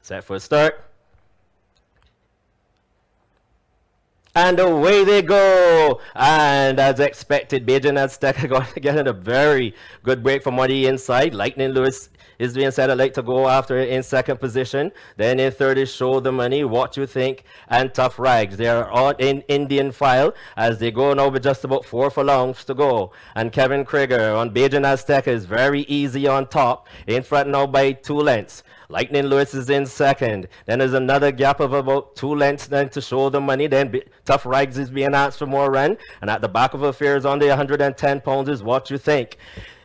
Set for a start. And away they go. And as expected, Bajan Azteca got getting a very good break from on the inside. Lightning Lewis is being said I'd like to go after it in second position. Then in third is Show the Money, What You Think, and Tough Rags. They are on in Indian file as they go now with just about 4 furlongs to go. And Kevin Krieger on Bajan Azteca is very easy on top, in front now by 2 lengths. Lightning Lewis is in second. Then there's another gap of about 2 lengths then to Show the Money. Then Tough Rags is being asked for more run. And at the back of affairs on the 110 pounds is What You Think.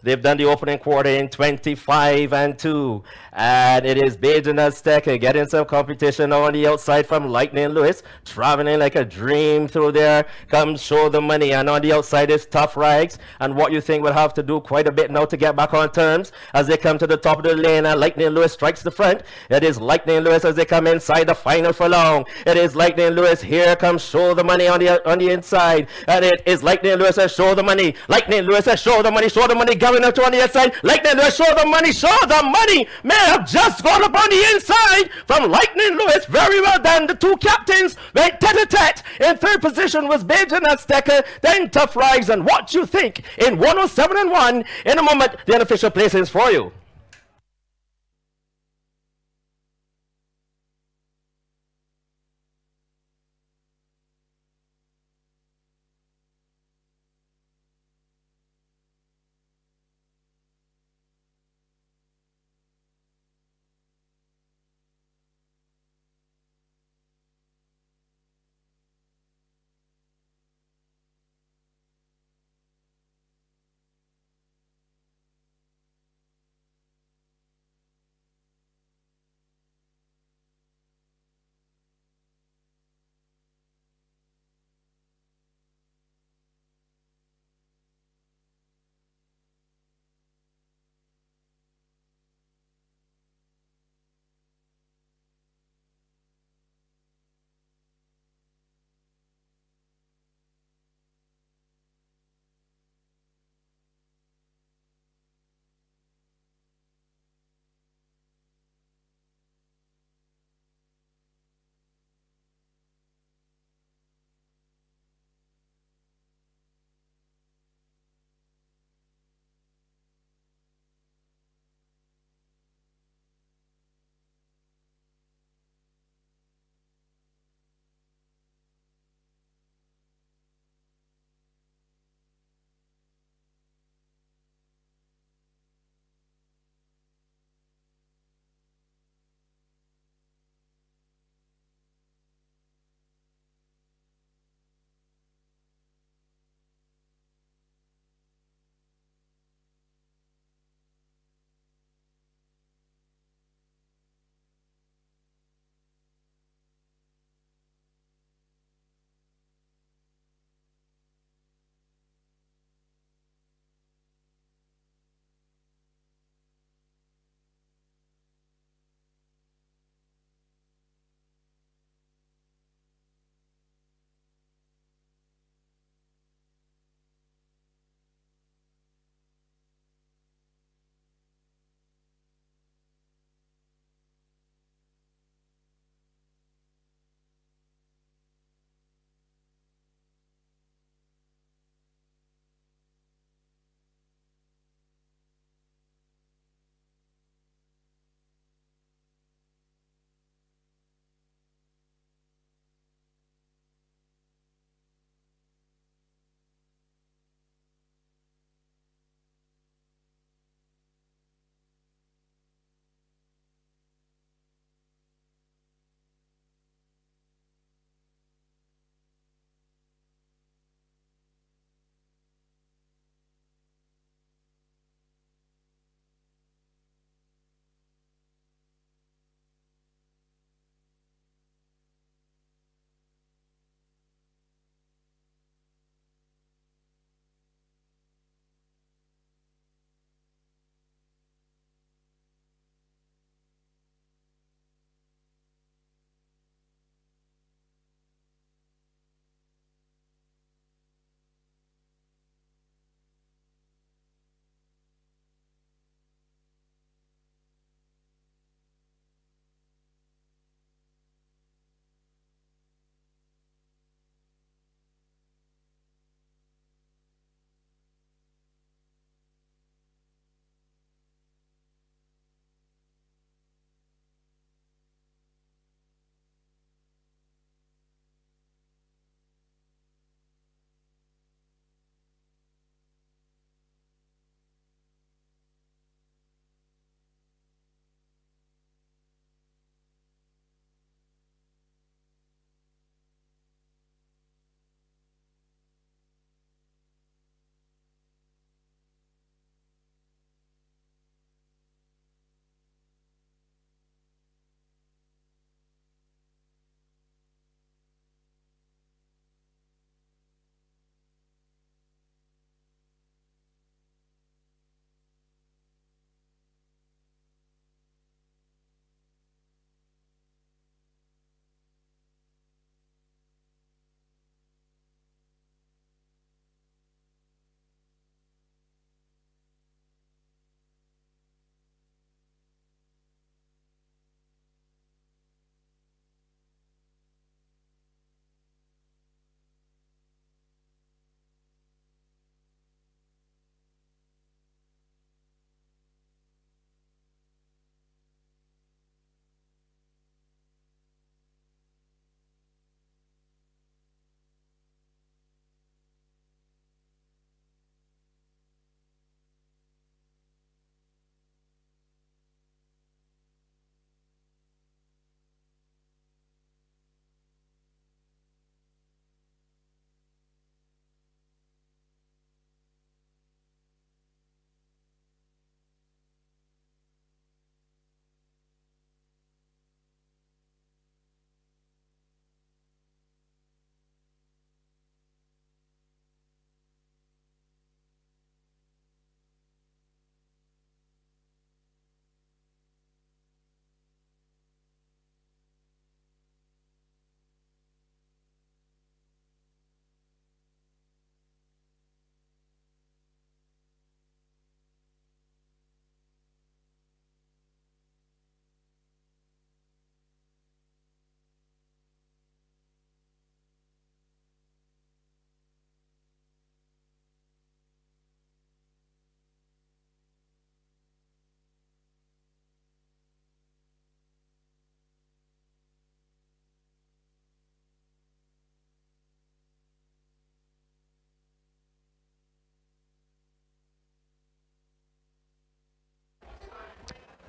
They've done the opening quarter in 25 and 2. And it is Bajan Azteca getting some competition on the outside from Lightning Lewis. Traveling like a dream through there. Comes Show the Money. And on the outside is Tough Rags. And What You Think will have to do quite a bit now to get back on terms as they come to the top of the lane. And Lightning Lewis strikes the front. It is Lightning Lewis as they come inside the final furlong. It is Lightning Lewis. Here comes Show the Money on the inside. And it is Lightning Lewis as Show the Money. Lightning Lewis as Show the Money. Show the Money going up to on the inside. Lightning Lewis, Show the Money. Show the Money may have just gone up on the inside from Lightning Lewis. Very well done. The two captains went tete-a-tete. In third position was Bajan Azteca, then Tough Rags, and What You Think in 107 and 1. In a moment, the unofficial placings for you.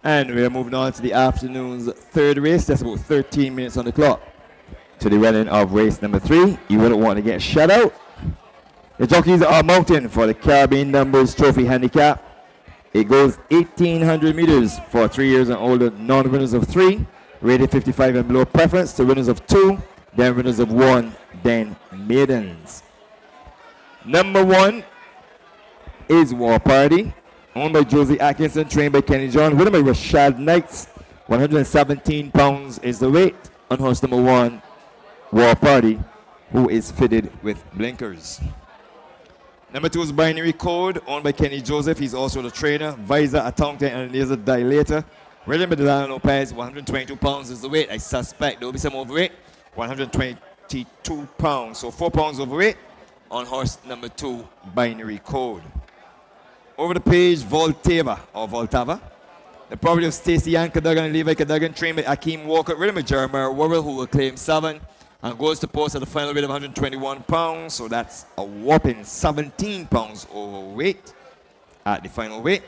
And we're moving on to the afternoon's third race. That's about 13 minutes on the clock. To the running of race number 3. You wouldn't want to get shut out. The jockeys are mounting for the Caribbean Numbers Trophy Handicap. It goes 1,800 meters for 3 years and older non-winners of 3, rated 55 and below preference, to winners of 2, then winners of 1, then maidens. Number 1 is War Party, owned by Josie Atkinson, trained by Kenny John, ridden by Rashad Knights. 117 pounds is the weight on horse number 1, War Party, who is fitted with blinkers. Number 2 is Binary Code, owned by Kenny Joseph. He's also the trainer, visor, accountant, and laser dilator. Ridden by Delano Lopez, 122 pounds is the weight. I suspect there will be some overweight. 122 pounds, so 4 pounds overweight on horse number 2, Binary Code. Over the page, Voltava, or Voltava. The property of Stacey Ann Cadogan and Levi Cadogan, trained by Akeem Walker. Ridden by Jeremiah Worrell, who will claim 7. And goes to post at the final weight of 121 pounds, so that's a whopping 17 pounds overweight at the final weight.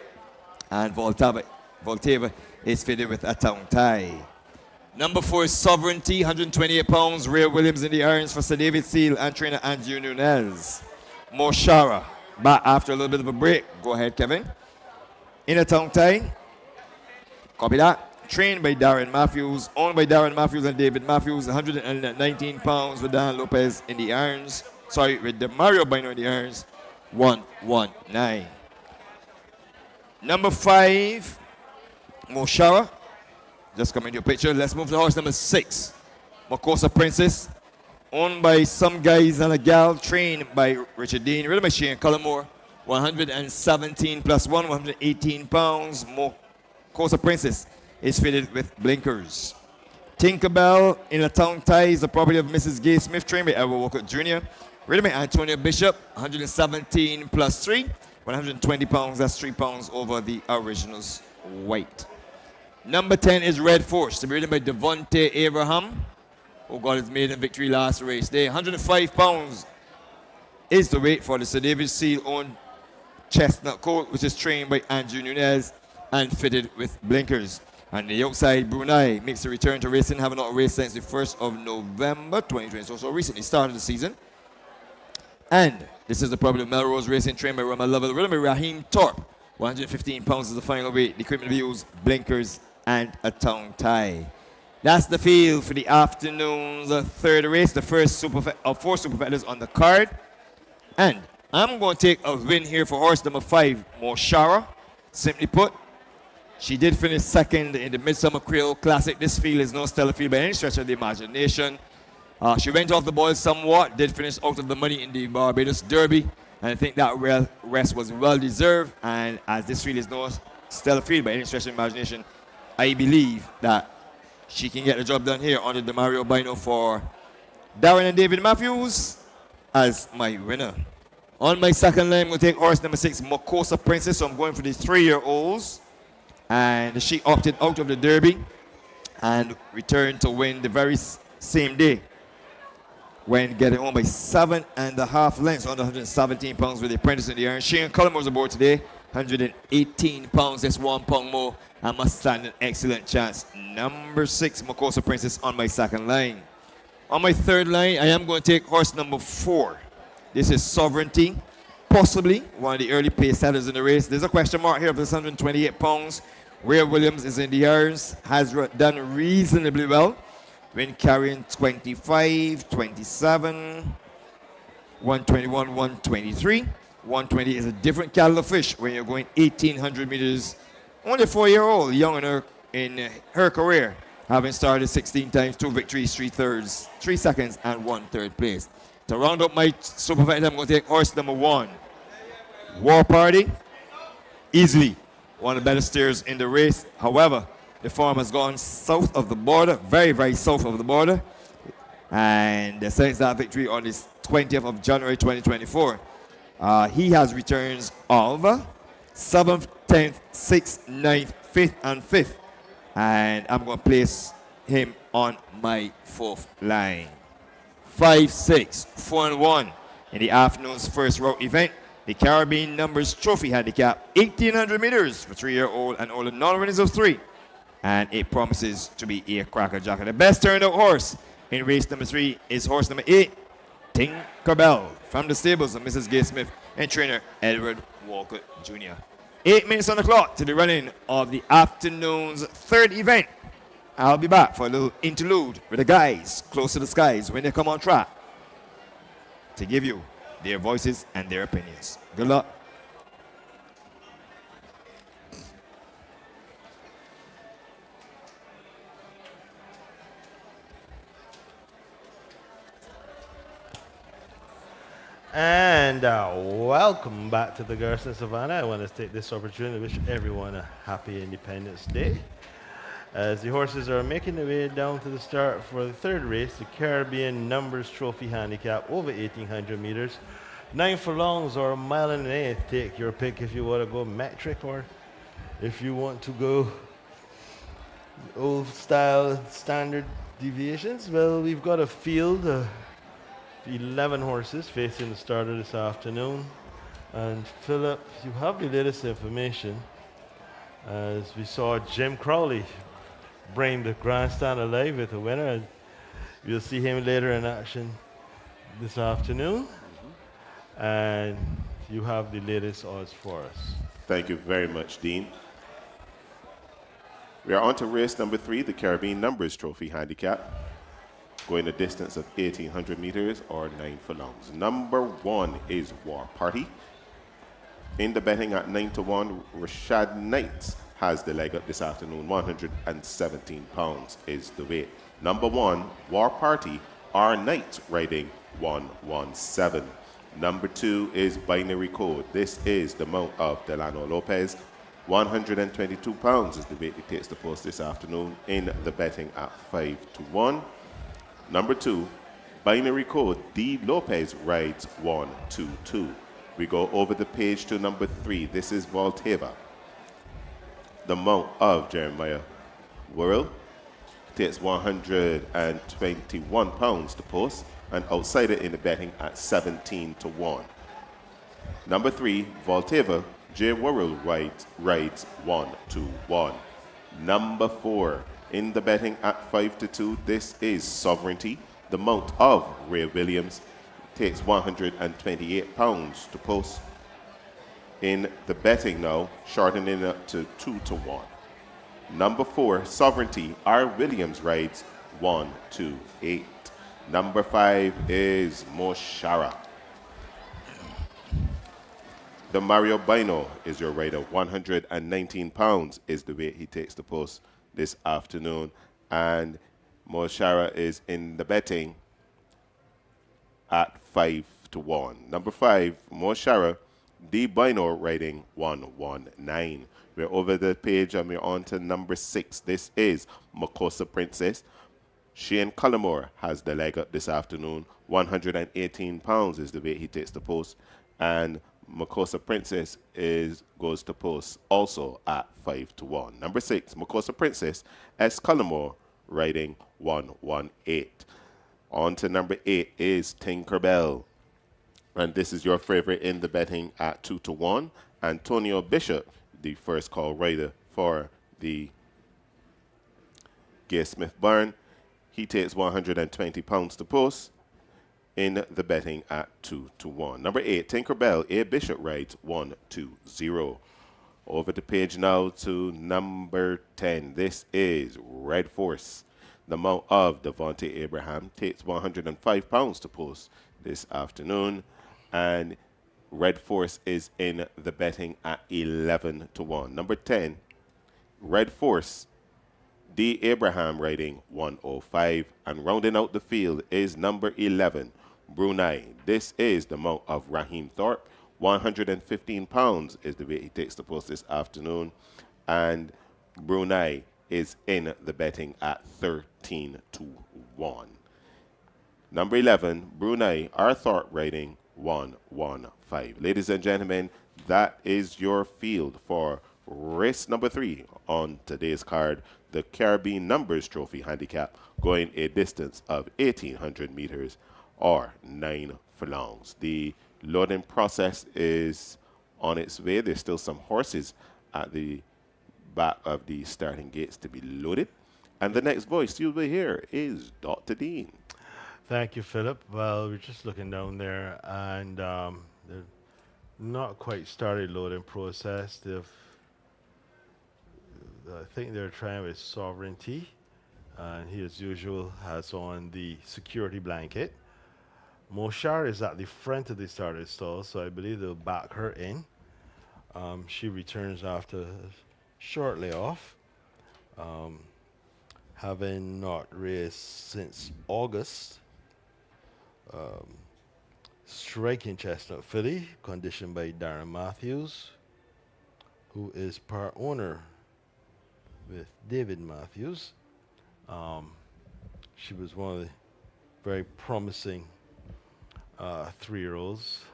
And Voltava is fitted with a tongue tie. Number 4 is Sovereignty, 128 pounds. Ray Williams in the irons for Sir David Seal and trainer Andrew Nunez. Moshara, back after a little bit of a break. Go ahead, Kevin. In a tongue tie. Copy that. Trained by Darren Matthews, owned by Darren Matthews and David Matthews, 119 pounds with Dan Lopez in the irons. Sorry, with the Mario Bino in the irons, 119. Number 5, Moshara. Just come into your picture. Let's move to horse number 6, Makosa Princess, owned by some guys and a gal, trained by Richard Dean, ridden by Shane Cullimore, 117 plus 1, 118 pounds. Makosa Princess is fitted with blinkers. Tinkerbell in a tongue tie is the property of Mrs. Gay Smith, trained by Edward Walker Jr. Ridden by Antonio Bishop, 117 plus 3, 120 pounds. That's 3 pounds over the original's weight. Number 10 is Red Force, to be ridden by Devontae Abraham, who got his maiden victory last race day. 105 pounds is the weight for the Sir David Seal owned Chestnut Coat, which is trained by Andrew Nunez and fitted with blinkers. And the outside, Brunei makes a return to racing, having not raced since the 1st of November 2020, so recently started the season. And this is the property of Melrose Racing, trained by Rama Lovell, ridden by Raheem Thorpe. 115 pounds is the final weight. The equipment views, blinkers, and a tongue tie. That's the field for the afternoon's third race, the first of 4 superfeathers on the card. And I'm going to take a win here for horse number 5, Moshara. Simply put, she did finish second in the Midsummer Creole Classic. This field is no stellar field by any stretch of the imagination. She went off the ball somewhat, did finish out of the money in the Barbados Derby, and I think that rest was well deserved. And as this field is no stellar field by any stretch of the imagination, I believe that she can get the job done here under the Mario Bino for Darren and David Matthews as my winner. On my second line, I'm going to take horse number 6, Makosa Princess. So I'm going for the 3-year-olds. And she opted out of the Derby and returned to win the very same day when getting on by 7.5 lengths under 117 pounds with the apprentice in the iron. Shane Cullen was aboard today, 118 pounds, that's 1 pound more, and must stand an excellent chance. Number 6, Makosa Princess on my second line. On my third line, I am going to take horse number 4. This is Sovereignty, possibly one of the early pace setters in the race. There's a question mark here of this 128 pounds. Ray Williams is in the irons, has done reasonably well when carrying 25, 27, 121, 123. 120 is a different kettle of fish when you're going 1,800 meters. Only a 4-year-old, young in her career, having started 16 times, 2 victories, 3 thirds, 3 seconds, and 1/3 place. To round up my superfecta, I'm going to take horse number 1, War Party. Easily one of the better steers in the race. However, the form has gone south of the border, very, very south of the border. And since that victory on the 20th of January 2024, he has returns of 7th, 10th, 6th, 9th, 5th, and 5th. And I'm going to place him on my 4th line. 5, 6, 4, and 1 in the afternoon's first route event. the Caribbean Numbers Trophy Handicap, 1,800 meters for 3-year-old and older non-winners of 3. And it promises to be a cracker jockey. The best turned out horse in race number 3 is horse number 8, Tinkerbell, from the stables of Mrs. Gay Smith and trainer Edward Walker Jr. 8 minutes on the clock to the running of the afternoon's third event. I'll be back for a little interlude with the guys close to the skies when they come on track to give you their voices and their opinions. Good luck. And welcome back to the Garrison Savannah. I want to take this opportunity to wish everyone a happy Independence Day. As the horses are making their way down to the start for the third race, the Caribbean Numbers Trophy Handicap over 1,800 meters. 9 furlongs or a mile and an eighth. Take your pick if you want to go metric or if you want to go old style standard deviations. Well, we've got a field 11 horses facing the starter this afternoon. And Philip, you have the latest information as we saw Jim Crowley bring the grandstand alive with a winner. And you'll see him later in action this afternoon. And you have the latest odds for us. Thank you very much, Dean. We are on to race number 3, the Caribbean Numbers Trophy Handicap, going a distance of 1,800 meters or 9 furlongs. Number 1 is War Party. In the betting at 9-1, Rashad Knight has the leg up this afternoon. 117 pounds is the weight. Number 1, War Party, R Knight, riding 117. Number 2 is Binary Code. This is the mount of Delano Lopez. 122 pounds is the weight he takes the post this afternoon in the betting at 5-1. Number 2, Binary Code, D. Lopez rides 1-2. We go over the page to number 3. This is Volteva, the mount of Jeremiah Worrell. Takes 121 pounds to post, and outside it in the betting at 17-1. Number 3, Volteva, J. Worrell rides 1-1. Number 4, in the betting at 5-2, this is Sovereignty, the mount of Ray Williams. Takes 128 pounds to post. In the betting now, shortening up to 2-1. Number 4, Sovereignty, R. Williams rides 1-8. Number 5 is Moshara. The Mario Bino is your rider. 119 pounds is the weight he takes the post this afternoon. And Moshara is in the betting at 5-1. Number 5, Moshara, D. Bino riding 119. We're over the page and we're on to number 6. This is Makosa Princess. Shane Cullimore has the leg up this afternoon. 118 pounds is the weight he takes the post. And Makosa Princess goes to post also at 5-1. Number 6, Makosa Princess, S. Cullimore riding 118. On to number 8 is Tinkerbell. And this is your favorite in the betting at 2-1. Antonio Bishop, the first call rider for the Gay Smith Barn. He takes 120 pounds to post in the betting at 2-1. Number 8, Tinkerbell, A. Bishop rides 1-0. Over the page now to number 10. This is Red Force. The mount of Devontae Abraham takes 105 pounds to post this afternoon. And Red Force is in the betting at 11-1. Number 10, Red Force, D. Abraham riding 105. And rounding out the field is number 11, Brunei. This is the mount of Raheem Thorpe. 115 pounds is the weight he takes the post this afternoon. And Brunei is in the betting at 13-1. Number 11, Brunei, R. Thorpe riding 115. Ladies and gentlemen, that is your field for race number 3 on today's card, the Caribbean Numbers Trophy Handicap, going a distance of 1,800 meters or 9 furlongs. The Loading process is on its way. There's still some horses at the back of the starting gates to be loaded. And the next voice you'll be here is Dr. Dean. Thank you, Philip. Well, we're just looking down there, and they're not quite started loading process. I think they're trying with Sovereignty, and he, as usual, has on the security blanket. Moshar is at the front of the started stall, so I believe they'll back her in. She returns after a short layoff, having not raced since August. Striking chestnut filly, conditioned by Darren Matthews, who is part owner with David Matthews. She was one of the very promising 3-year-olds.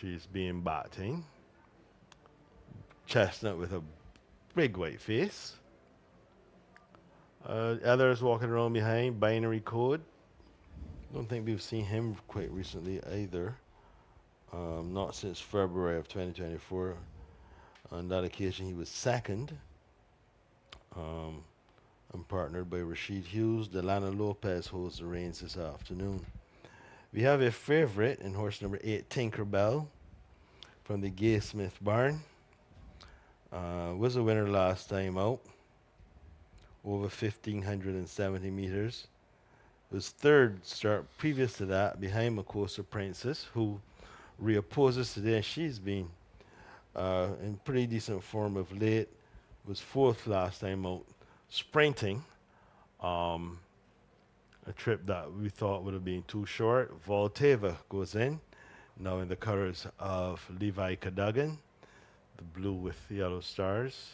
She's being backed in. Chestnut with a big white face. Others walking around behind, Binary Code. Don't think we've seen him quite recently either. Not since February of 2024. On that occasion, he was second. I'm partnered by Rashid Hughes. Delana Lopez holds the reins this afternoon. We have a favorite in horse number 8, Tinkerbell, from the Gay Smith barn. Was a winner last time out, over 1,570 meters. Was third start previous to that, behind Makosa Princess, who reopposes today. She's been in pretty decent form of late. Was fourth last time out, sprinting. A trip that we thought would have been too short. Volteva goes in, now in the colors of Levi Cadogan, the blue with yellow stars.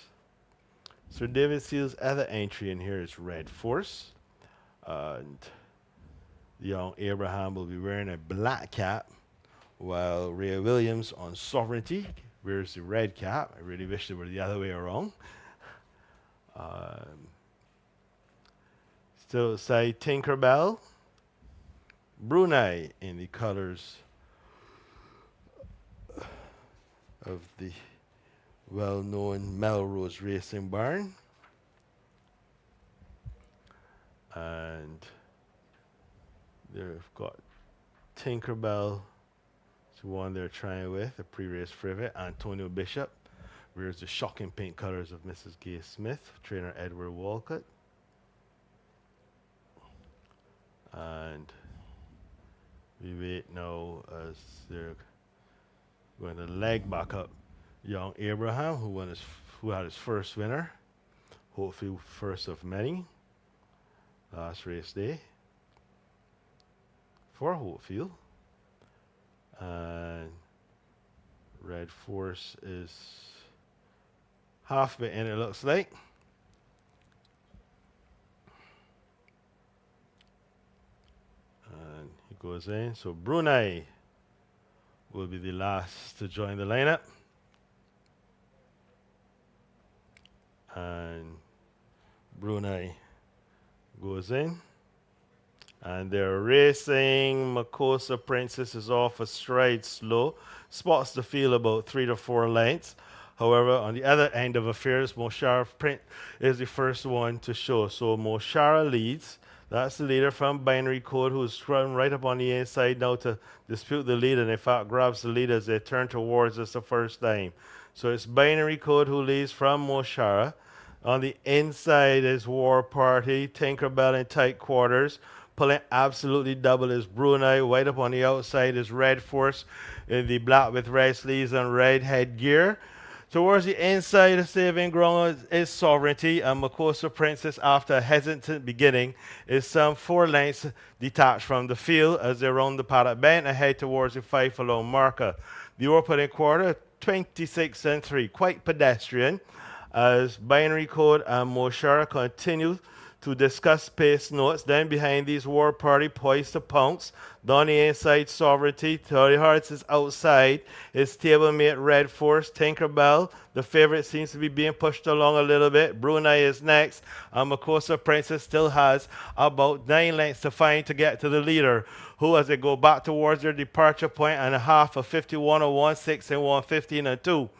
Sir David Seal's other entry in here is Red Force. And young Abraham will be wearing a black cap, while Ray Williams on Sovereignty wears the red cap. I really wish it were the other way around. Still say Tinkerbell. Brunei in the colors of the well-known Melrose Racing Barn. And they've got Tinkerbell, the one they're trying with, a pre-race favorite. Antonio Bishop wears the shocking pink colors of Mrs. Gay Smith, trainer Edward Walcott. And we wait now as they're going to leg back up young Abraham, who had his first winner, hopefully first of many, last race day for Hopefield. And Red Force is half bit in, it looks like. And he goes in. So Brunei will be the last to join the lineup. And Brunei goes in. And they're racing. Makosa Princess is off a stride slow. Spots the field about 3 to 4 lengths. However, on the other end of affairs, Moshara Print is the first one to show. So Moshara leads. That's the leader from Binary Code, who's run right up on the inside now to dispute the lead, and in fact grabs the lead as they turn towards us the first time. So it's Binary Code who leads from Moshara. On the inside is War Party, Tinkerbell in tight quarters. Pulling absolutely double is Brunei. Right up on the outside is Red Force in the black with red sleeves and red headgear. Towards the inside of saving ground is Sovereignty, and Makosa Princess, after a hesitant beginning, is some 4 lengths detached from the field as they round the paddock bend and head towards the 5-furlong marker. The opening quarter, 26 and 3, quite pedestrian, as Binary Code and Moshara continue to discuss pace notes. Then behind these War Party poised to pounce. Down the inside, Sovereignty. Tony Hearts is outside. His stablemate Red Force. Tinkerbell, the favorite, seems to be being pushed along a little bit. Brunei is next. And Makosa Princess still has about 9 lengths to find to get to the leader, who, as they go back towards their departure point and a half of 51 6 and 115 and 2,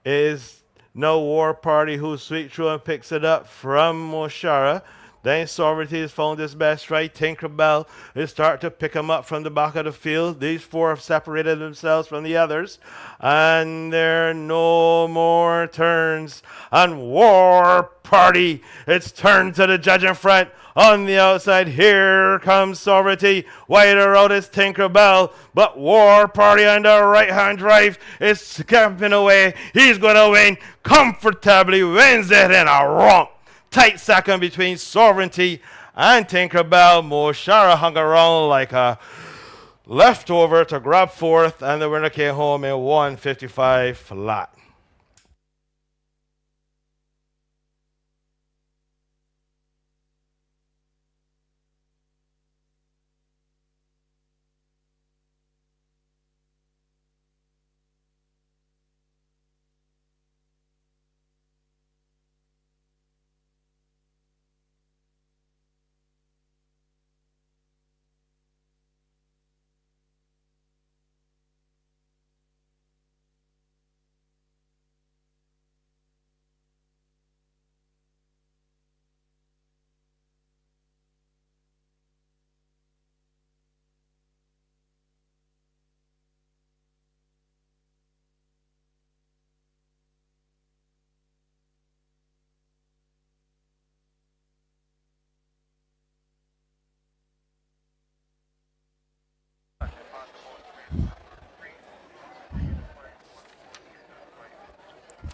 is no War Party, who sweep through and picks it up from Moshara. Then Sovereignty has found his best right. Tinkerbell is starting to pick him up from the back of the field. These four have separated themselves from the others. And there are no more turns. And War Party, it's turned to the judge in front. On the outside, here comes Sovereignty. Wider out is Tinkerbell. But War Party on the right-hand drive is scamping away. He's going to win comfortably. Wins it in a romp. Tight second between Sovereignty and Tinkerbell. Moshara hung around like a leftover to grab fourth, and the winner came home in 155 flat.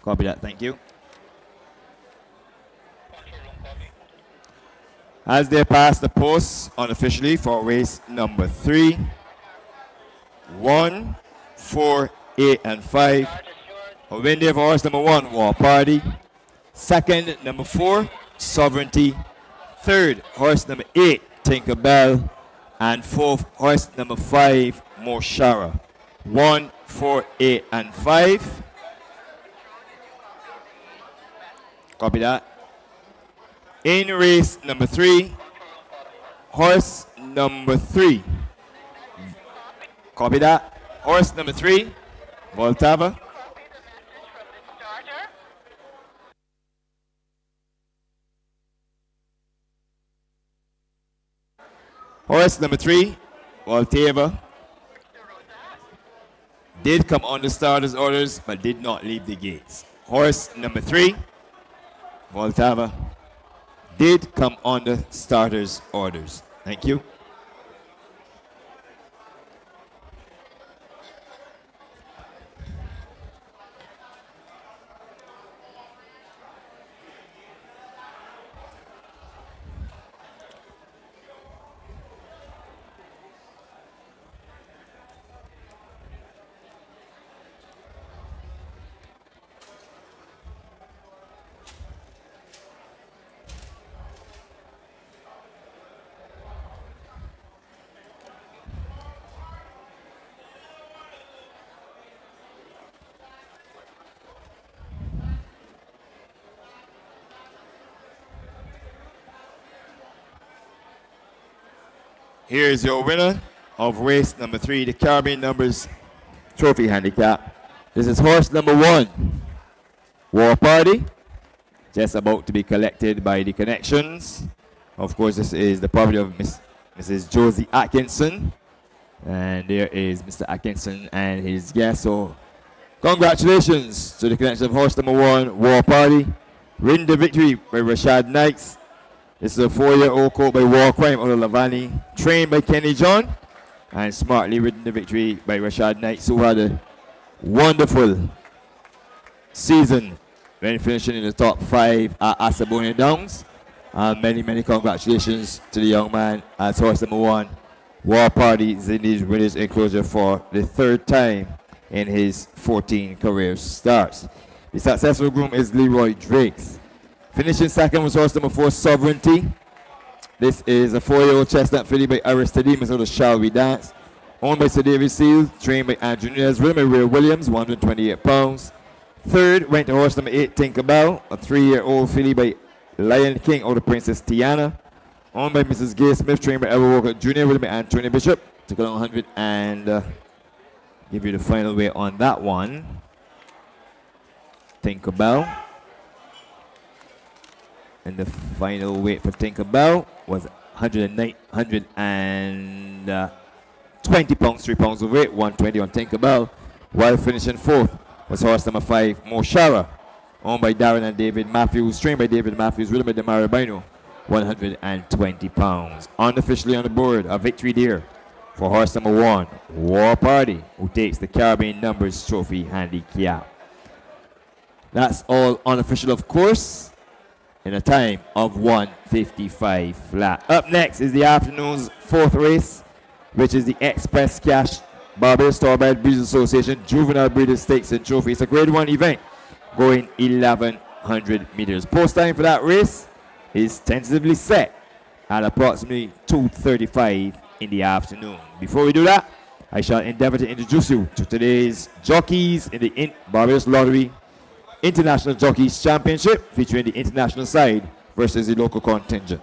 Copy that, thank you. As they pass the posts unofficially for race number 3, 1, 4, 8, and 5. A win there for horse number 1, War Party. Second, number 4, Sovereignty. Third, horse number 8, Tinkerbell. And fourth, horse number 5, Moshara. 1, 4, 8, and 5. Copy that. In race number 3, horse number 3. Copy that. Horse number 3, Voltava. Horse number 3, Voltava, did come under starter's orders but did not leave the gates. Horse number 3, Voltava, did come under starter's orders. Thank you. Here is your winner of race number 3, the Caribbean Numbers Trophy Handicap. This is horse number 1, War Party, just about to be collected by the connections. Of course, this is the property of Mrs. Josie Atkinson. And there is Mr. Atkinson and his guest. So, congratulations to the connection of horse number 1, War Party. Win the victory by Rashad Knights. This is a 4-year-old colt by War Crime out of Lavani, trained by Kenny John, and smartly ridden the victory by Rashad Knights, who had a wonderful season when finishing in the top 5 at Asabonia Downs. And many, many congratulations to the young man as horse number 1, War Party, is in his winner's enclosure for the 3rd time in his 14 career starts. The successful groom is Leroy Drakes. Finishing second was horse number 4, Sovereignty. This is a 4-year-old chestnut filly by Aristodemus out of Shall We Dance. Owned by Sir David Seal, trained by Andrew Nunez, ridden by Ray Williams, 128 pounds. Third went to horse number 8, Tinkerbell, a 3-year-old filly by Lion King out of Princess Tiana. Owned by Mrs. Gay Smith, trained by Edward Walker Jr., ridden by Anthony Bishop. Took along 100 and give you the final weight on that one. Tinkerbell. And the final weight for Tinkerbell was 120 pounds, 3 pounds of weight, 120 on Tinkerbell. While finishing fourth was horse number 5, Moshara, owned by Darren and David Matthews, trained by David Matthews, ridden by Demari Bino, 120 pounds. Unofficially on the board, a victory there for horse number 1, War Party, who takes the Caribbean Numbers Trophy handicap. That's all unofficial, of course, in a time of 1:55 flat. Up next is the afternoon's fourth race, which is the Express Cash Barbados Thoroughbred Breeders Association Juvenile Breeders Stakes and Trophy. It's a grade 1 event going 1,100 meters. Post time for that race is tentatively set at approximately 2:35 in the afternoon. Before we do that, I shall endeavor to introduce you to today's jockeys in the Barbados Lottery International Jockeys Championship, featuring the international side versus the local contingent.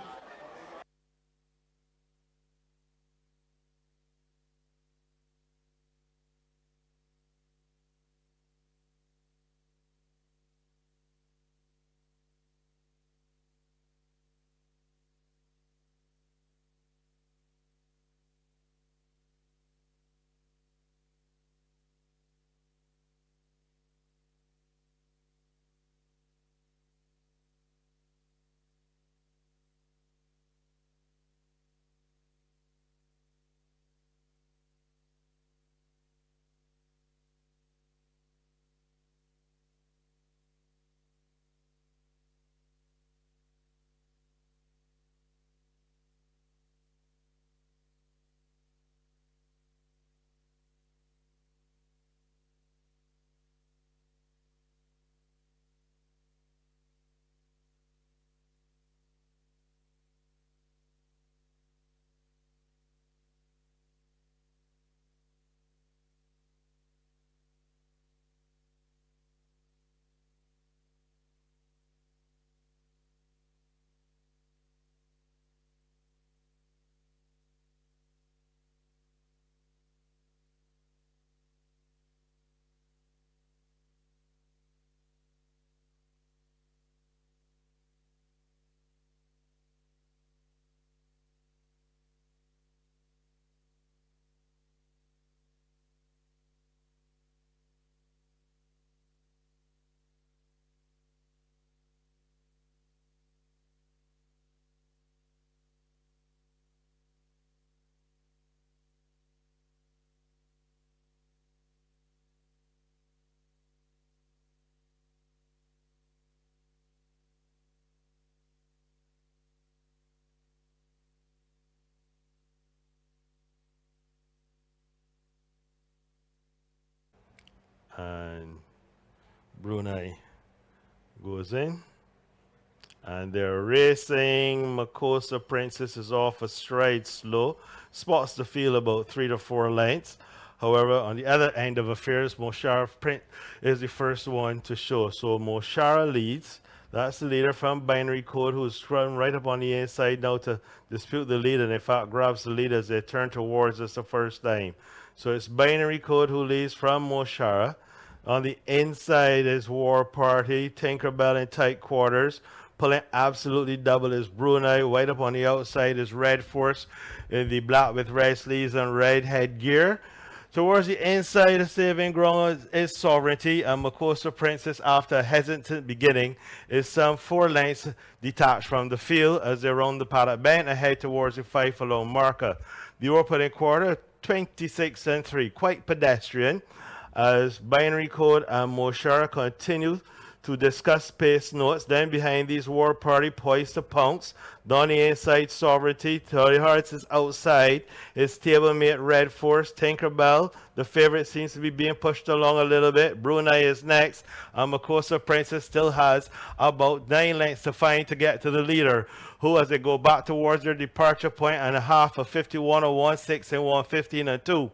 And Brunei goes in. And they're racing. Makosa Princess is off a stride slow. Spots the field about 3 to 4 lengths. However, on the other end of affairs, Moshara Print is the first one to show. So Moshara leads. That's the leader from Binary Code, who's run right up on the inside now to dispute the lead, and in fact grabs the lead as they turn towards us the first time. So it's Binary Code who leads from Moshara. On the inside is War Party, Tinkerbell in tight quarters. Pulling absolutely double is Brunei. Right up on the outside is Red Force in the black with red sleeves and red headgear. Towards the inside of saving ground is Sovereignty, and Makosa Princess, after a hesitant beginning, is some 4 lengths detached from the field as they round the paddock bend and head towards the 5 furlong marker. The opening quarter, 26 and 3, quite pedestrian, as Binary Code and Moshara continue to discuss pace notes. Then behind these War Party poised to pounce. Down the inside, Sovereignty. Toddy Hearts is outside. His stablemate Red Force, Tinkerbell. The favorite seems to be being pushed along a little bit. Brunei is next. And Makosa Princess still has about 9 lengths to find to get to the leader, who, as they go back towards their departure point and a half of 51, 6 and 115 and 2,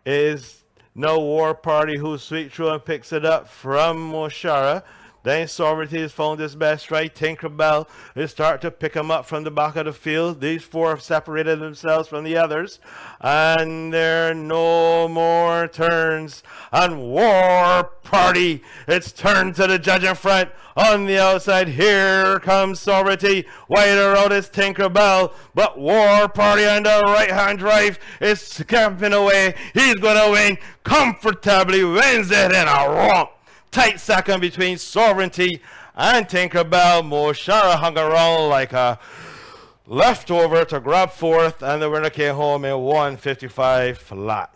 is no War Party, who sweep through and picks it up from Moshara. Then Sovereignty has found his best stride. Tinkerbell is starting to pick him up from the back of the field. These four have separated themselves from the others. And there are no more turns. And War Party, it's turned to the judge in front. On the outside, here comes Sovereignty. Wider out is Tinkerbell. But War Party on the right-hand drive is scamping away. He's going to win comfortably. Wins it in a romp. Tight second between Sovereignty and Tinkerbell. Moshara hung around like a leftover to grab fourth, and the winner came home in 155 flat.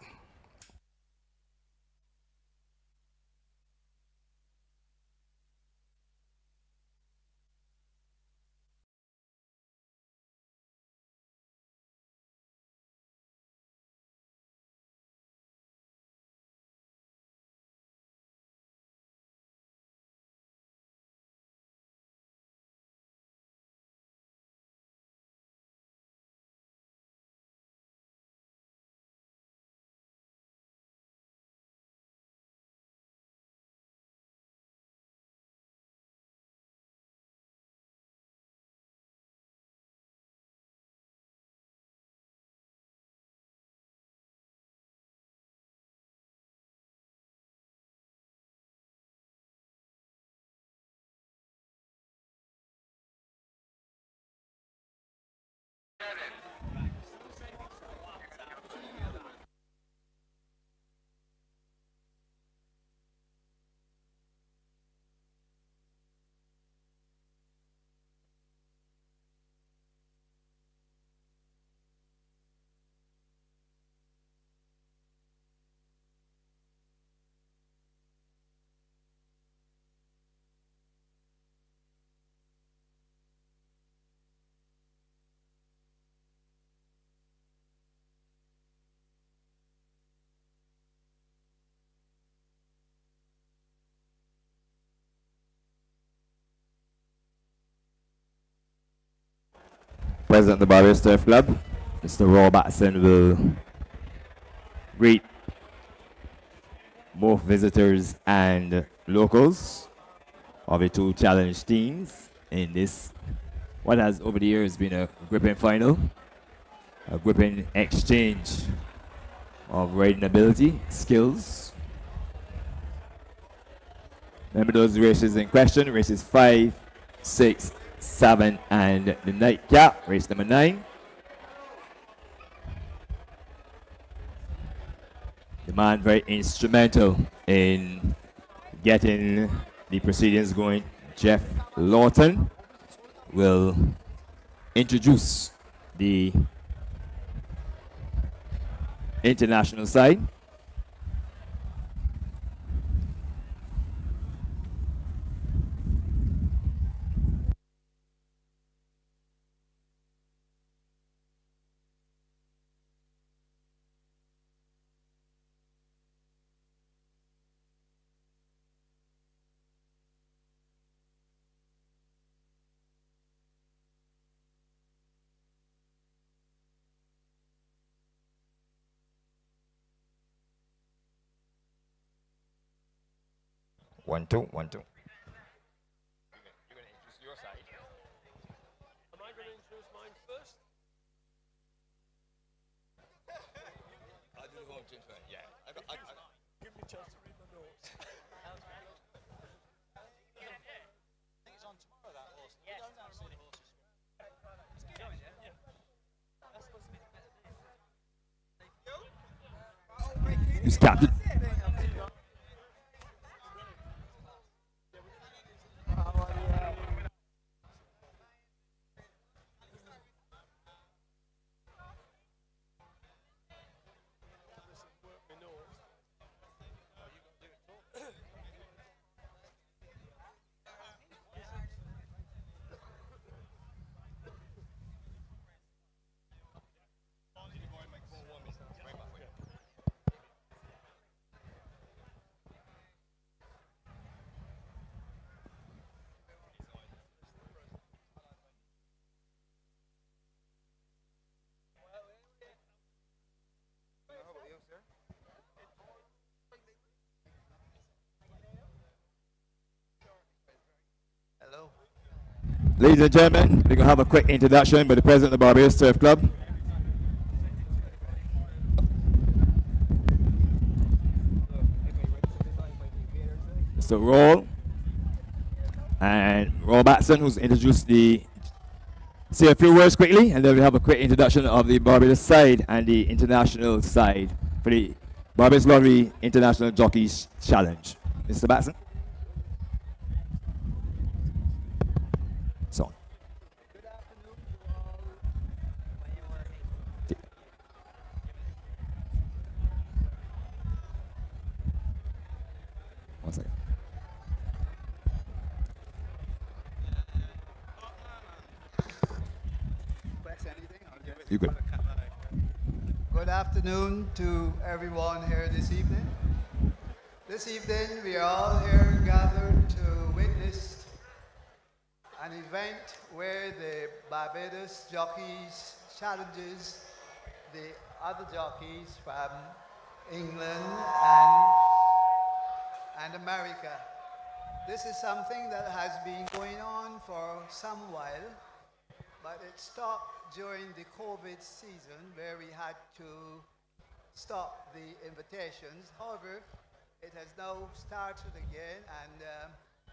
President of the Barbados Turf Club, Mr. Raw Batson, will greet both visitors and locals of the two challenge teams in this, what has over the years been a gripping final, a gripping exchange of riding ability, skills. Remember those races in question, races 5, 6, 7, and the nightcap, race number 9. The man very instrumental in getting the proceedings going, Jeff Lawton, will introduce the international side. One, two, 1, 2. Who's captain? Ladies and gentlemen, we're going to have a quick introduction by the president of the Barbados Turf Club. Mr. Roll. And Roll Batson, who's introduced say a few words quickly, and then we have a quick introduction of the Barbados side and the international side for the Barbados Lottery International Jockeys Challenge. Mr. Batson. So. Good afternoon to all. 1 second. You good? Good afternoon to everyone here this evening. This evening we are all here gathered to witness an event where the Barbados jockeys challenges the other jockeys from England and America. This is something that has been going on for some while, but it stopped during the COVID season where we had to stop the invitations. However, it has now started again, and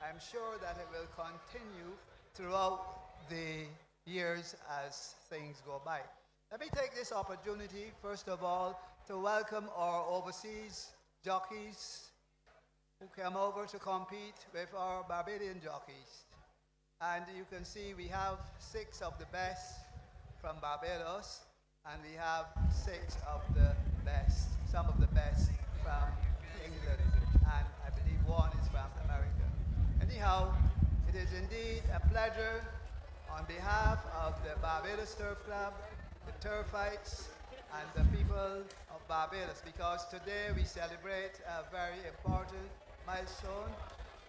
I'm sure that it will continue throughout the years as things go by. Let me take this opportunity, first of all, to welcome our overseas jockeys who came over to compete with our Barbadian jockeys. And you can see we have 6 of the best from Barbados, and we have 6 of the best, some of the best from England, and I believe 1 is from America. Anyhow, it is indeed a pleasure on behalf of the Barbados Turf Club, the Turfites, and the people of Barbados, because today we celebrate a very important milestone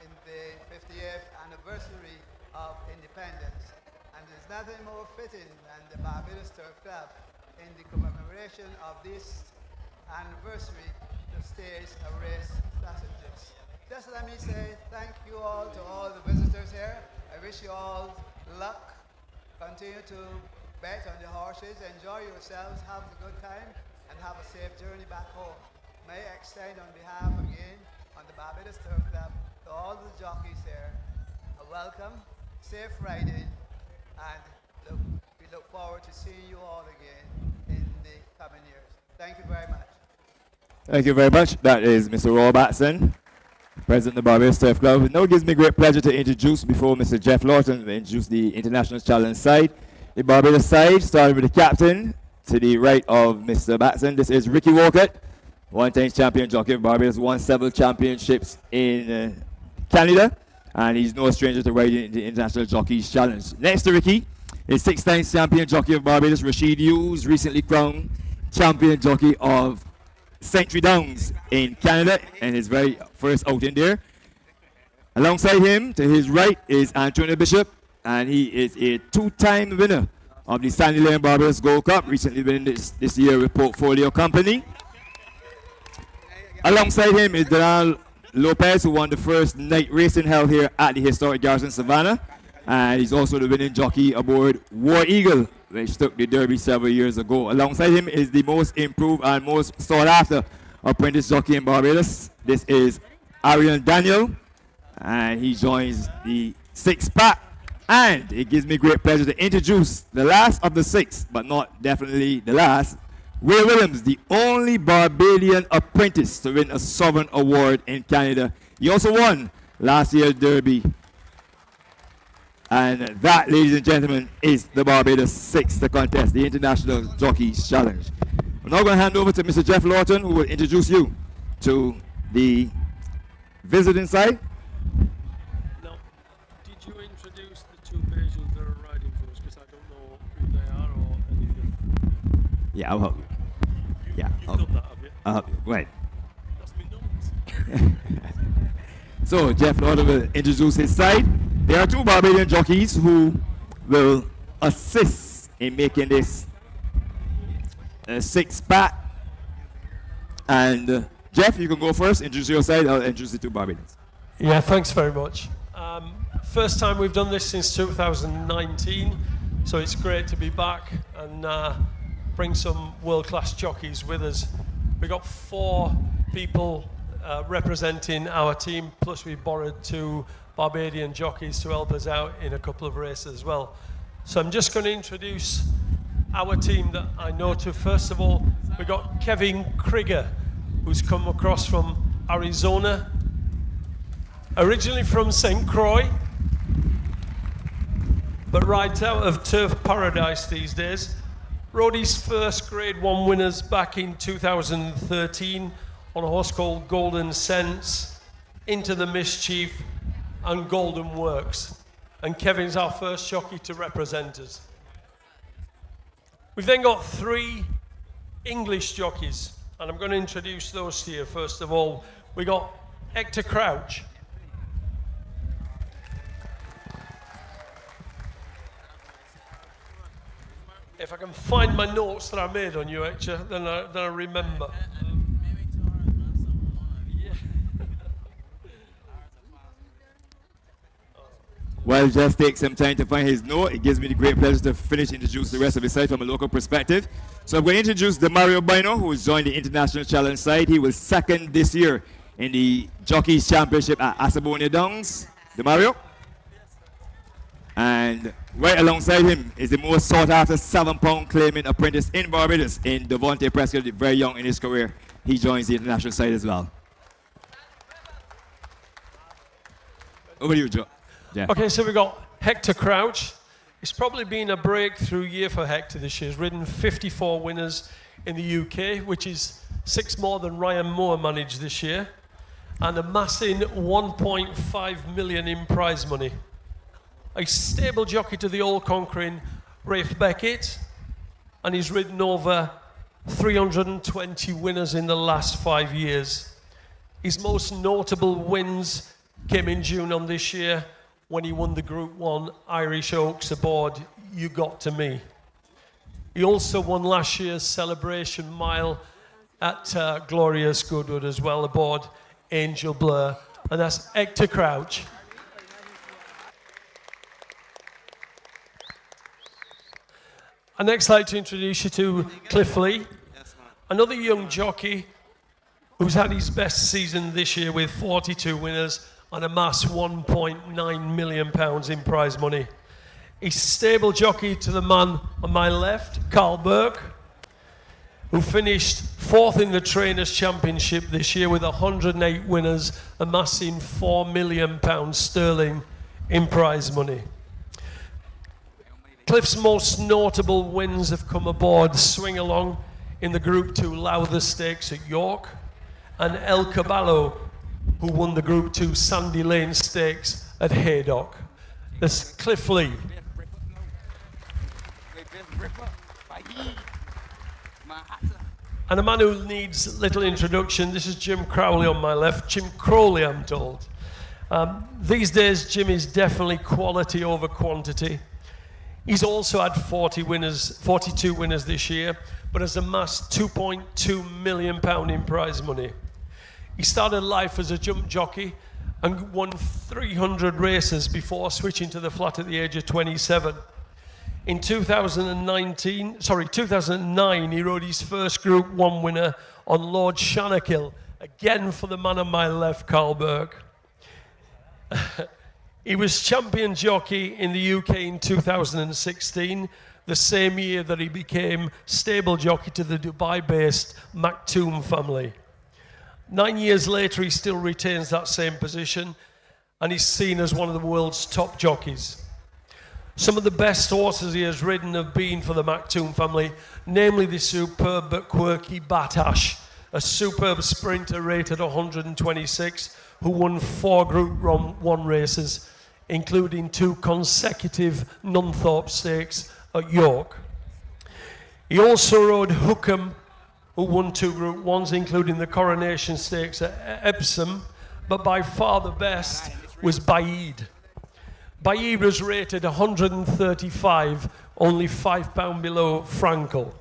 in the 50th anniversary of independence. And there's nothing more fitting than the Barbados Turf Club in the commemoration of this anniversary to stage a race sausages. Just let me say thank you all to all the visitors here. I wish you all luck. Continue to bet on the horses, enjoy yourselves, have a good time, and have a safe journey back home. May I extend on behalf again on the Barbados Turf Club to all the jockeys here a welcome, safe riding, and we look forward to seeing you all again in the coming years. Thank you very much. Thank you very much. That is Mr. Roy Batson, President of the Barbados Turf Club. Now it gives me great pleasure to introduce, before Mr. Jeff Lawton, introduce the International Challenge side. The Barbados side, starting with the captain, to the right of Mr. Batson. This is Ricky Walcott, one-time champion jockey of Barbados, won several championships in Canada, and he's no stranger to riding the International Jockeys Challenge. Next to Ricky is 6-time champion jockey of Barbados, Rashid Hughes, recently crowned champion jockey of Century Downs in Canada, and his very first outing there. Alongside him, to his right, is Antonio Bishop, and he is a 2-time winner of the Sandy Lane Barbados Gold Cup, recently winning this year with Portfolio Company. Alongside him is Donald Lopez, who won the first night racing held here at the historic Garrison Savannah, and he's also the winning jockey aboard War Eagle, which took the Derby several years ago. Alongside him is the most improved and most sought after apprentice jockey in Barbados. This is Ariel Daniel, and he joins the 6-pack. And it gives me great pleasure to introduce the last of the 6, but not definitely the last, Will Williams, the only Barbadian apprentice to win a Sovereign Award in Canada. He also won last year's Derby. And that, ladies and gentlemen, is the Barbados 6th to contest, the International Jockeys Challenge. I'm now going to hand over to Mr. Jeff Lawton, who will introduce you to the visiting side. Now, did you introduce the 2 pages that are riding for us? Because I don't know who they are or anything. Yeah, I'll help you. Yeah, You've done that, have you? I'll help you. Right. That's me nuts. So Jeff Lawton will introduce his side. There are 2 Barbadian jockeys who will assist in making this 6-pack. And Jeff, you can go first. Introduce your side. I'll introduce the 2 Barbadians. Yeah, thanks very much. First time we've done this since 2019, so it's great to be back and bring some world-class jockeys with us. We got 4 people representing our team, plus we borrowed 2 Barbadian jockeys to help us out in a couple of races as well. So I'm just going to introduce our team that I know to. First of all, we got Kevin Krieger, who's come across from Arizona, originally from St. Croix, but rides out of Turf Paradise these days. Rode his first Grade 1 winners back in 2013 on a horse called Golden Sense, Into the Mischief, and Golden Works. And Kevin's our first jockey to represent us. We've then got 3 English jockeys, and I'm going to introduce those to you. First of all, we got Hector Crouch. If I can find my notes that I made on you, Hector, then I remember. While just take some time to find his note, it gives me the great pleasure to introduce the rest of his side from a local perspective. So I'm going to introduce Demario Bino, who has joined the International Challenge side. He was second this year in the Jockeys Championship at Asabonia Downs. Demario. And right alongside him is the most sought after 7-pound claiming apprentice in Barbados, in Devontae Prescott, very young in his career. He joins the international side as well. Over to you, Joe. Yeah. Okay, so we've got Hector Crouch. It's probably been a breakthrough year for Hector this year. He's ridden 54 winners in the UK, which is 6 more than Ryan Moore managed this year, and amassing 1.5 million in prize money. A stable jockey to the all-conquering Rafe Beckett, and he's ridden over 320 winners in the last 5 years. His most notable wins came in June on this year when he won the Group 1 Irish Oaks aboard You Got To Me. He also won last year's Celebration Mile at Glorious Goodwood as well aboard Angel Blur, and that's Hector Crouch. I'd next like to introduce you to Cliff Lee, another young jockey who's had his best season this year with 42 winners and amassed £1.9 million in prize money. He's stable jockey to the man on my left, Carl Burke, who finished 4th in the Trainers' Championship this year with 108 winners, amassing £4 million sterling in prize money. Cliff's most notable wins have come aboard Swing Along in the Group 2 Lowther Stakes at York, and El Caballo, who won the Group 2 Sandy Lane Stakes at Haydock. That's Cliff Lee. And a man who needs little introduction, this is Jim Crowley on my left. Jim Crowley, I'm told. These days, Jim is definitely quality over quantity. He's also had 42 winners this year, but has amassed £2.2 million in prize money. He started life as a jump jockey and won 300 races before switching to the flat at the age of 27. In 2009, he rode his first Group 1 winner on Lord Shannakill, again for the man on my left, Carl Burke. He was champion jockey in the UK in 2016, the same year that he became stable jockey to the Dubai-based Maktoum family. 9 years later, he still retains that same position, and he's seen as one of the world's top jockeys. Some of the best horses he has ridden have been for the Maktoum family, namely the superb but quirky Batash, a superb sprinter rated 126, who won 4 Group 1 races, including 2 consecutive Nunthorpe Stakes at York. He also rode Hookham, who won 2 Group 1s, including the Coronation Stakes at Epsom, but by far the best was Baid. Baid was rated 135, only £5 below Frankel.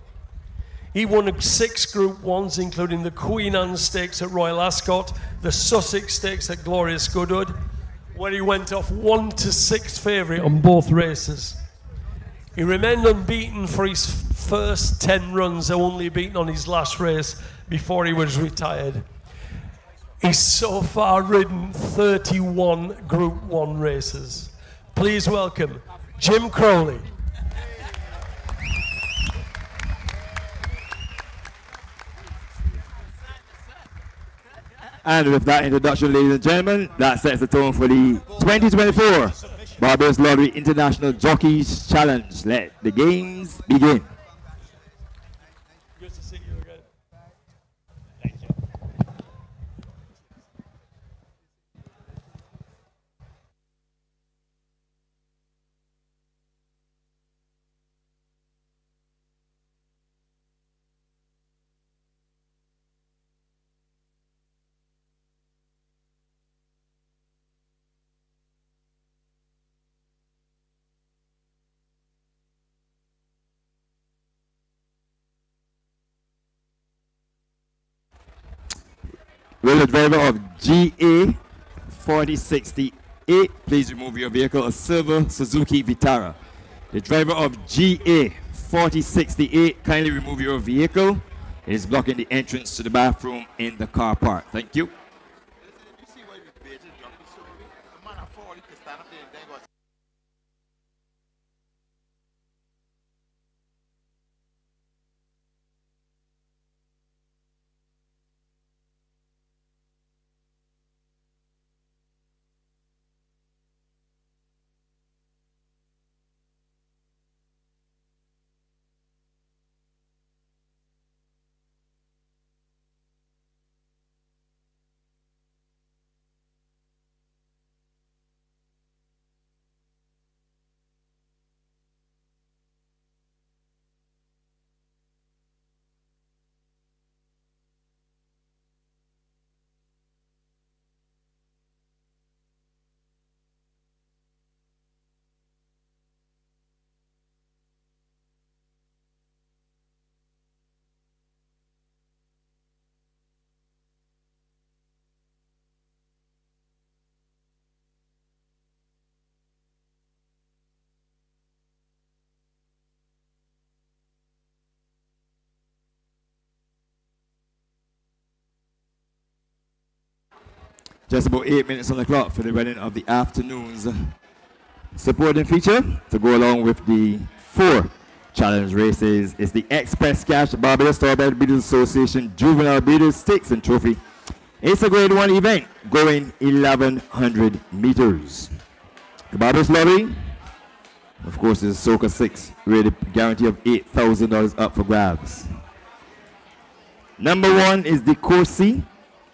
He won 6 Group 1s, including the Queen Anne Stakes at Royal Ascot, the Sussex Stakes at Glorious Goodwood, where he went off 1-6 favourite on both races. He remained unbeaten for his first 10 runs, only beaten on his last race before he was retired. He's so far ridden 31 Group 1 races. Please welcome Jim Crowley. And with that introduction, ladies and gentlemen, that sets the tone for the 2024 Barbados Lottery International Jockeys Challenge. Let the games begin. Good to see you again. Will the driver of GA 4068 please remove your vehicle, a silver Suzuki Vitara. The driver of GA 4068, kindly remove your vehicle. It is blocking the entrance to the bathroom in the car park. Thank you. Just about 8 minutes on the clock for the running of the afternoon's supporting feature. To go along with the 4 challenge races is the Express Cash Barbados Barbados Association Juvenile Breeders Stakes and Trophy. It's a grade 1 event going 1,100 meters. The Barbados Lottery, of course, is Soca 6, rated guarantee of $8,000 up for grabs. Number 1 is the Corsi,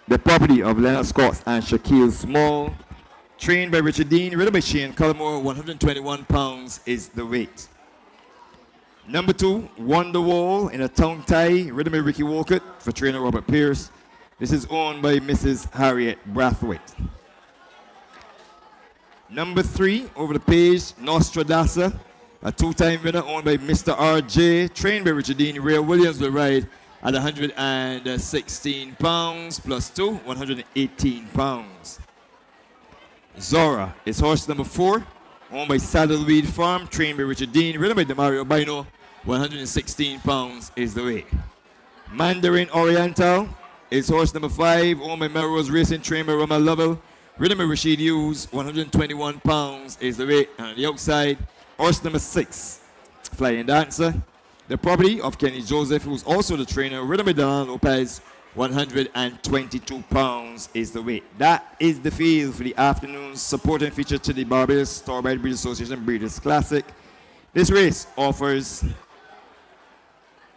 the property of Leonard Scott and Shaquille Small, trained by Richard Dean, ridden by Shane Cullimore. 121 pounds is the weight. Number 2, Wonderwall in a tongue tie, ridden by Ricky Walcott for trainer Robert Pierce. This is owned by Mrs. Harriet Brathwaite. Number 3, over the page, Nostradasa, a 2-time winner owned by Mr. RJ, trained by Richard Dean. Ray Williams will ride at 116 pounds plus 2, 118 pounds. Zora is horse number 4, owned by Saddleweed Farm, trained by Richard Dean, ridden by Demario Bino. 116 pounds is the weight. Mandarin Oriental is horse number 5, owned by Melrose Racing, trained by Roma Lovell, ridden by Rashid Hughes. 121 pounds is the weight. And on the outside, horse number 6, Flying Dancer, the property of Kenny Joseph, who's also the trainer, ridden by Don Lopez. 122 pounds is the weight. That is the field for the afternoon's supporting feature to the Barbados Starbite Breeders Association Breeders' Classic. This race offers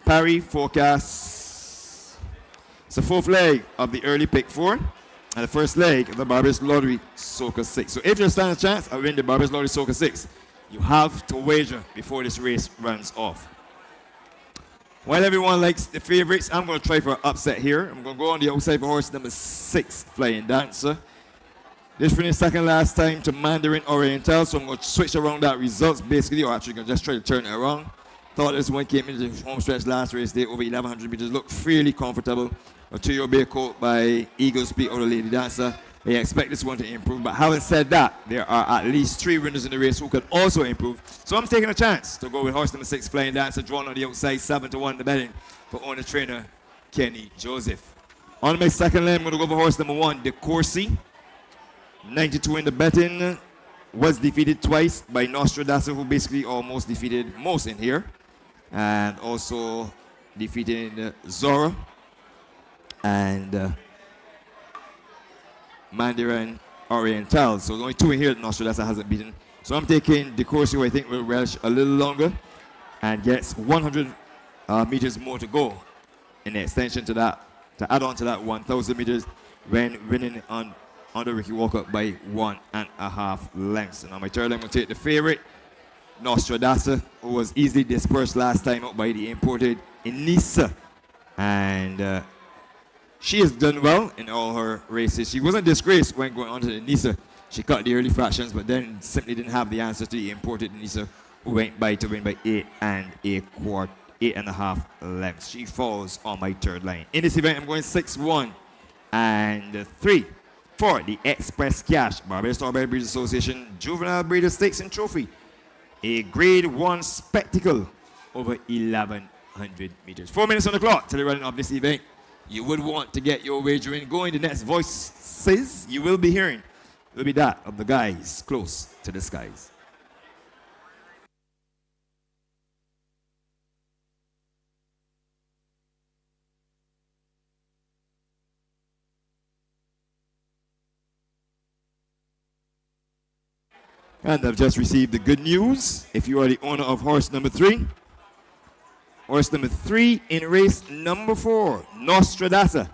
parry forecasts. It's the 4th leg of the early pick 4 and the first leg of the Barbados Lottery Soca 6. So if you stand a chance of winning the Barbados Lottery Soca 6, you have to wager before this race runs off. While everyone likes the favorites, I'm going to try for an upset here. I'm going to go on the outside for horse number 6, Flying Dancer. This finished second last time to Mandarin Oriental, so I'm going to switch around that results basically, or actually going to just try to turn it around. Thought this one came into the home stretch last race day over 1,100 meters. Looked fairly comfortable. A 2-year bay coat by Eagle Speak or the Lady Dancer. They expect this one to improve. But having said that, there are at least 3 winners in the race who could also improve. So I'm taking a chance to go with horse number 6, Flying Dancer, drawn on the outside, 7-1 the betting for owner trainer Kenny Joseph. On my second leg, I'm going to go for horse number 1, De Courcy. 92 in the betting. Was defeated twice by Nostradamus, who basically almost defeated most in here. And also defeating Zora and Mandarin Oriental. So the only 2 in here that Nostradamus hasn't beaten. So I'm taking De Courcy, who I think will relish a little longer and gets 100 meters more to go in the extension to that, to add on to that 1,000 meters when winning on under Ricky Walker by 1.5 lengths. And on my third, I'm going to take the favorite, Nostradamus, who was easily dispersed last time out by the imported Inisa. And she has done well in all her races. She wasn't disgraced when going on to the Inisa. She cut the early fractions, but then simply didn't have the answer to the imported Inisa, who went by to win by 8.5 lengths. She falls on my third line. In this event, I'm going 6-1 and 3 for the Express Cash Barbados Strawberry Breeders Association Juvenile Breeder Stakes and Trophy. A grade 1 spectacle over 1,100 meters. 4 minutes on the clock till the running of this event. You would want to get your wagering going. The next voices you will be hearing will be that of the guys close to the skies. And I've just received the good news. If you are the owner of horse number 3, horse number 3 in race number 4, Nostradamus,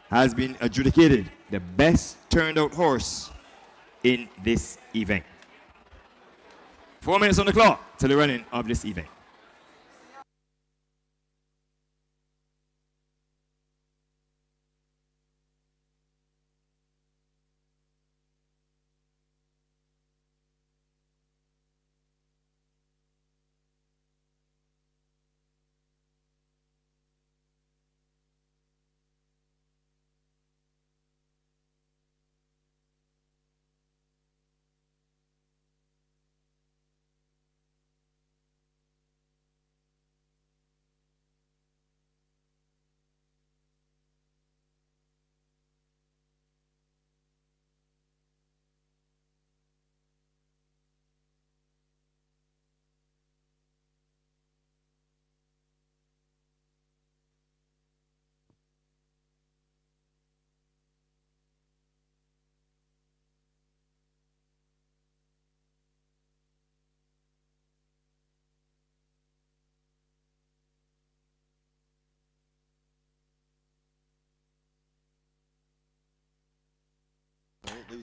has been adjudicated the best turned out horse in this event. 4 minutes on the clock till the running of this event.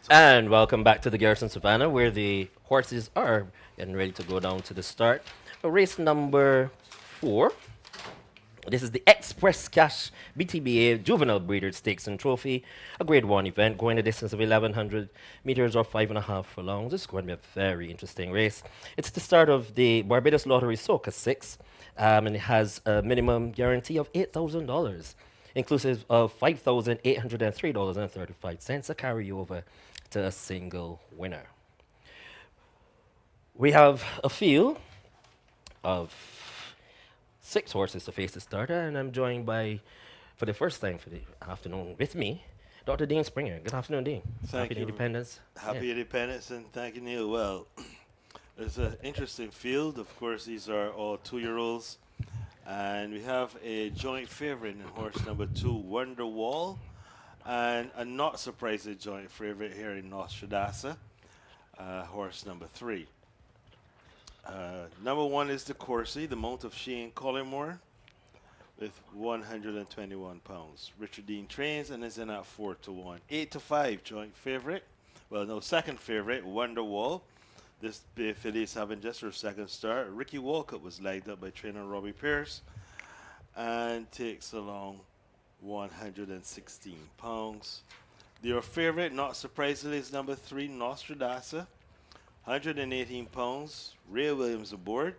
And welcome back to the Garrison Savannah, where the horses are getting ready to go down to the start. Race number 4. This is the Express Cash BTBA Juvenile Breeder Stakes and Trophy, a grade 1 event going a distance of 1,100 meters or 5.5 furlongs. This is going to be a very interesting race. It's the start of the Barbados Lottery Soca 6, and it has a minimum guarantee of $8,000, inclusive of $5,803.35, a carryover to a single winner. We have a field of 6 horses to face the starter, and I'm joined by, for the first time for the afternoon, with me, Dr. Dean Springer. Good afternoon, Dean. Thank Happy you. Independence. Happy Independence, and thank you, Neil. Well, it's an interesting field. Of course, these are all 2-year-olds. And we have a joint favorite in horse number 2, Wonderwall, and a not surprising joint favorite here in Nostradamus, horse number 3. Number 1 is the Courcy, the mount of Shane Collymore, with 121 pounds. Richard Dean trains and is in at 4-1. 8-5 joint favorite. Well, no, second favorite, Wonderwall. This filly is having just her second start. Ricky Walcott was lined up by trainer Robbie Pierce and takes along 116 pounds. Your favorite, not surprisingly, is number 3, Nostradamus, 118 pounds. Ray Williams aboard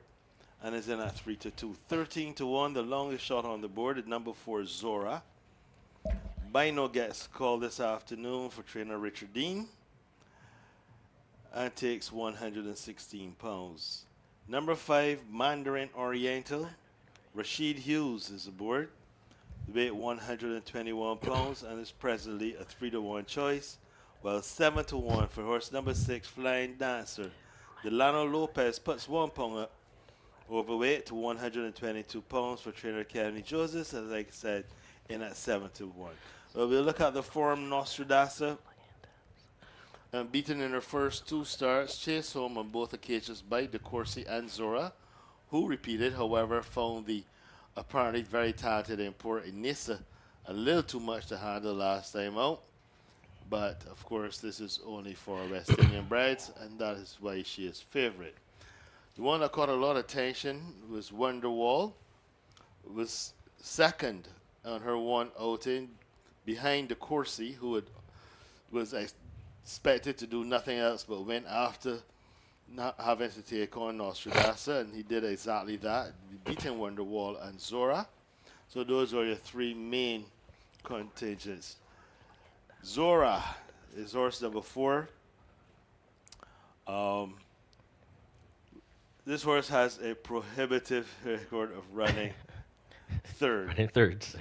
and is in at 3-2. 13-1, the longest shot on the board at number 4, Zora. Bino gets called this afternoon for trainer Richard Dean and takes 116 pounds. Number 5, Mandarin Oriental. Rashid Hughes is aboard. The weight 121 pounds and is presently a 3-to-1 choice, while 7-to-1 for horse number 6, Flying Dancer. Delano Lopez puts 1 pound up, overweight to 122 pounds for trainer Kevin Joseph, as I said, in at 7-to-1. We'll look at the form Nostradasa. Beaten in her first 2 starts, chased home on both occasions by De Courcy and Zora, who repeated, however, found the apparently very talented import Inissa a little too much to handle last time out. But, of course, this is only for West Indian brides, and that is why she is favorite. The one that caught a lot of attention was Wonderwall. Was second on her one outing behind De Courcy, who was expected to do nothing else but win after not having to take on Nostradasa, and he did exactly that, beating Wonderwall and Zora. So those are your 3 main contingents. Zora is horse number 4. This horse has a prohibitive record of running third. Running thirds.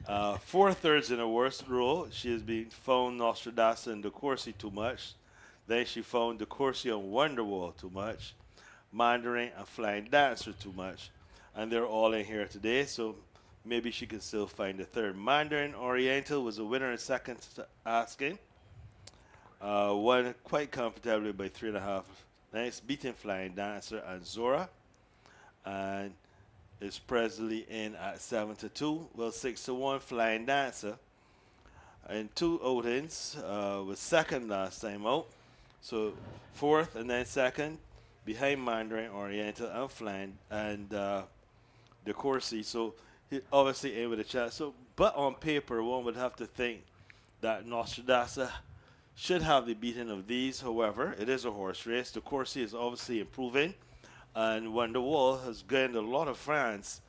4 thirds in a worst row. She has been found Nostradasa and De Courcy too much. Then she found De Courcy and Wonderwall too much. Mandarin and Flying Dancer too much. And they're all in here today, so maybe she can still find a third. Mandarin Oriental was a winner in second asking. Won quite comfortably by 3.5 lengths, beating Flying Dancer and Zora. And is presently in at 7-2. Well, 6-1, Flying Dancer. In 2 outings, was second last time out. So 4th and then 2nd, behind Mandarin Oriental and Flying and De Courcy. So he obviously in with a chance. So, but on paper, one would have to think that Nostradasa should have the beating of these. However, it is a horse race. De Courcy is obviously improving. And Wonderwall has gained a lot of fans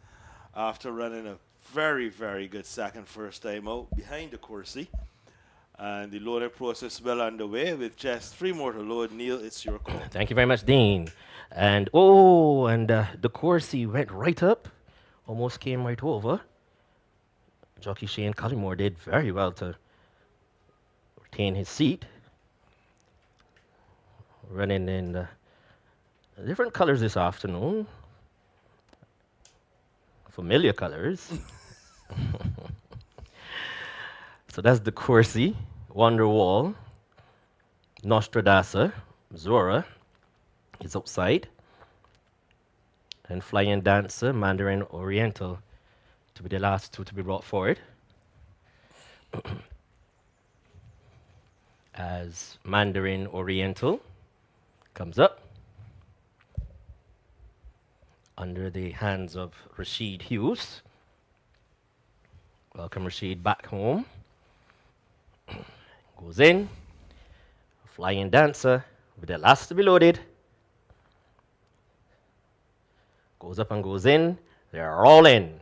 after running a very, very good second first time out behind De Courcy. And the loading process well underway with just 3 more to load. Neil, it's your call. Thank you very much, Dean. And De Courcy went right up, almost came right over. Jockey Shane Collymore did very well to retain his seat. Running in different colors this afternoon. Familiar colors. So that's De Courcy, Wonderwall, Nostradasa, Zora is outside, and Flying Dancer, Mandarin Oriental to be the last 2 to be brought forward. As Mandarin Oriental comes up under the hands of Rashid Hughes. Welcome Rashid back home. Goes in. Flying Dancer with the last to be loaded. Goes up and goes in. They're all in.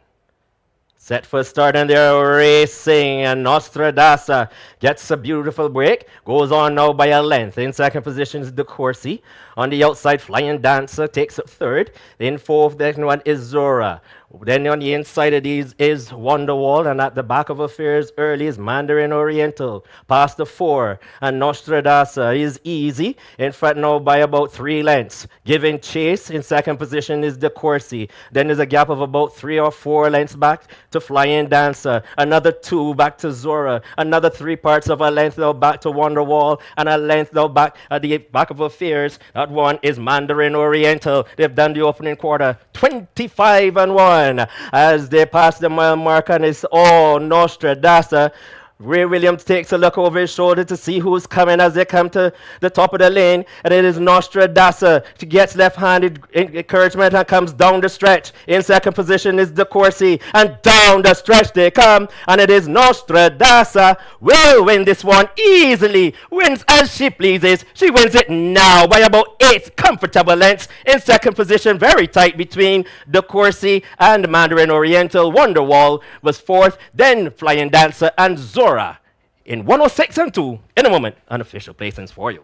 Set for start and they're racing, and Nostradasa gets a beautiful break. Goes on now by a length. In second position is De Courcy. On the outside, Flying Dancer takes up third. In fourth, the next one is Zora. Then on the inside of these is Wonderwall, and at the back of affairs early is Mandarin Oriental. Past the 4, and Nostradasa is easy. In front now by about 3 lengths. Giving chase in second position is De Courcy. Then there's a gap of about 3 or 4 lengths back to Flying Dancer. Another 2 back to Zora. Another 3 parts of a length now back to Wonderwall, and a length now back at the back of affairs. That one is Mandarin Oriental. They've done the opening quarter 25-1. As they pass the mile mark, and it's Nostradasa. Ray Williams takes a look over his shoulder to see who's coming as they come to the top of the lane, and it is Nostradasa. She gets left-handed encouragement and comes down the stretch. In second position is De Courcy, and down the stretch they come, and it is Nostradasa. Will win this one easily, wins as she pleases. She wins it now by about 8 comfortable lengths. In second position, very tight between De Courcy and Mandarin Oriental. Wonderwall was fourth, then Flying Dancer and Zora Dora in 106 and 2 in a moment. Unofficial placings for you.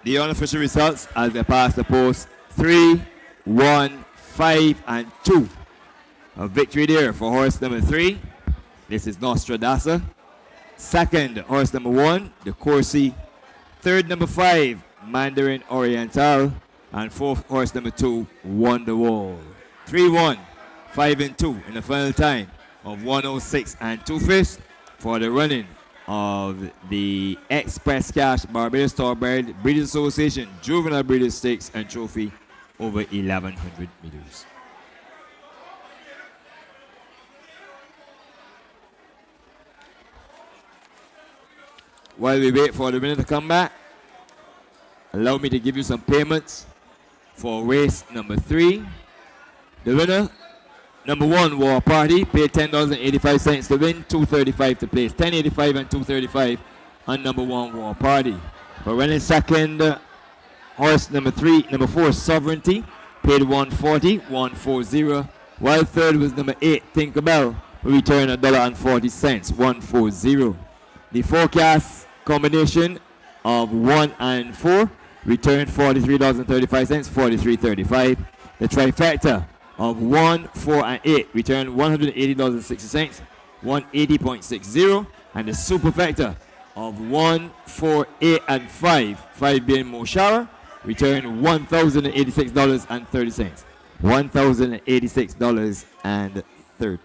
The unofficial results as they pass the post 3, 1, 5, and 2. A victory there for horse number 3. This is Nostradasa. Second, horse number 1, the Corsi. Third, number 5, Mandarin Oriental. And fourth, horse number 2, Wonderwall. 3, 1, 5, and 2 in the final time of 106 and 2/5 for the running of the Express Cash Barbados Thoroughbred Breeders Association Juvenile Breeders Stakes and Trophy over 1,100 meters. While we wait for the winner to come back, allow me to give you some payments for race number 3. The winner, number 1, War Party, paid $10.85 to win, $2.35 to place, $10.85 and $2.35 on number 1, War Party. For running second, horse number 4, Sovereignty, paid $1.40, $1.40. While third was number 8, Tinkerbell, who returned $1.40, $1.40. The forecast combination of 1 and 4 returned $43.35, $43.35. The trifecta of 1, 4, and 8 returned $180.60, $180.60. And the superfecta of 1, 4, 8, and 5, 5 being Moshara, returned $1,086.30. $1,086.30.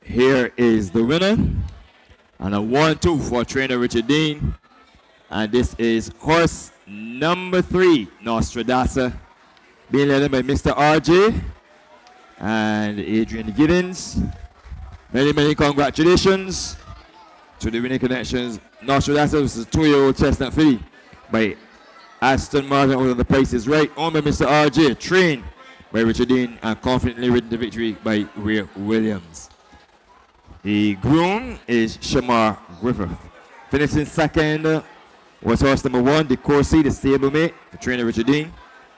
Here is the winner, and a 1-2 for trainer Richard Dean. And this is horse number 3, Nostradasa, being led by Mr. RJ and Adrian Giddens. Many, many congratulations to the winning connections. Nostradasa was a 2-year-old chestnut filly by Aston Martin over the Price is Right, owned by Mr. RJ, trained by Richard Dean, and confidently ridden to victory by Ray Williams. The groom is Shamar Griffith. Finishing second was horse number 1, the Corsi, the stablemate for trainer Richard Dean.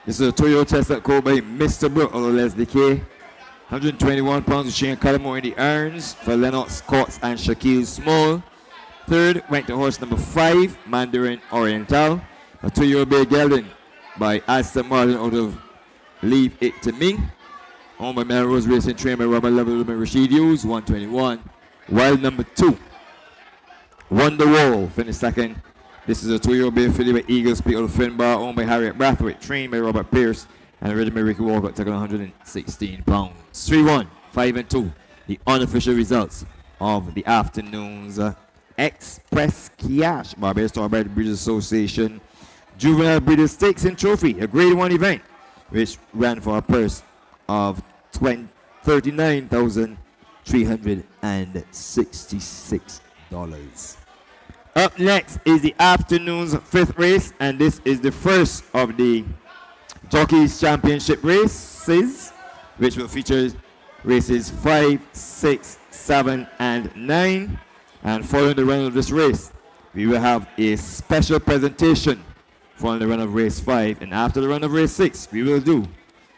This is a 2-year-old chestnut colt by Mr. Brook, although Leslie K. 121 pounds with Shane Cullimore in the irons for Lennox Courts and Shaquille Small. Third went to horse number 5, Mandarin Oriental, a 2-year-old bay gelding by Aston Martin out of Leave It To Me. Owned by Melrose Racing, trained by Robert Lovell and Rashid Hughes, 121. While number 2, Wonderwall, finished second. This is a 2-year-old bay filly by Eagle Speak out of Finbar, owned by Harriet Brathwaite, trained by Robert Pierce, and ridden by Ricky Walcott, taking 116 pounds. 3-1, 5 and 2. The unofficial results of the afternoon's Express Cash Barbados Thoroughbred Breeders Association Juvenile Breeders Stakes and Trophy, a Grade 1 event, which ran for a purse of $39,366. Up next is the afternoon's fifth race, and this is the first of the Jockeys Championship races, which will feature races 5, 6, 7, and 9. And following the run of this race, we will have a special presentation following the run of race 5. And after the run of race 6, we will do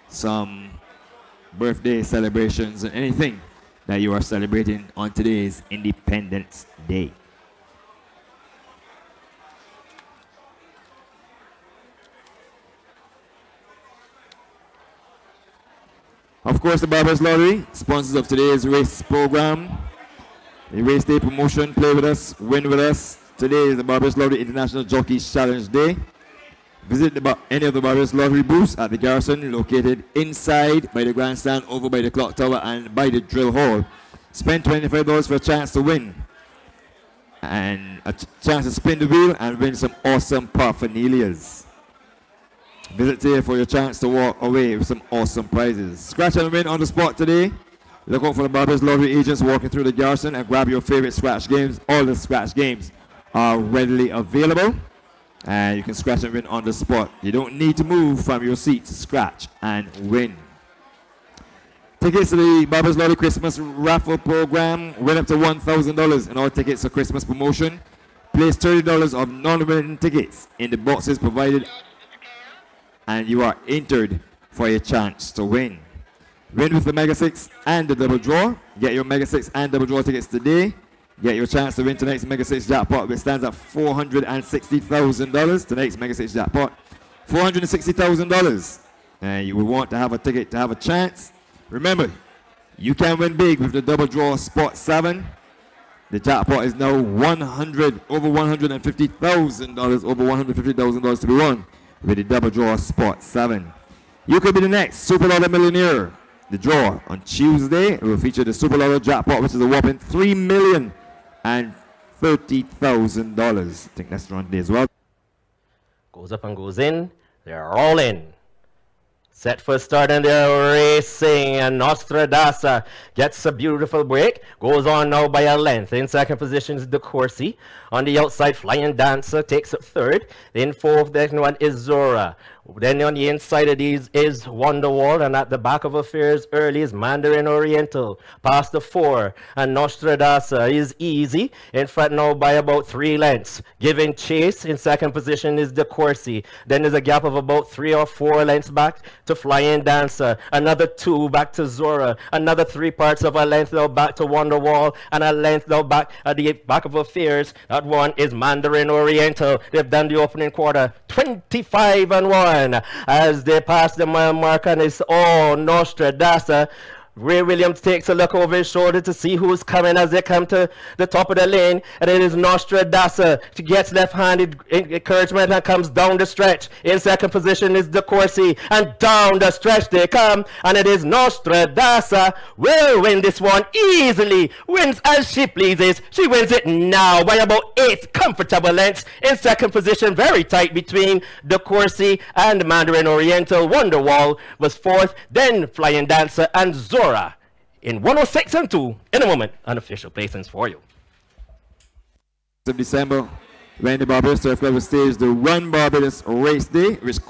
some birthday celebrations and anything that you are celebrating on today's Independence Day. Of course, the Barbados Lottery, sponsors of today's race program. The race day promotion, play with us, win with us. Today is the Barbados Lottery International Jockeys Challenge Day. Visit any of the Barbados Lottery booths at the Garrison, located inside by the grandstand, over by the clock tower, and by the drill hall. Spend $25 for a chance to win, and a chance to spin the wheel and win some awesome parphernalias. Visit today for your chance to walk away with some awesome prizes. Scratch and win on the spot today. Look out for the Barbados Lottery agents walking through the Garrison and grab your favorite scratch games. All the scratch games are readily available, and you can scratch and win on the spot. You don't need to move from your seat to scratch and win. Tickets to the Barbados Lottery Christmas raffle program win up to $1,000 in all tickets for Christmas promotion. Place $30 of non-winning tickets in the boxes provided, and you are entered for a chance to win. Win with the Mega 6 and the Double Draw. Get your Mega 6 and Double Draw tickets today. Get your chance to win tonight's Mega 6 jackpot, which stands at $460,000. Tonight's Mega 6 jackpot, $460,000. And you will want to have a ticket to have a chance. Remember, you can win big with the Double Draw Spot 7. The jackpot is now over $150,000, over $150,000 to be won with the Double Draw Spot 7. You could be the next Super Lotto millionaire. The draw on Tuesday will feature the Super Lotto jackpot, which is a whopping $3,030,000. I think that's around today as well. Goes up and goes in. They're all in. Set for start and they're racing, and Nostradasa gets a beautiful break. Goes on now by a length. In second position is De Courcy. On the outside, Flying Dancer takes up third. In fourth, the next one is Zora. Then on the inside of these is Wonderwall, and at the back of affairs early is Mandarin Oriental. Past the 4, and Nostradasa is easy. In front now by about 3 lengths. Giving chase in second position is De Courcy. Then there's a gap of about 3 or 4 lengths back to Flying Dancer. Another 2 back to Zora. Another 3 parts of a length now back to Wonderwall, and a length now back at the back of affairs. That one is Mandarin Oriental. They've done the opening quarter 25-1. As they pass the mile mark, and it's Nostradasa. Ray Williams takes a look over his shoulder to see who's coming as they come to the top of the lane, and it is Nostradasa. She gets left-handed encouragement and comes down the stretch. In second position is De Courcy, and down the stretch they come, and it is Nostradasa will win this one easily. Wins as she pleases. She wins it now by about 8 comfortable lengths. In second position, very tight between De Courcy and Mandarin Oriental. Wonderwall was fourth, then Flying Dancer and Zora in 106 and 2. In a moment, unofficial placings for you. Of December, when the Barbados Turf Club will stage the Run Barbados Race Day, which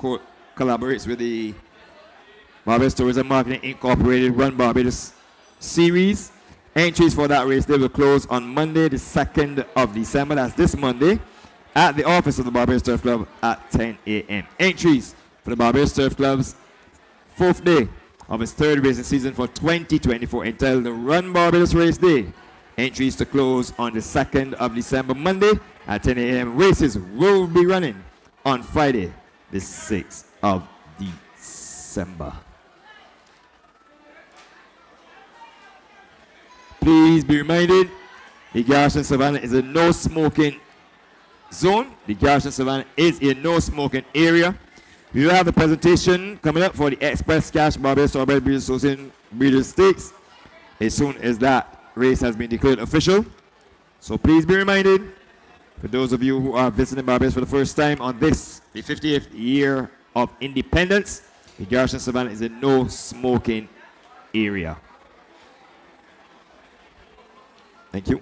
collaborates with the Barbados Tourism Marketing Incorporated Run Barbados series. Entries for that race day will close on Monday, the 2nd of December. That's this Monday, at the office of the Barbados Turf Club at 10 a.m. Entries for the Barbados Turf Club's 4th day of its 3rd racing season for 2024, entitled the Run Barbados Race Day. Entries to close on the 2nd of December, Monday at 10 a.m. Races will be running on Friday, the 6th of December. Please be reminded, the Garrison Savannah is a no smoking zone. The Garrison Savannah is a no smoking area. We will have the presentation coming up for the Express Cash Barbados Strawberry Breeders Association Breeders Stakes as soon as that race has been declared official. So please be reminded, for those of you who are visiting Barbados for the first time on this, the 50th year of independence, the Garrison Savannah is a no smoking area. Thank you.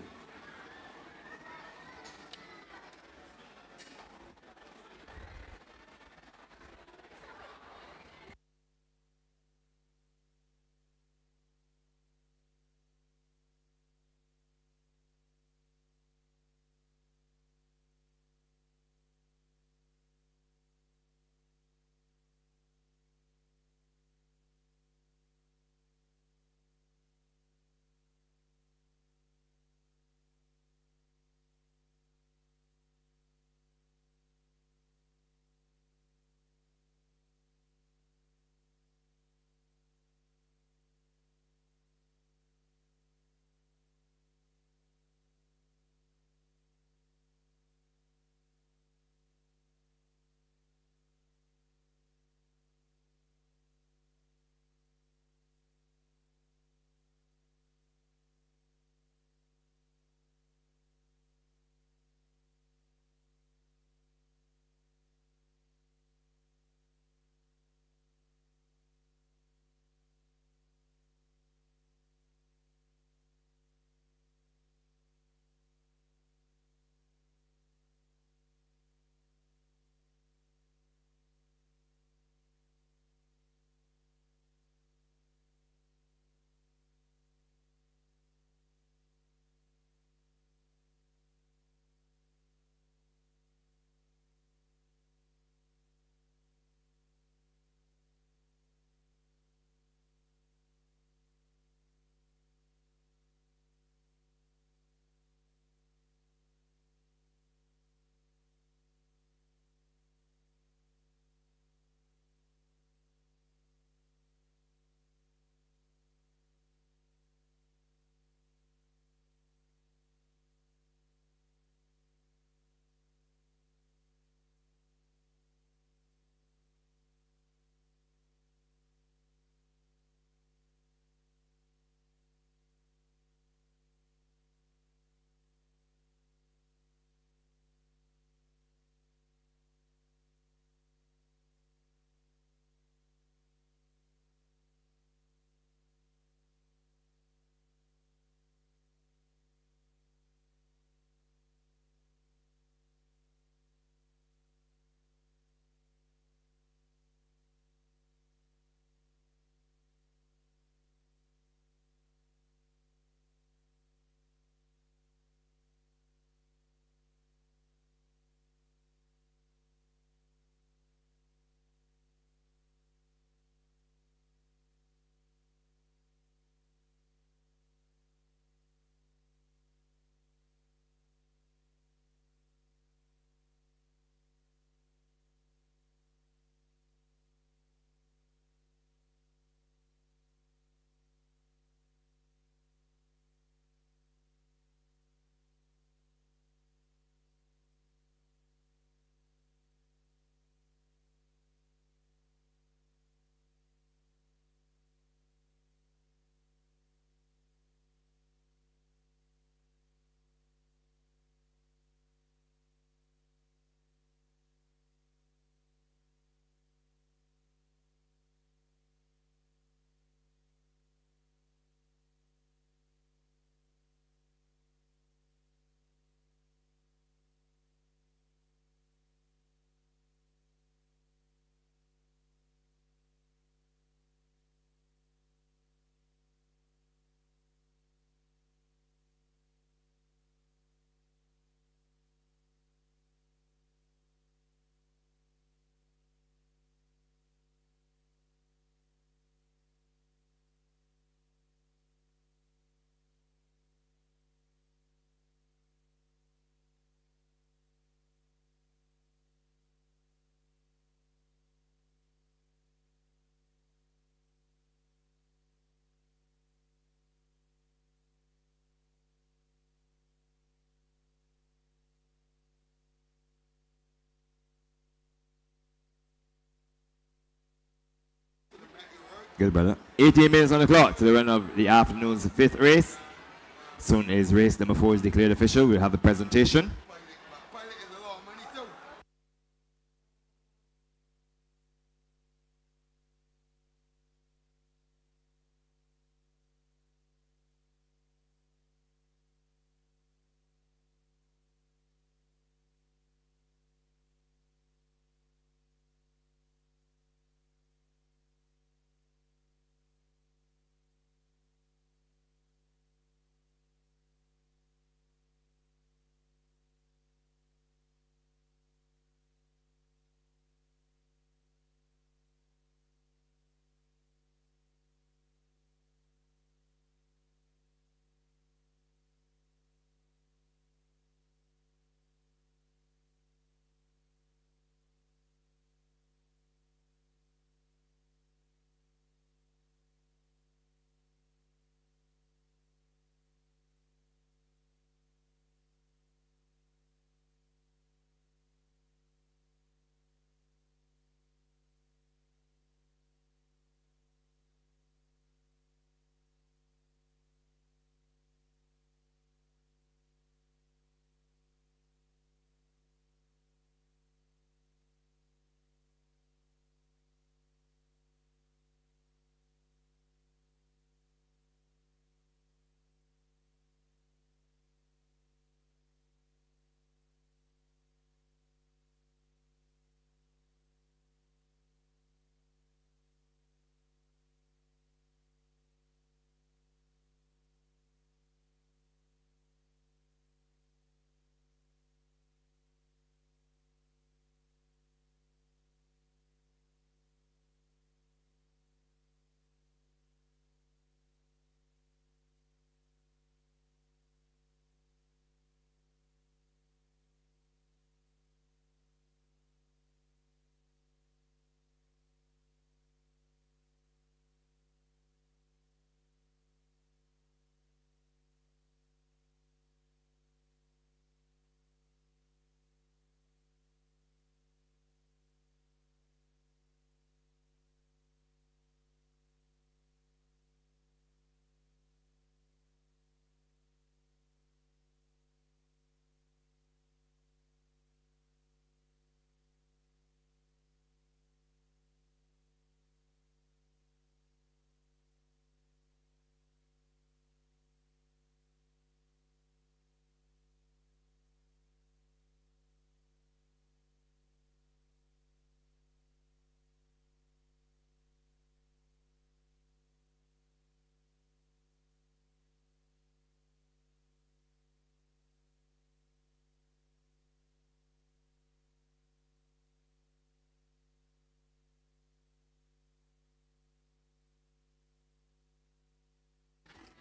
Good, brother. 18 minutes on the clock to the run of the afternoon's fifth race. Soon as race number 4 is declared official, we'll have the presentation.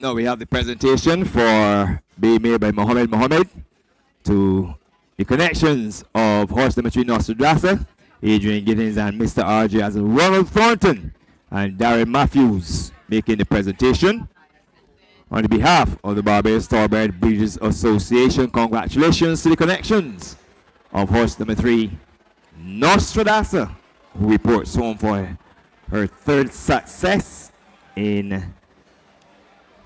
Now we have the presentation being made by Mohammed to the connections of horse number 3 Nostradamus, Adrian Giddens and Mr. RJ as Ronald Thornton and Darren Matthews making the presentation. On behalf of the Barbados Thoroughbred Breeders Association, congratulations to the connections of horse number 3 Nostradamus, who reports home for her third success in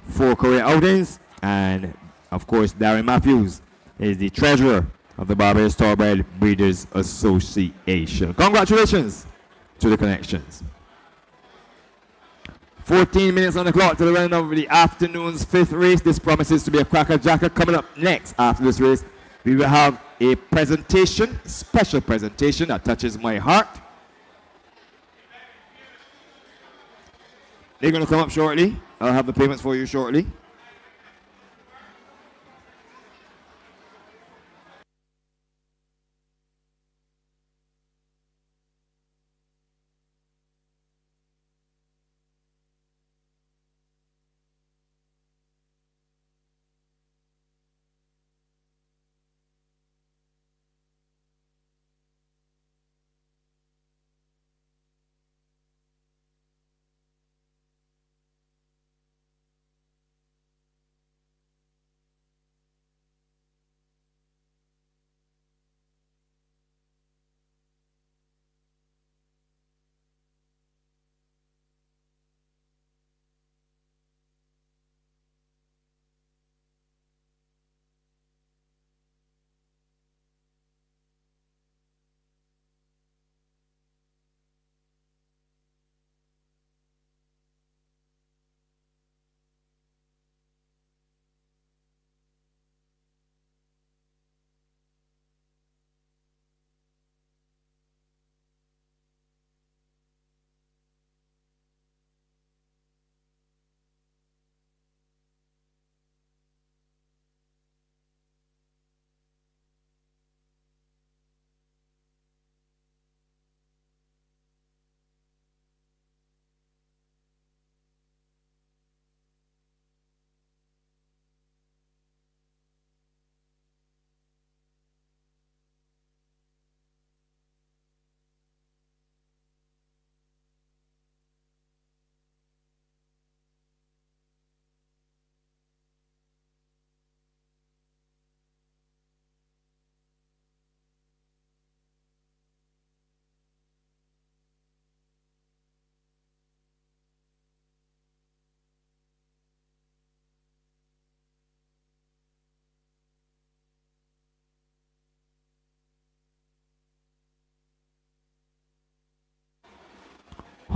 4 career outings, and of course Darren Matthews is the treasurer of the Barbados Thoroughbred Breeders Association. Congratulations to the connections. 14 minutes on the clock to the end of the afternoon's 5th race. This promises to be a cracker jacker. Coming up next after this race, we will have a presentation, special presentation that touches my heart. They're going to come up shortly. I'll have the payments for you shortly.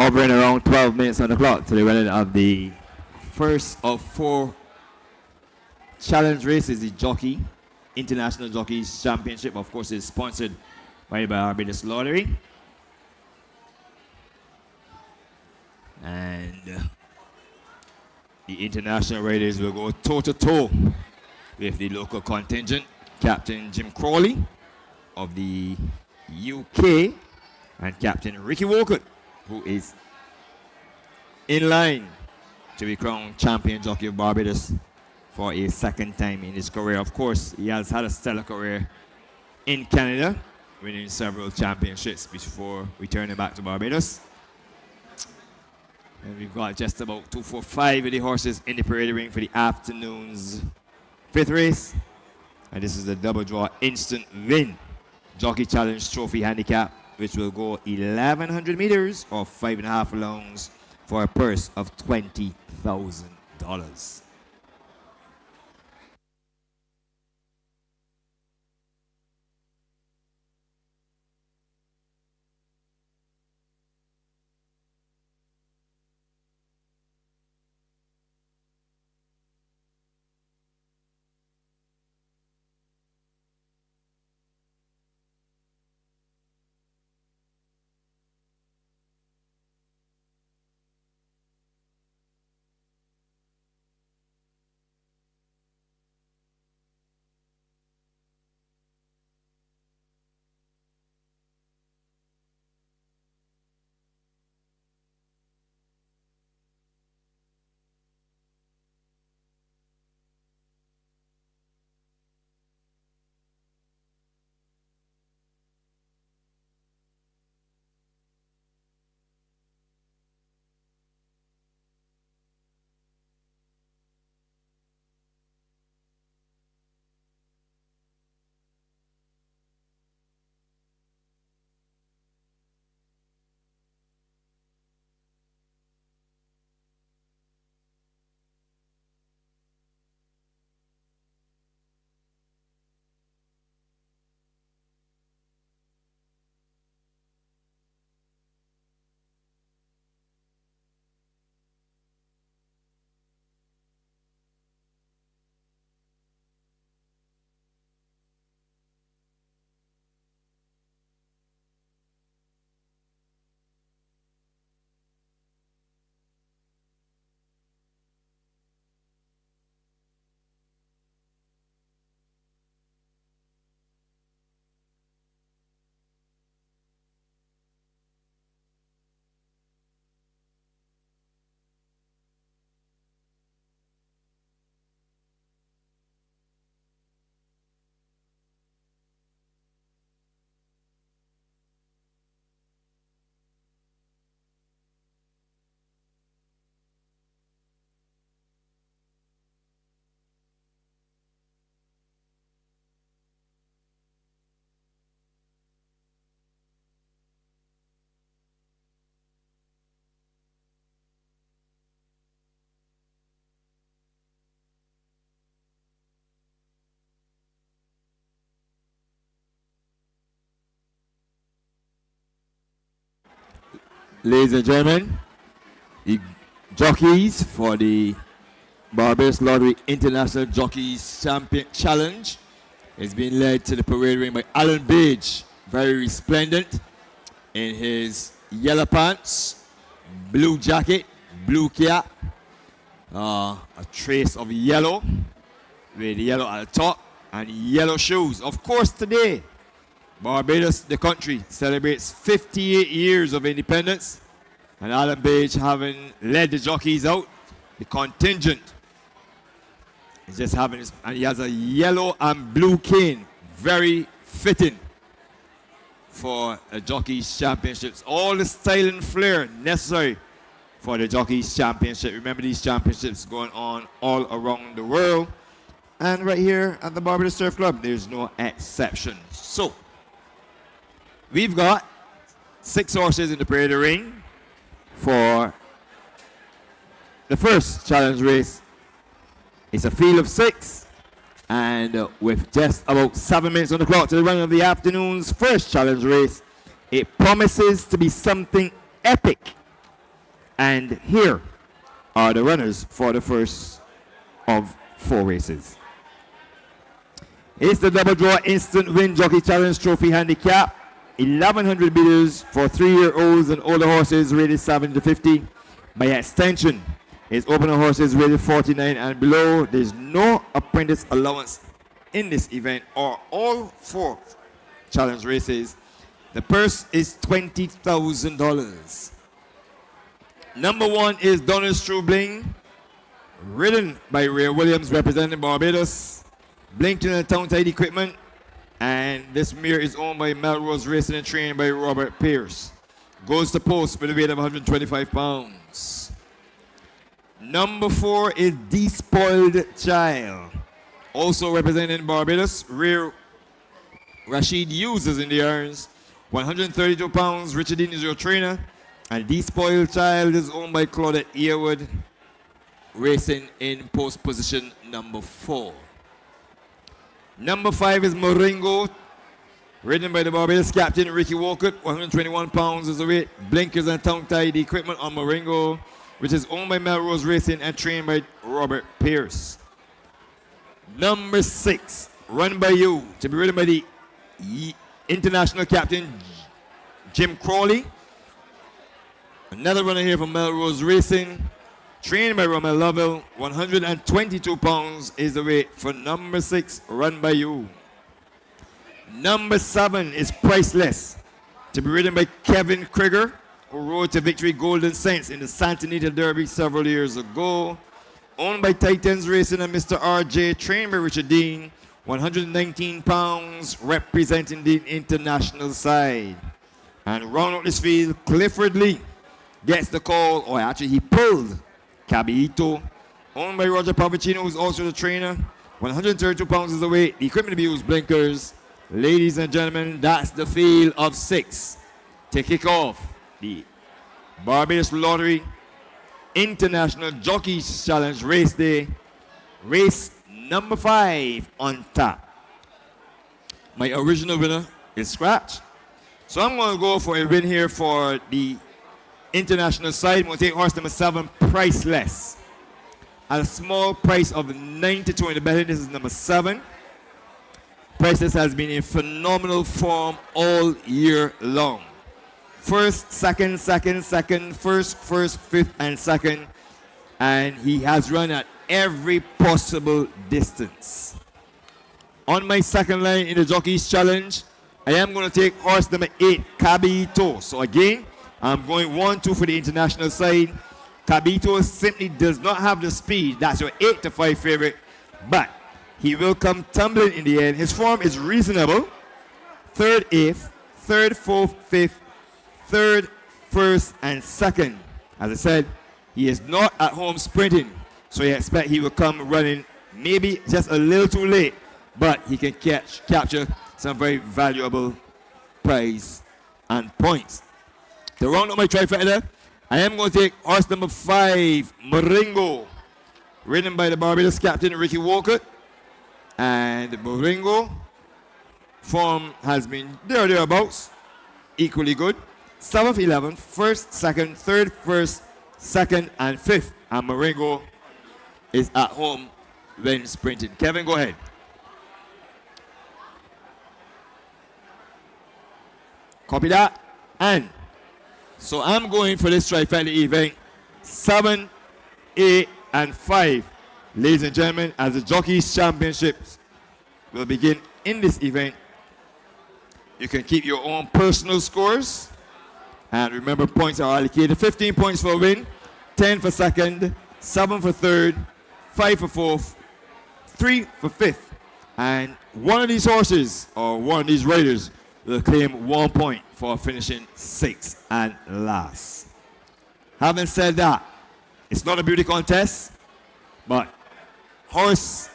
hovering around 12 minutes on the clock to the running of the first of 4 challenge races, the Jockey International Jockeys Championship. Of course, is sponsored by the Barbados Lottery. And the international riders will go toe-to-toe with the local contingent, Captain Jim Crawley of the UK and Captain Ricky Walcott, who is in line to be crowned champion jockey of Barbados for a second time in his career. Of course, he has had a stellar career in Canada, winning several championships before returning back to Barbados. And we've got just about 245 of the horses in the parade ring for the afternoon's 5th race. And this is the double draw instant win Jockey Challenge Trophy handicap, which will go 1,100 meters or 5.5 furlongs for a purse of $20,000. Ladies and gentlemen, the jockeys for the Barbados Lottery International Jockeys Champion Challenge is being led to the parade ring by Alan Page, very resplendent in his yellow pants, blue jacket, blue cap, a trace of yellow with yellow at the top and yellow shoes. Of course, today Barbados, the country, celebrates 58 years of independence, and Alan Page, having led the jockeys out, the contingent is just having his, and he has a yellow and blue cane, very fitting for the Jockeys Championships. All the style and flair necessary for the Jockeys Championship. Remember, these championships going on all around the world, and right here at the Barbados Surf Club, there's no exception. So, we've got 6 horses in the parade ring for the first challenge race. It's a field of 6, and with just about 7 minutes on the clock to the run of the afternoon's first challenge race, it promises to be something epic And here are the runners for the first of 4 races. It's the double draw instant win Jockey Challenge Trophy handicap. 1,100 meters for 3-year-olds and older horses rated 7 to 50. By extension, it's opener horses rated 49 and below. There's no apprentice allowance in this event or all 4 challenge races. The purse is $20,000. Number 1 is Donald Strubling, ridden by Ray Williams, representing Barbados. Blinkton and Town Tide Equipment, and this mare is owned by Melrose Racing and trained by Robert Pierce. Goes to post with a weight of 125 pounds. Number 4 is Despoiled Child, also representing Barbados. Rear Rashid uses in the irons, 132 pounds. Richard Dean is your trainer, and Despoiled Child is owned by Claudette Earwood, racing in post position number 4. Number 5 is Moringo, ridden by the Barbados captain Ricky Walcott. 121 pounds is the weight. Blinkers and tongue tied equipment on Moringo, which is owned by Melrose Racing and trained by Robert Pierce. Number 6, Run By You, to be ridden by the international captain Jim Crawley. Another runner here from Melrose Racing, trained by Romel Lovell. 122 pounds is the weight for number 6, Run By You. Number 7 is Priceless, to be ridden by Kevin Krieger, who rode to victory Golden Saints in the Santa Anita Derby several years ago. Owned by Titans Racing and Mr. RJ, trained by Richard Dean. 119 pounds, representing the international side. And round out this field, Clifford Lee gets the call, or actually he pulled Caballito, owned by Roger Pavicino, who's also the trainer. 132 pounds is the weight. The equipment to be used, blinkers. Ladies and gentlemen, that's the field of 6 to kick off the Barbados Lottery International Jockeys Challenge Race Day. Race number 5 on tap. My original winner is Scratch. So I'm going to go for a win here for the international side. I'm going to take horse number 7, Priceless, at a small price of 92 in the betting. This is number 7. Priceless has been in phenomenal form all year long. First, second, first, fifth, and second. And he has run at every possible distance. On my second line in the Jockeys Challenge, I am going to take horse number 8, Cabito. So again, I'm going 1-2 for the international side. Cabito simply does not have the speed. That's your 8-5 favorite. But he will come tumbling in the end. His form is reasonable. 3rd, 8th, 3rd, 4th, 5th, 3rd, 1st, and 2nd. As I said, he is not at home sprinting. So you expect he will come running maybe just a little too late. But he can capture some very valuable prize and points. To round up my trifecta, I am going to take horse number 5, Moringo, ridden by the Barbados captain Ricky Walcott. And Moringo form has been thereabouts, equally good. 7th, 11th, 1st, 2nd, 3rd, 1st, 2nd, and 5th. And Moringo is at home when sprinting. Kevin, go ahead. Copy that. And so I'm going for this trifecta event, 7, 8, and 5. Ladies and gentlemen, as the Jockeys Championships will begin in this event, you can keep your own personal scores. And remember, points are allocated. 15 points for a win, 10 for second, 7 for third, 5 for fourth, 3 for fifth. And one of these horses, or one of these riders, will claim 1 point for finishing 6th and last. Having said that, it's not a beauty contest, but horse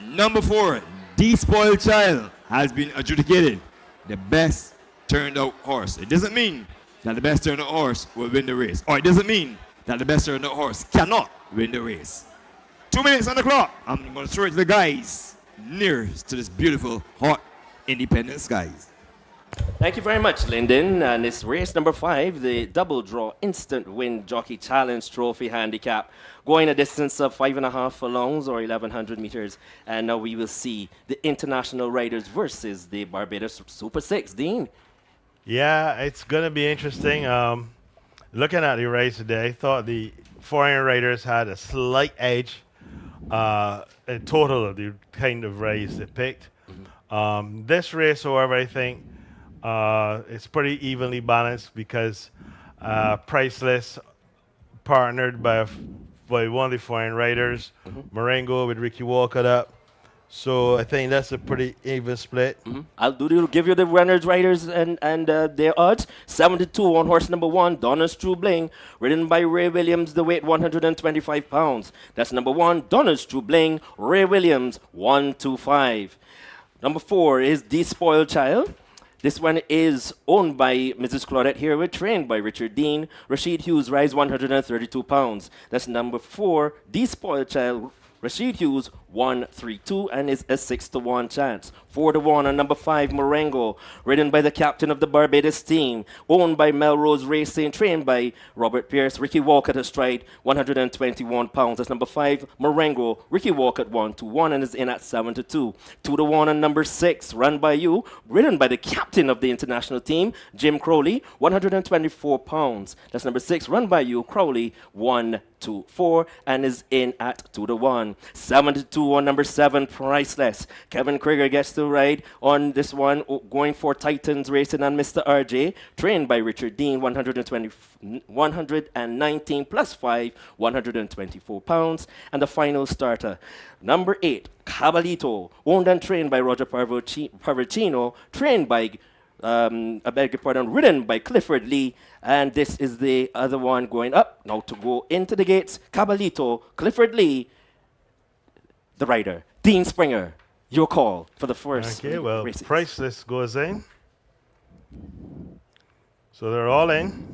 number 4, Despoiled Child, has been adjudicated the best turned out horse. It doesn't mean that the best turned out horse will win the race, or it doesn't mean that the best turned out horse cannot win the race. 2 minutes on the clock. I'm going to throw it to the guys nearest to this beautiful, hot, independent skies. Thank you very much, Lyndon. And it's race number 5, the double draw instant win Jockey Challenge Trophy Handicap, going a distance of 5.5 furlongs or 1,100 meters. And now we will see the international riders versus the Barbados Super 6. Dean? Yeah, it's going to be interesting. Looking at the race today, I thought the foreign riders had a slight edge in total of the kind of race they picked. This race, however, I think it's pretty evenly balanced because Priceless partnered by one of the foreign riders, Marengo with Ricky Walcott up. So I think that's a pretty even split. Give you the runners, riders, and their odds. 72 on horse number 1, Donna's True Bling, ridden by Ray Williams, the weight 125 pounds. That's number 1, Donna's True Bling, Ray Williams, 125. Number 4 is The Spoiled Child. This one is owned by Mrs. Claudette Herwood, trained by Richard Dean. Rashid Hughes rides 132 pounds. That's number 4, The Spoiled Child. Rashid Hughes, 132, and is a 6-1 chance. 4-1 on number 5, Marengo, ridden by the captain of the Barbados team, owned by Melrose Racing, trained by Robert Pierce. Ricky Walcott astride 121 pounds. That's number 5, Marengo. Ricky Walcott, 1-1, and is in at 7-2. 2-1 on number 6, Run By You, ridden by the captain of the international team, Jim Crowley, 124 pounds. That's number 6, Run By You, Crowley, 1-4, and is in at 2-1. 7-2 on number 7, Priceless. Kevin Krieger gets to ride on this one, going for Titans Racing and Mr. RJ, trained by Richard Dean, 119 plus 5, 124 pounds. And the final starter, number 8, Cabalito, owned and trained by Roger Parvicino, trained by ridden by Clifford Lee, and this is the other one going up now to go into the gates. Cabalito, Clifford Lee, the rider, Dean Springer. Your call for the first. Okay, well, races. Priceless goes in. So they're all in.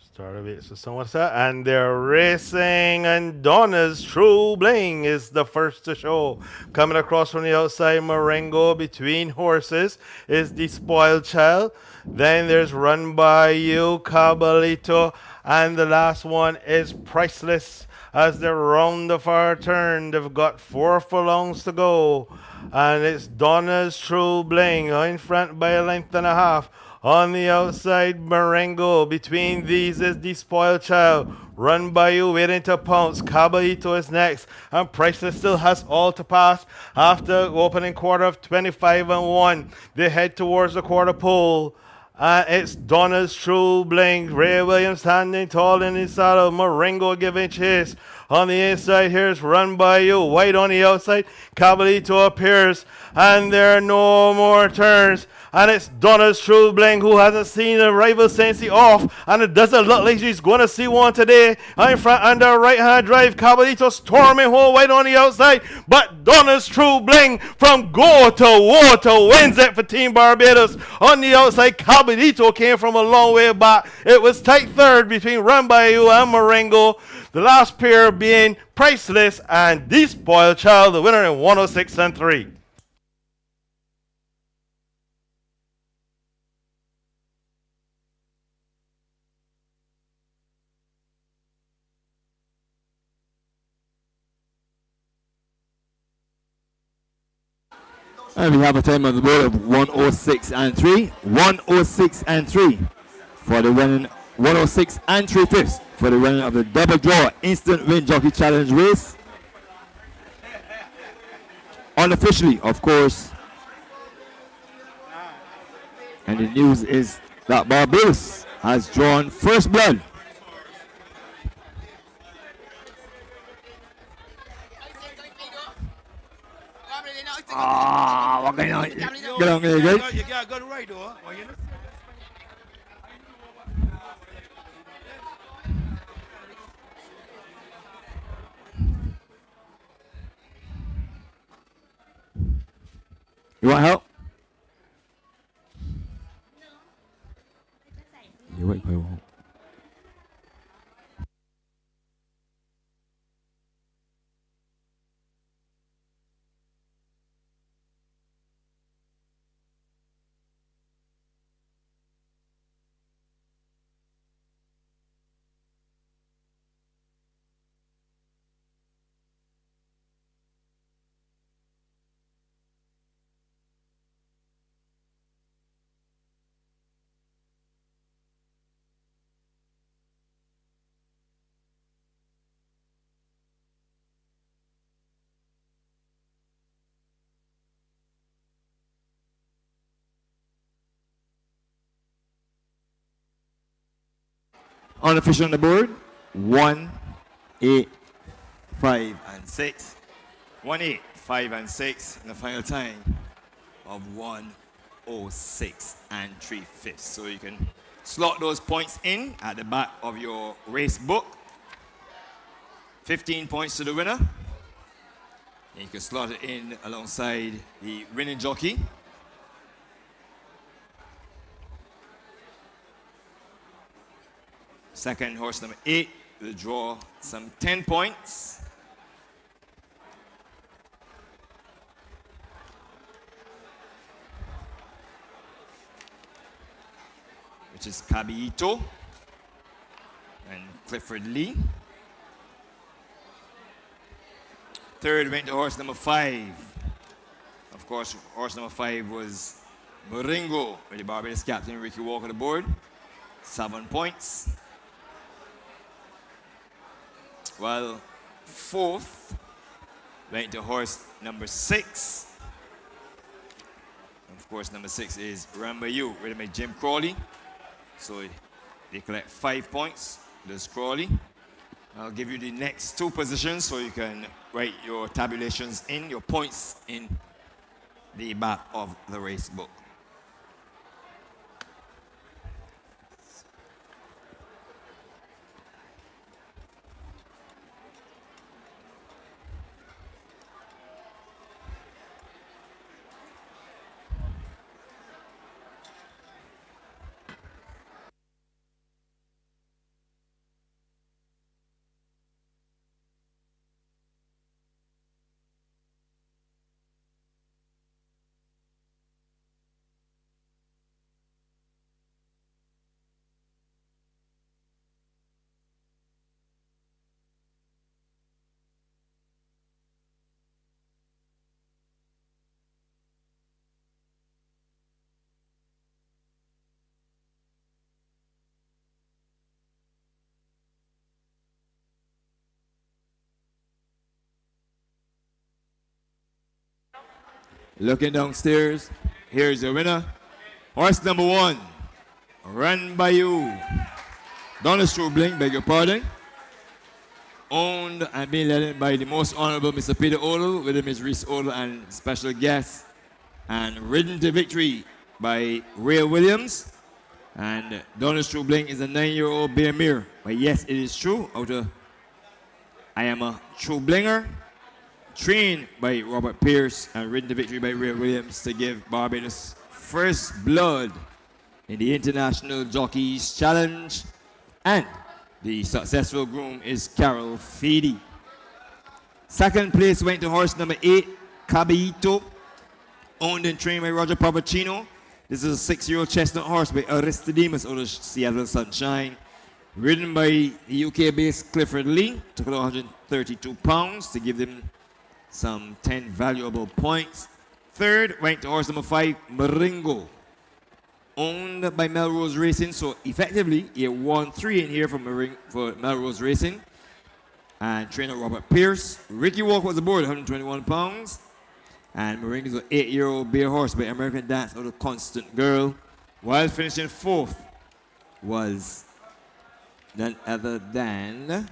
Start of it, so someone's that, and they're racing, and Donna's True Bling is the first to show. Coming across from the outside, Marengo between horses is The Spoiled Child. Then there's Run By You, Cabalito, and the last one is Priceless. As they round the far turn, they've got 4 furlongs to go, and it's Donna's True Bling in front by a length and a half. On the outside, Marengo. Between these is The Spoiled Child. Run By You, waiting to pounce. Cabalito is next. And Priceless still has all to pass. After opening quarter of 25-1, they head towards the quarter pole. It's Donna's True Bling. Ray Williams standing tall in his saddle. Marengo giving chase. On the inside, here's Run By You. White on the outside. Cabalito appears. And there are no more turns. And it's Donna's True Bling, who hasn't seen a rival since he off. And it doesn't look like she's going to see one today. In front under right-hand drive, Cabalito storming home white on the outside. But Donna's True Bling from go to water wins it for Team Barbados. On the outside, Cabalito came from a long way back. It was tight third between Run By You and Marengo. The last pair being Priceless and The Spoiled Child, the winner in 106-3. And we have a time on the board of 106-3. 106-3 for the winning, 106 3/5 for the winning of the double draw instant win Jockey Challenge race. Unofficially, of course. And the news is that Barbados has drawn first blood. What going on? Get on there, good. You got good right, though. You want help? You wait, wait, wait. Unofficial on the board, 1, 8, 5, and 6. 1, 8, 5, and 6. And the final time of 1:06 and 3/5. So you can slot those points in at the back of your race book. 15 points to the winner. And you can slot it in alongside the winning jockey. Second horse number 8 will draw some 10 points. Which is Caballito and Clifford Lee. Third went to horse number 5. Of course, horse number 5 was Moringo with the Barbados captain Ricky Walker aboard. 7 points. While fourth went to horse number 6. Of course, number 6 is Rambayu, written by Jim Crawley. So they collect 5 points. There's Crawley. I'll give you the next 2 positions so you can write your tabulations in, your points in the back of the race book. Looking downstairs, here's your winner. Horse number 1, Run By You. Donald Strubling, beg your pardon. Owned and being led by the most honorable Mr. Peter Odell, with him is Reese Odell and special guest. And ridden to victory by Ray Williams. And Donald Strubling is a 9-year-old bear mare. But yes, it is true. I am a true blinger. Trained by Robert Pierce and ridden to victory by Ray Williams to give Barbados first blood in the International Jockeys Challenge. And the successful groom is Carol Feedy. Second place went to horse number 8, Caballito, owned and trained by Roger Pavacino. This is a 6-year-old chestnut horse by Aristodemus out of Seattle Sunshine. Ridden by the UK-based Clifford Lee, took about 132 pounds to give them some 10 valuable points. Third went to horse number 5, Moringo, owned by Melrose Racing. So effectively, he won 3 in here for Melrose Racing. And trainer Robert Pierce. Ricky Walker was aboard, 121 pounds. And Moringo is an 8-year-old bear horse by American Dance out of Constant Girl. While finishing 4th was none other than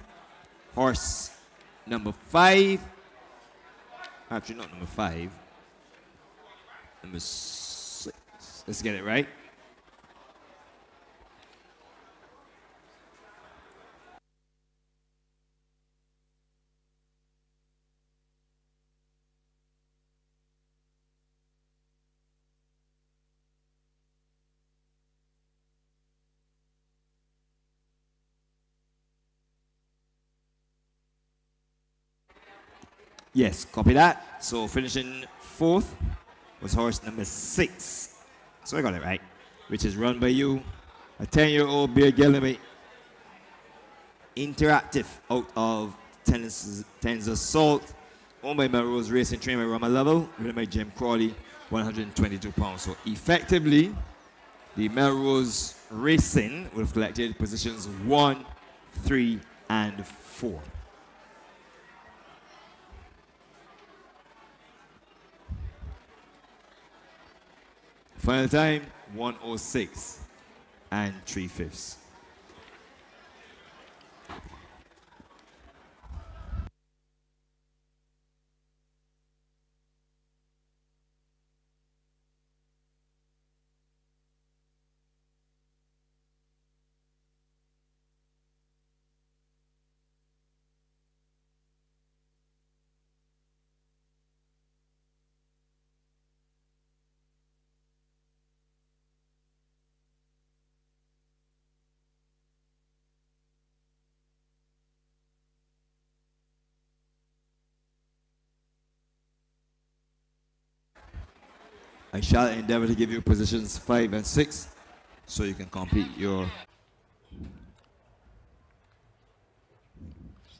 horse number 5. Actually, not number 5. Number 6. Let's get it right. Yes, copy that. So finishing 4th was horse number 6. So I got it right. Which is Run By You, a 10-year-old beer gelding interactive out of Tensor Salt, owned by Melrose Racing, trained by Rama Level, ridden by Jim Crawley, 122 pounds. So effectively, the Melrose Racing would have collected positions 1, 3, and 4. Final time, 1:06 and 3/5. I shall endeavor to give you positions 5 and 6 so you can complete your.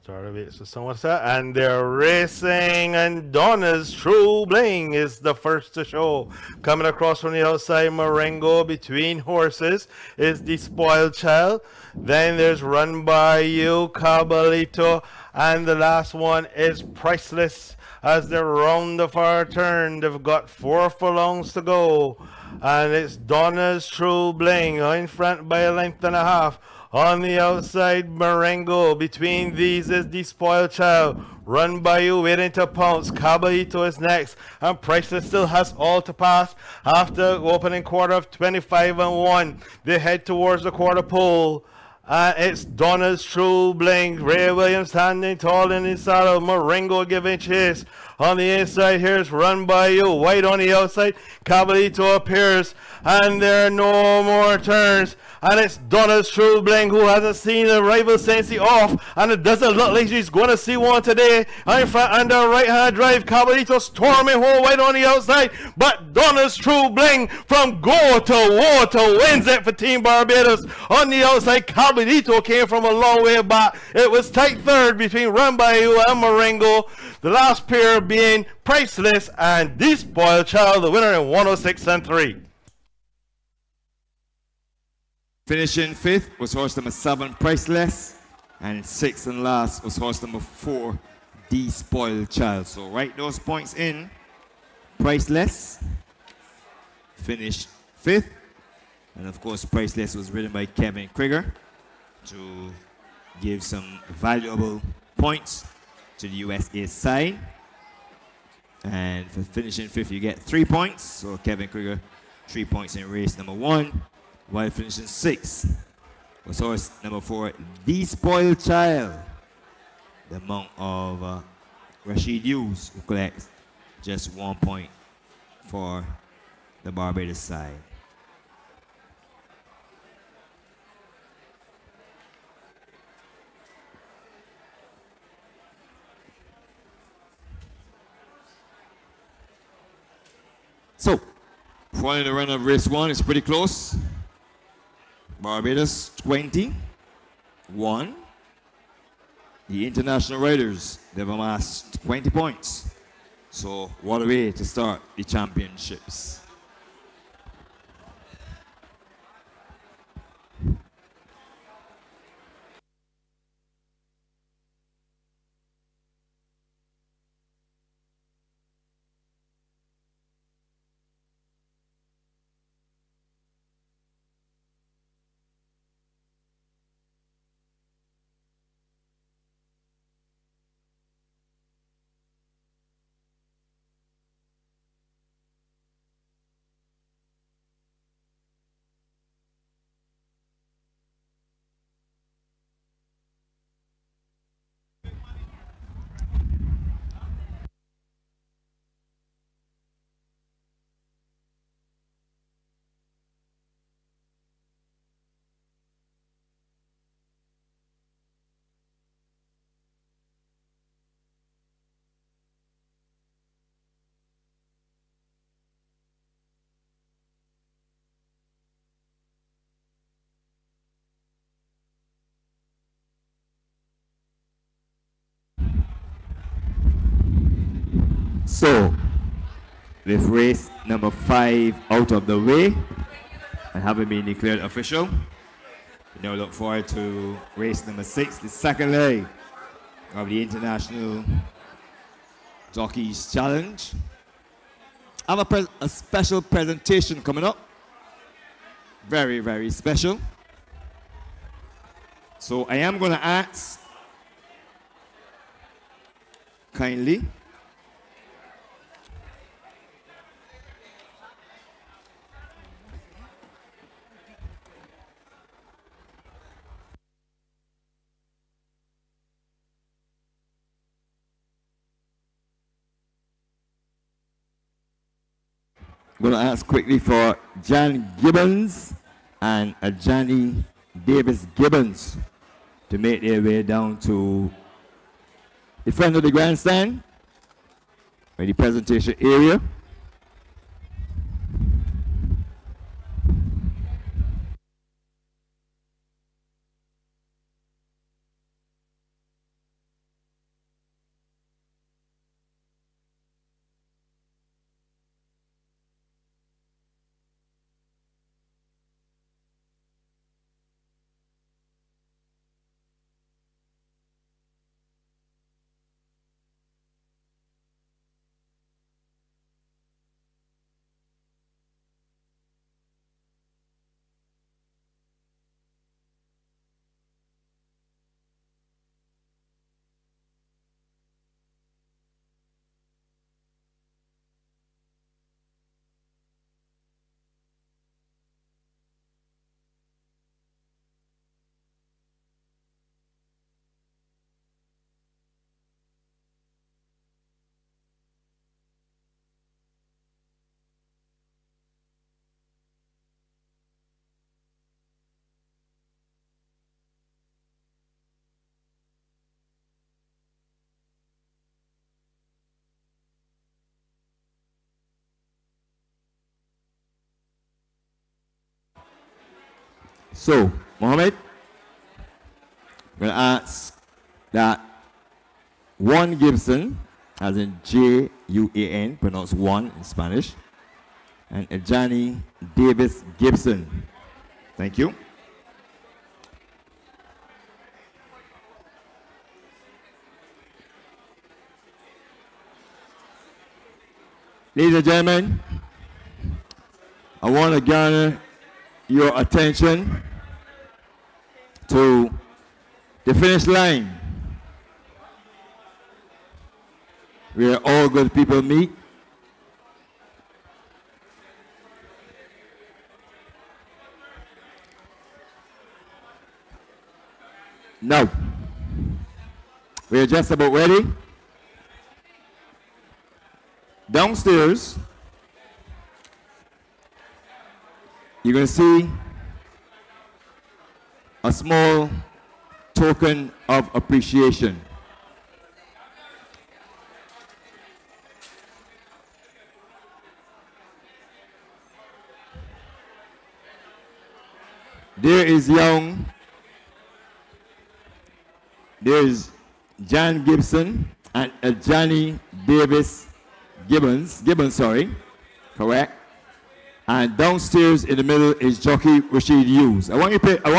Start of it, so someone said, and they're racing, and Donna's True Bling is the first to show. Coming across from the outside, Marengo between horses is the Spoiled Child. Then there's Run By You, Cabalito, and the last one is Priceless. As they round the far turn, they've got 4 furlongs to go, and it's Donna's True Bling in front by a length and a half. On the outside, Marengo. Between these is the Spoiled Child. Run By You, waiting to pounce. Caballito is next. And Priceless still has all to pass. After opening quarter of 25 and 1, they head towards the quarter pole. And it's Donna's True Bling. Ray Williams standing tall in his saddle. Marengo giving chase. On the inside, here's Run By You. White on the outside. Caballito appears. And there are no more turns. And it's Donna's True Bling, who hasn't seen a rival since he off. And it doesn't look like she's going to see one today. In front under right-hand drive. Caballito storming home white on the outside. But Donna's True Bling from go to water wins it for Team Barbados. On the outside, Caballito came from a long way back. It was tight third between Run By You and Marengo. The last pair being Priceless and the Spoiled Child, the winner in 106 and 3. Finishing 5th was horse number 7, Priceless. And 6th and last was horse number 4, The Spoiled Child. So write those points in. Priceless finished 5th. And of course, Priceless was ridden by Kevin Krieger to give some valuable points to the USA side. And for finishing 5th, you get 3 points. So Kevin Krieger, 3 points in race number 1. While finishing 6th was horse number 4, The Spoiled Child, the mount of Rashid Hughes, who collects just 1 point for the Barbados side. So, following the run of race 1, it's pretty close. Barbados 21. The international riders, they've amassed 20 points. So what a way to start the championships. So, with race number 5 out of the way and having been declared official, we now look forward to race number 6, the second leg of the International Jockeys Challenge. I have a special presentation coming up. Very, very special. So I am going to ask kindly I'm going to ask quickly for Jan Gibbons and Ajani Davis Gibbons to make their way down to the front of the grandstand, or the presentation area. So, Mohammed, I'm going to ask that Juan Gibson, as in Juan, pronounced one in Spanish, and Johnny Davis Gibson. Thank you. Ladies and gentlemen, I want to garner your attention to the finish line, where all good people meet. Now, we're just about ready. Downstairs, you're going to see a small token of appreciation. There is John Gibson and Johnny Davis Gibbons, correct. And downstairs in the middle is Jockey Rashid Hughes. I want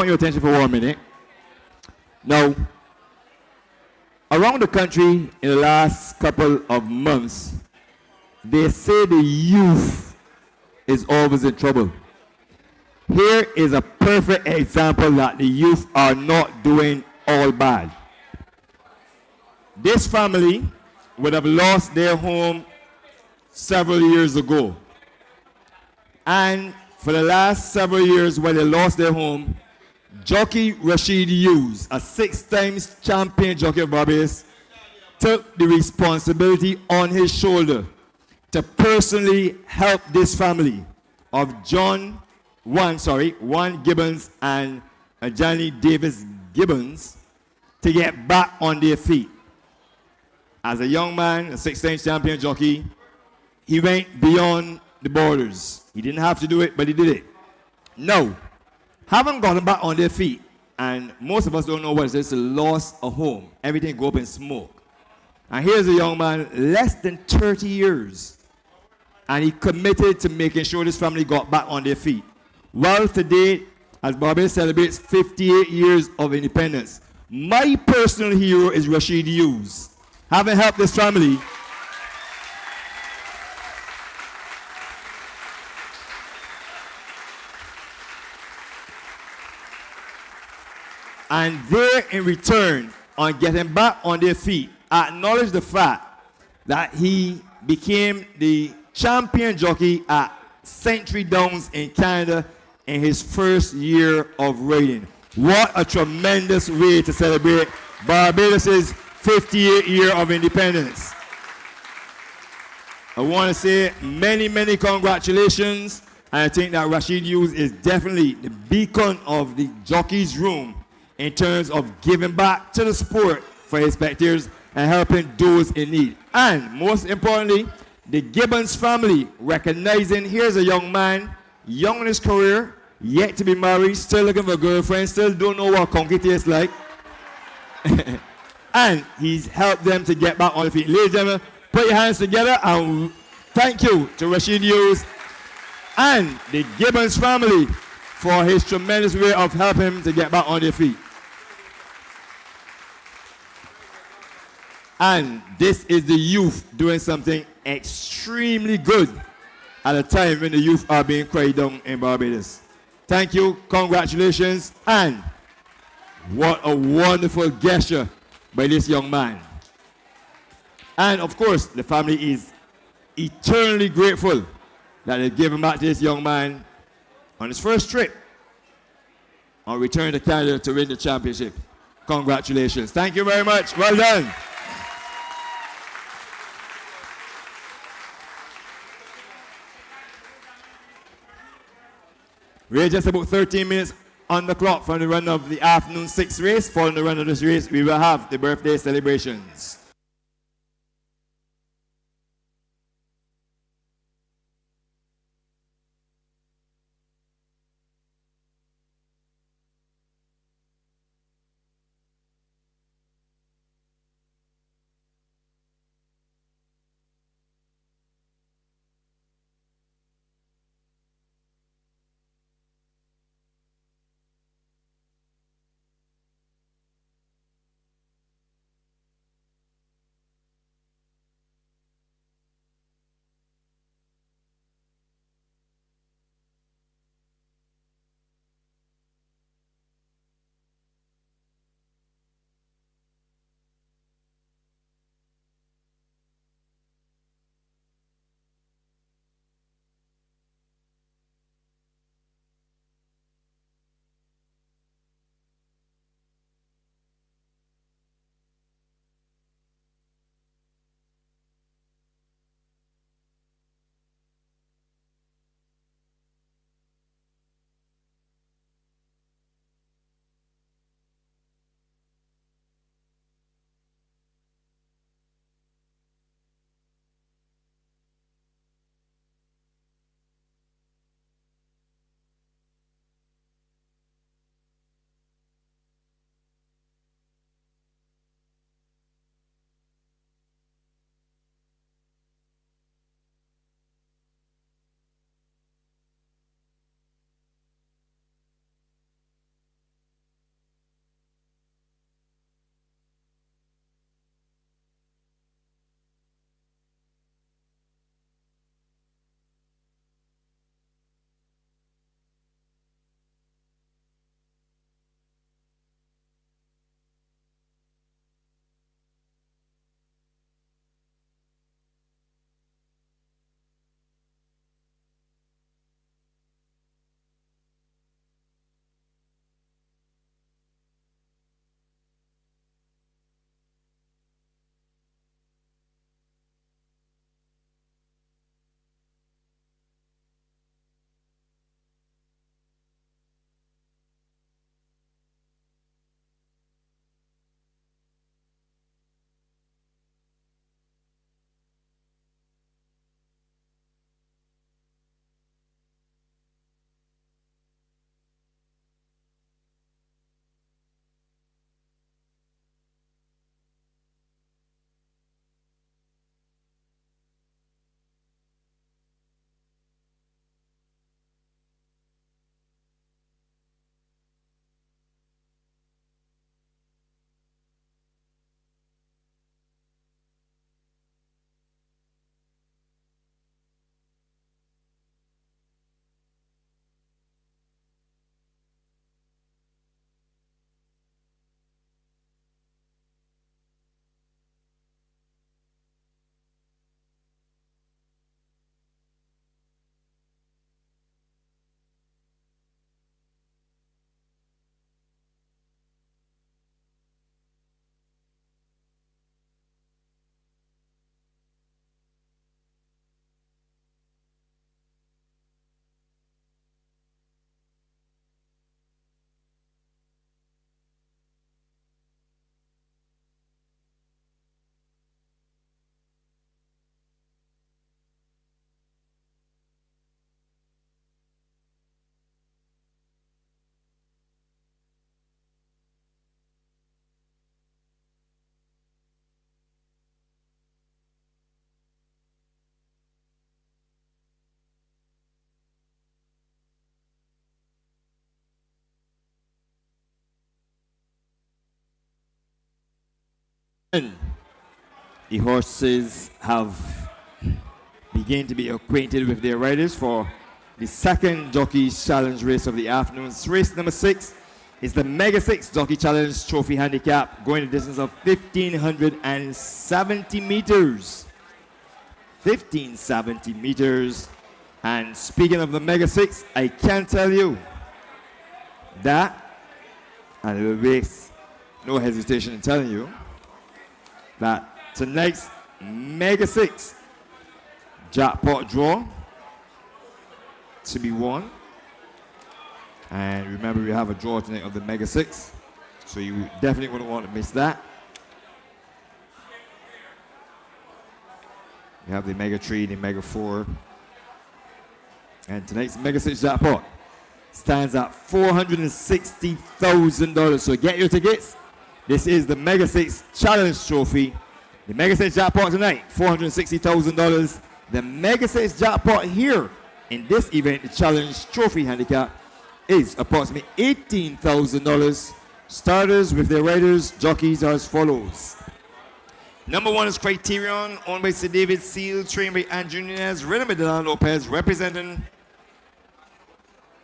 your attention for 1 minute. Now, around the country in the last couple of months, they say the youth is always in trouble. Here is a perfect example that the youth are not doing all bad. This family would have lost their home several years ago. And for the last several years when they lost their home, Jockey Rashid Hughes, a 6-time champion jockey of Barbados, took the responsibility on his shoulder to personally help this family of Juan Gibbons and Johnny Davis Gibbons to get back on their feet. As a young man, a 6-time champion jockey, he went beyond the borders. He didn't have to do it, but he did it. Now, having gotten back on their feet, and most of us don't know what it is to lose a home. Everything go up in smoke. And here's a young man, less than 30 years, and he committed to making sure this family got back on their feet. Well, today, as Barbados celebrates 58 years of independence, my personal hero is Rashid Hughes. Having helped this family, and they, in return, on getting back on their feet, acknowledge the fact that he became the champion jockey at Century Downs in Canada in his first year of riding. What a tremendous way to celebrate Barbados' 58th year of independence. I want to say many, many congratulations. And I think that Rashid Hughes is definitely the beacon of the jockey's room in terms of giving back to the sport for his spectators and helping those in need. And most importantly, the Gibbons family recognizing here's a young man, young in his career, yet to be married, still looking for a girlfriend, still don't know what conky tastes like. And he's helped them to get back on their feet. Ladies and gentlemen, put your hands together and thank you to Rashid Hughes and the Gibbons family for his tremendous way of helping him to get back on their feet. And this is the youth doing something extremely good at a time when the youth are being cried down in Barbados. Thank you, congratulations, and what a wonderful gesture by this young man. And of course, the family is eternally grateful that they gave him back to this young man on his first trip on return to Canada to win the championship. Congratulations. Thank you very much. Well done. We're just about 13 minutes on the clock from the run of the afternoon 6 race. Following the run of this race, we will have the birthday celebrations. And the horses have begun to be acquainted with their riders for the second Jockey's Challenge race of the afternoon. Race number 6 is the Mega 6 Jockey Challenge Trophy Handicap, going a distance of 1,570 meters. 1,570 meters. And speaking of the Mega 6, I can tell you that, and it will waste no hesitation in telling you, that tonight's Mega 6 jackpot draw to be won. And remember, we have a draw tonight of the Mega 6, so you definitely wouldn't want to miss that. We have the Mega 3, the Mega 4. And tonight's Mega 6 jackpot stands at $460,000. So get your tickets. This is the Mega 6 Challenge Trophy. The Mega 6 jackpot tonight, $460,000. The Mega 6 jackpot here in this event, the Challenge Trophy Handicap, is approximately $18,000. Starters with their riders, jockeys are as follows. Number 1 is Criterion, owned by Sir David Seal, trained by Andrew Nunez, ridden by Dylan Lopez, representing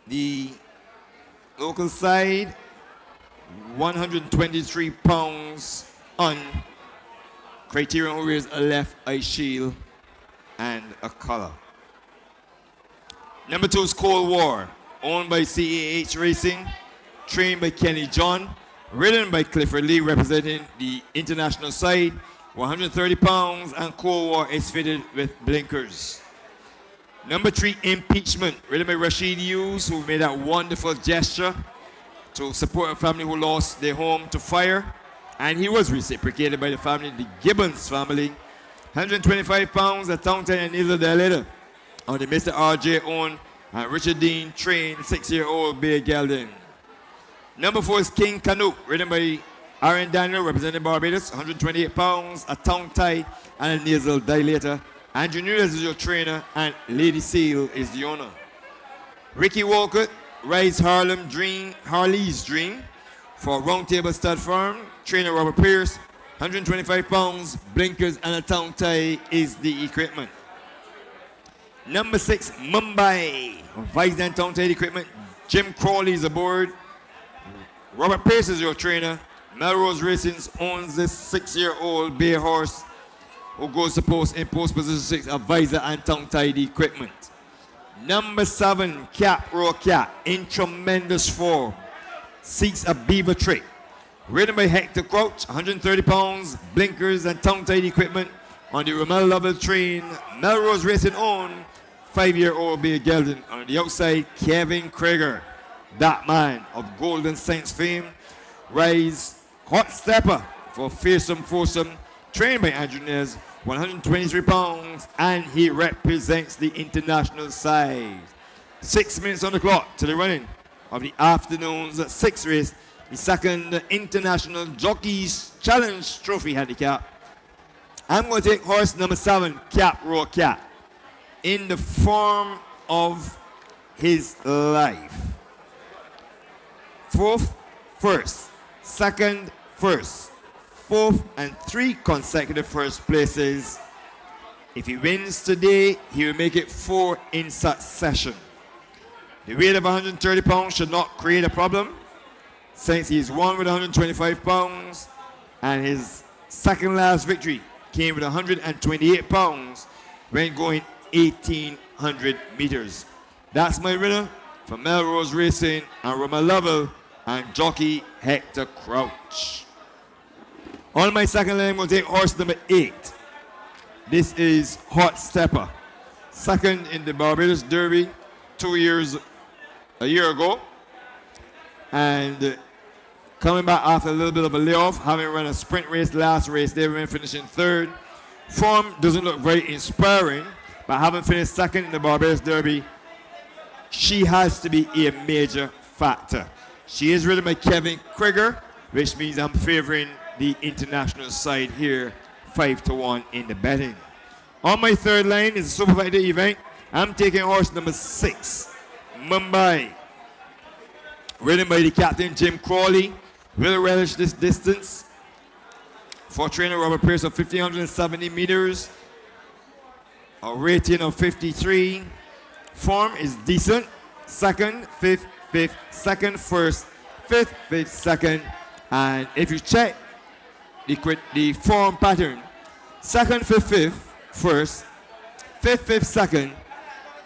the local side, 123 pounds on Criterion, who wears a left eye shield and a collar. Number 2 is Cold War, owned by CAH Racing, trained by Kenny John, ridden by Clifford Lee, representing the international side, 130 pounds, and Cold War is fitted with blinkers. Number 3, Impeachment, ridden by Rashid Hughes, who made that wonderful gesture to support a family who lost their home to fire. And he was reciprocated by the family, the Gibbons family. 125 pounds, a Taunton and Isla Delita on the Mr. R.J. Owen and Richard Dean trained 6-year-old Bear Gelding. Number 4 is King Canoe, ridden by Aaron Daniel, representing Barbados, 128 pounds, a tongue tie, and a nasal dilator. Andrew Nunez is your trainer, and Lady Seal is the owner. Ricky Walcott rides Harley's Dream for Roundtable Stud Farm. Trainer Robert Pierce, 125 pounds, blinkers, and a tongue tie is the equipment. Number 6, Mumbai, visor and tongue tie equipment. Jim Crawley is aboard. Robert Pierce is your trainer. Melrose Racing owns this 6-year-old bay horse who goes to post in post position 6, a visor and tongue tied equipment. Number 7, Cap Row Cat, in tremendous form, seeks a beaver trick. Ridden by Hector Crouch, 130 pounds, blinkers and tongue tied equipment on the Ramel Level train. Melrose Racing own 5-year-old Bear Gelding. On the outside, Kevin Krieger, that man of Golden Saints fame, rides Hot Stepper for Fearsome Foursome, trained by Andrew Nez, 123 pounds, and he represents the international side. 6 minutes on the clock to the running of the afternoon's 6th race, the second International Jockeys Challenge Trophy Handicap. I'm going to take horse number 7, Cap Row Cat, in the form of his life. 4th, 1st, 2nd, 1st, 4th, and 3 consecutive first places. If he wins today, he will make it 4 in succession. The weight of 130 pounds should not create a problem, since he's won with 125 pounds, and his second last victory came with 128 pounds when going 1,800 meters. That's my winner for Melrose Racing and Roma Lovell and jockey Hector Crouch. On my second line, we'll take horse number 8. This is Hot Stepper, second in the Barbados Derby a year ago, and coming back after a little bit of a layoff, having run a sprint race last race, they were finishing 3rd. Form doesn't look very inspiring, but having finished 2nd in the Barbados Derby, she has to be a major factor. She is ridden by Kevin Krieger, which means I'm favoring the international side here, 5-1 in the betting. On my third line is a Super Fighter event. I'm taking horse number 6, Mumbai, ridden by the captain Jim Crawley. Will relish this distance. For trainer Robert Pierce of 1,570 meters, a rating of 53. Form is decent. Second, fifth, fifth, second, first, fifth, fifth, second. And if you check the form pattern, second, fifth, fifth, first, fifth, fifth, second.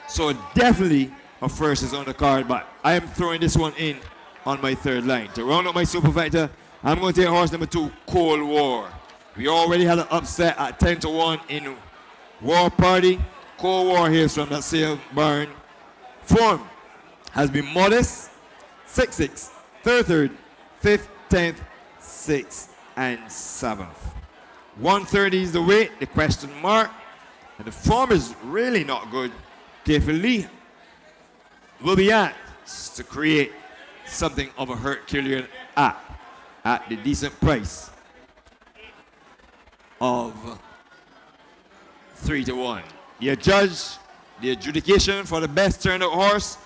So definitely a first is on the card, but I am throwing this one in on my third line. To round up my superfecta, I'm going to take horse number 2, Cold War. We already had an upset at 10-1 in War Party. Cold War here from that same barn. Form has been modest. 6-6, 3rd, 5th, 10th, 6th, and 7th. 130 is the weight, the question mark. And the form is really not good. David Lee will be asked to create something of a Herculean act at the decent price of 3-1. You judge the adjudication for the best turned out horse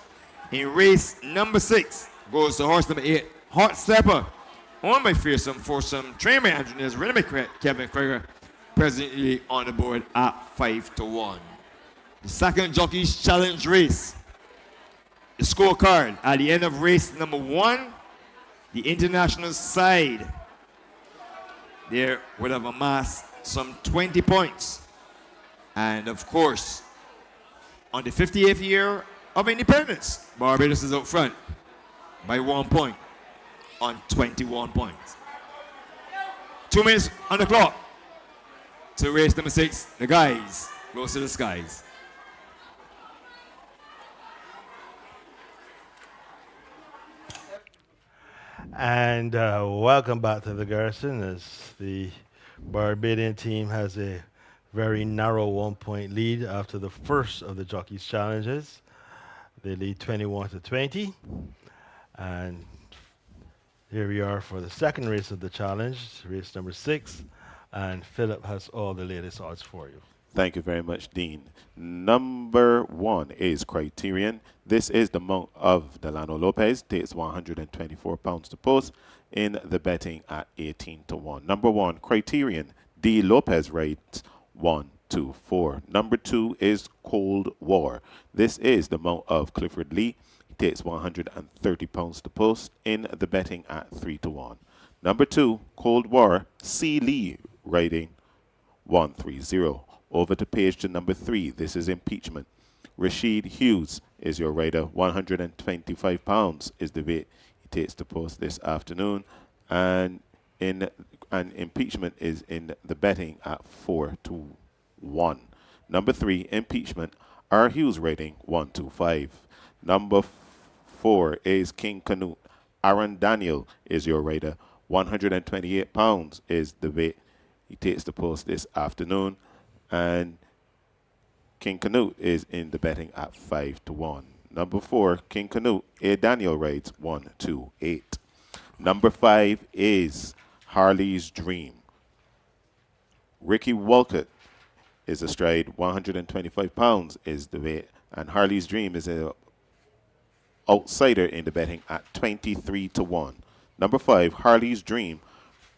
in race number 6 goes to horse number 8, Hot Stepper, owned by Fearsome Foursome, trained by engineers Renee Kevin Krager, presently on the board at 5-1. The second Jockey's Challenge race. The scorecard at the end of race number 1, the international side there would have amassed some 20 points. And of course, on the 58th year of independence, Barbados is out front by 1 point on 21 points. 2 minutes on the clock to race number 6. The guys goes to the skies. And welcome back to the Garrison as the Barbadian team has a very narrow 1 point lead after the first of the Jockey's Challenges. They lead 21-20. And here we are for the second race of the challenge, race number 6. And Philip has all the latest odds for you. Thank you very much, Dean. Number 1 is Criterion. This is the mount of Delano Lopez. Takes 124 pounds to post in the betting at 18-1. Number 1, Criterion. D. Lopez rates 1, 2, 4. Number 2 is Cold War. This is the mount of Clifford Lee. He takes 130 pounds to post in the betting at 3-1. Number 2, Cold War. C. Lee rating 130. Over to page to number 3. This is Impeachment. Rashid Hughes is your rider. 125 pounds is the weight he takes to post this afternoon. And Impeachment is in the betting at 4-1. Number 3, Impeachment. R. Hughes rating 125. Number 4 is King Canute. Aaron Daniel is your rider. 128 pounds is the weight he takes to post this afternoon. And King Canute is in the betting at 5-1. Number 4, King Canute. A. Daniel rides 128. Number 5 is Harley's Dream. Ricky Walcott is astride. 125 pounds is the weight. And Harley's Dream is an outsider in the betting at 23-1. Number 5, Harley's Dream.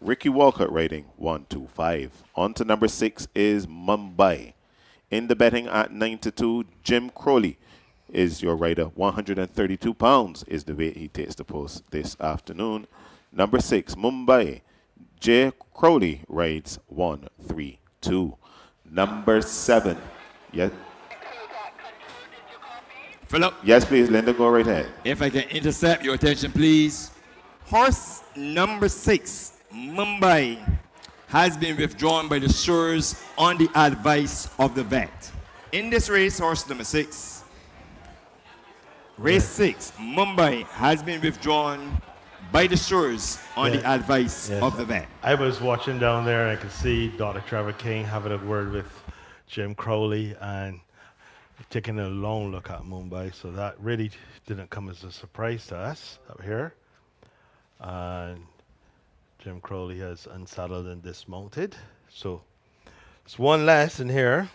Ricky Walcott rating 125. On to number 6 is Mumbai. In the betting at 9-2, Jim Crowley is your rider. 132 pounds is the weight he takes to post this afternoon. Number 6, Mumbai. J. Crowley rides 132. Number 7. Yes. Philip. Yes, please, Linda, go right ahead. If I can intercept your attention, please. Horse number 6, Mumbai, has been withdrawn by the stewards on the advice of the vet. In this race, horse number 6, race 6, Mumbai, has been withdrawn by the stewards on the advice of the vet. I was watching down there and I could see Dr. Trevor King having a word with Jim Crowley and taking a long look at Mumbai. So that really didn't come as a surprise to us up here. And Jim Crowley has unsaddled and dismounted. So it's one less in here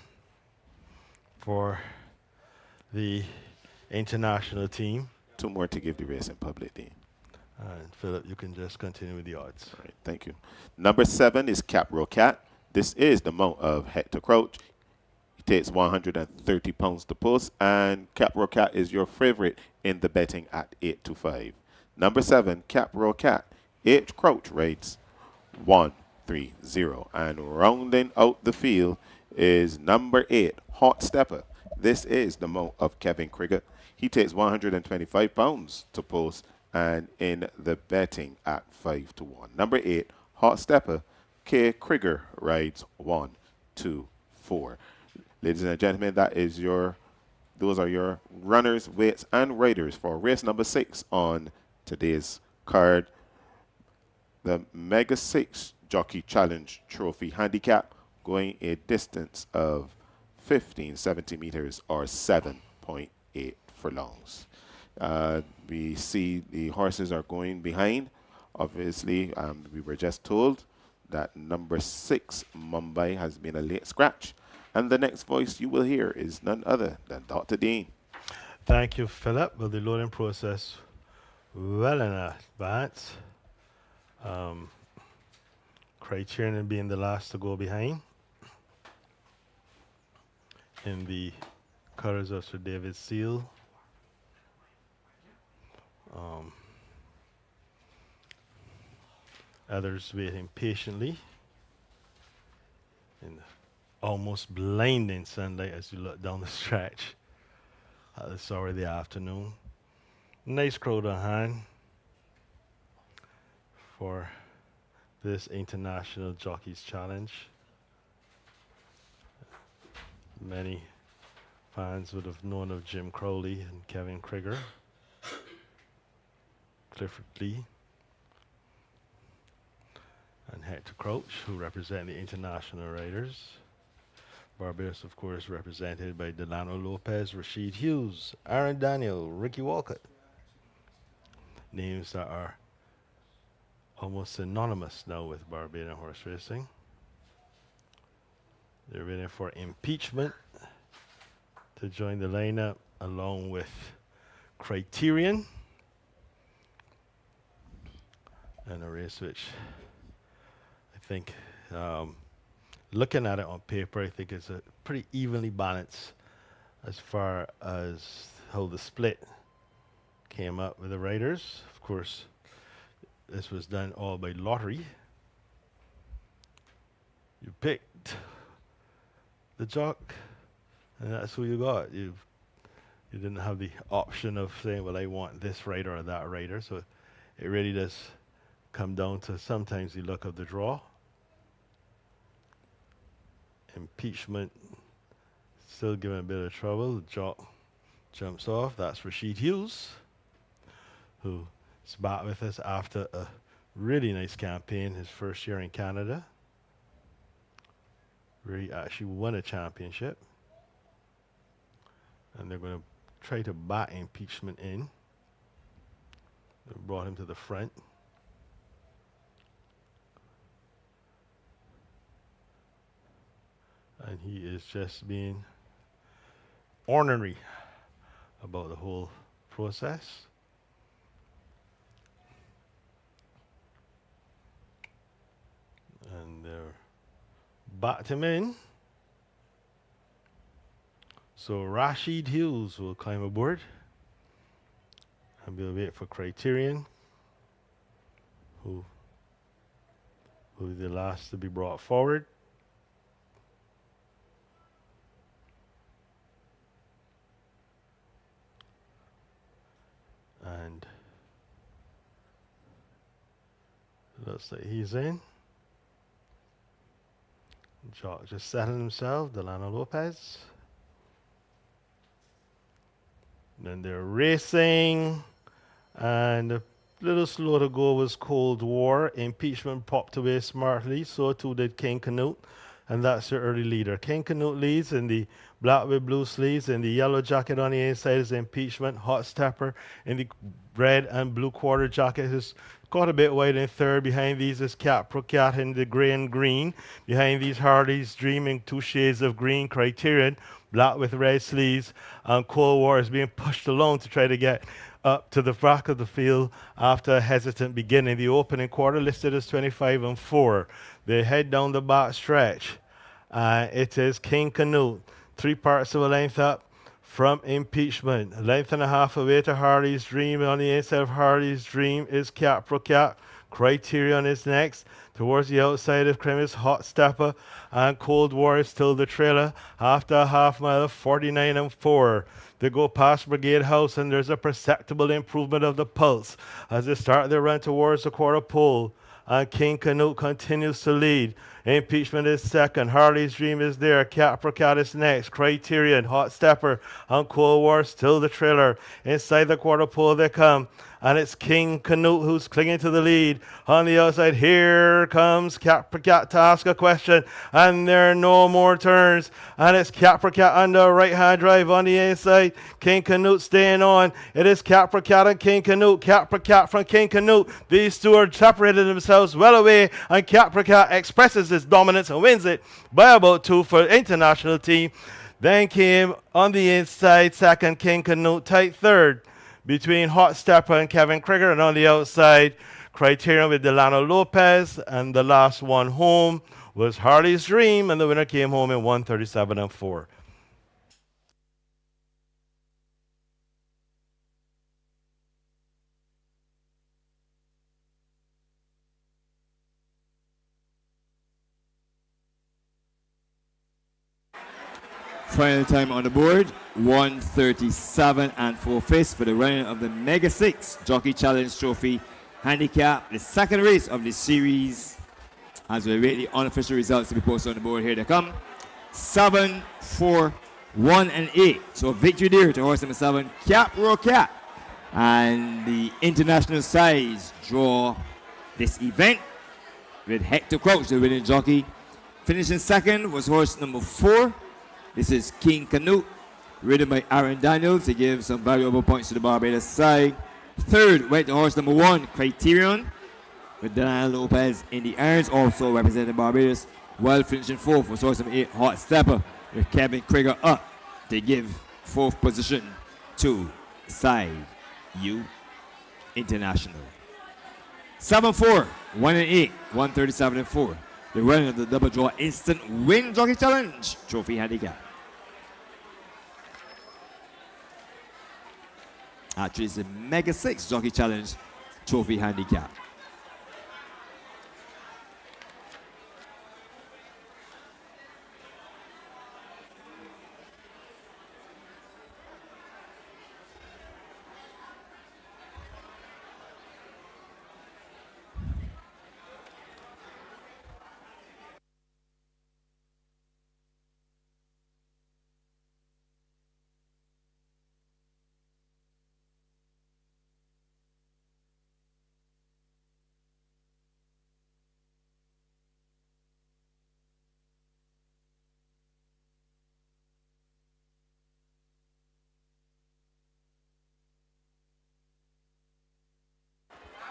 for the international team. 2 more to give the race in public, Dean. And Philip, you can just continue with the odds. All right, thank you. Number 7 is Capro Cat. This is the mount of Hector Crouch. He takes 130 pounds to post, and Capro Cat is your favorite in the betting at 8 to 5. Number 7, Capro Cat. H Crouch rates 130. And rounding out the field is number 8, Hot Stepper. This is the mount of Kevin Krieger. He takes 125 pounds to post, and in the betting at 5 to 1. Number 8, Hot Stepper. K. Krieger rides 1, 2, 4. Ladies and gentlemen, those are your runners, weights, and riders for race number 6 on today's card. The Mega 6 Jockey Challenge Trophy Handicap, going a distance of 1570 meters or 7.8 furlongs. We see the horses are going behind. Obviously, we were just told that number 6 Mumbai has been a late scratch. And the next voice you will hear is none other than Dr. Dean. Thank you, Philip. Well, the loading process well in advance. Criterion being the last to go behind. In the colors of Sir David Seal. Others waiting patiently in the almost blinding sunlight as you look down the stretch at this hour of the afternoon. Nice crowd on hand for this International Jockeys Challenge. Many fans would have known of Jim Crowley and Kevin Krieger, Clifford Lee, and Hector Crouch, who represent the international riders. Barbados, of course, represented by Delano Lopez, Rashid Hughes, Aaron Daniel, Ricky Walcott. Names that are almost synonymous now with Barbadian horse racing. They're waiting for Impeachment to join the lineup along with Criterion. And a race which I think, looking at it on paper, I think it's a pretty evenly balanced as far as how the split came up with the riders. Of course, this was done all by lottery. You picked the jock, and that's who you got. You didn't have the option of saying, well, I want this rider or that rider. So it really does come down to sometimes the luck of the draw. Impeachment still giving a bit of trouble. The jock jumps off. That's Rashid Hughes, who is back with us after a really nice campaign his first year in Canada, where he actually won a championship. And they're going to try to bat Impeachment in. They brought him to the front. And he is just being ornery about the whole process. And they're backed him in. So Rashid Hughes will climb aboard. And we'll wait for Criterion, who will be the last to be brought forward. And looks like he's in. Jock just settling himself, Delano Lopez. Then they're racing, and a little slow to go was Cold War. Impeachment popped away smartly, so too did King Canute, and that's your early leader. King Canute leads in the black with blue sleeves, and the yellow jacket on the inside is Impeachment. Hot Stepper in the red and blue quarter jacket is caught a bit wide in third. Behind these is Capro Cat in the grey and green. Behind these, Harley's Dream in 2 shades of green. Criterion, black with red sleeves. And Cold War is being pushed along to try to get up to the back of the field after a hesitant beginning. The opening quarter listed as 25-4. They head down the back stretch. It is King Canute, 3 parts of a length up from Impeachment. A length and a half away to Harley's Dream. On the inside of Harley's Dream is Cap Pro Cap. Criterion is next. Towards the outside of Cremis, Hot Stepper and Cold War is still the trailer. After a half mile of 49-4. They go past Brigade House and there's a perceptible improvement of the pulse as they start their run towards the quarter pole. And King Canute continues to lead. Impeachment is second. Harley's Dream is there. Cat for Cat is next. Criterion, Hot Stepper, and Cold War still the trailer. Inside the quarter pole they come. And it's King Canute who's clinging to the lead. On the outside, here comes Cat for Cat to ask a question. And there are no more turns. And it's Cat for Cat on the right-hand drive on the inside. King Canute staying on. It is Cat for Cat and King Canute. Cat for Cat from King Canute. These two are separated themselves well away. And Cat for Cat expresses his dominance and wins it by about 2 for international team. Then came on the inside, second King Canute, tight third between Hot Stepper and Kevin Krieger, and on the outside, Criterion with Delano Lopez, and the last one home was Harley's Dream, and the winner came home in 137-4. Final time on the board, 137-4 fifths for the running of the Mega 6 Jockey Challenge Trophy Handicap, the second race of the series. As we await the unofficial results to be posted on the board, here they come. 7, 4, 1, and 8. So victory there to horse number 7, Cap Row Cat. And the international sides draw this event with Hector Crouch, the winning jockey. Finishing second was horse number 4. This is King Canute, ridden by Aaron Daniels to give some valuable points to the Barbados side. Third went to horse number 1, Criterion, with Delano Lopez in the irons, also representing Barbados. While finishing fourth was horse number 8, Hot Stepper, with Kevin Krieger up to give fourth position to Side U International. 7-4, 1 and 8, 137-4. The running of the double draw instant win jockey challenge trophy handicap. Actually, it's the Mega 6 Jockey Challenge Trophy Handicap.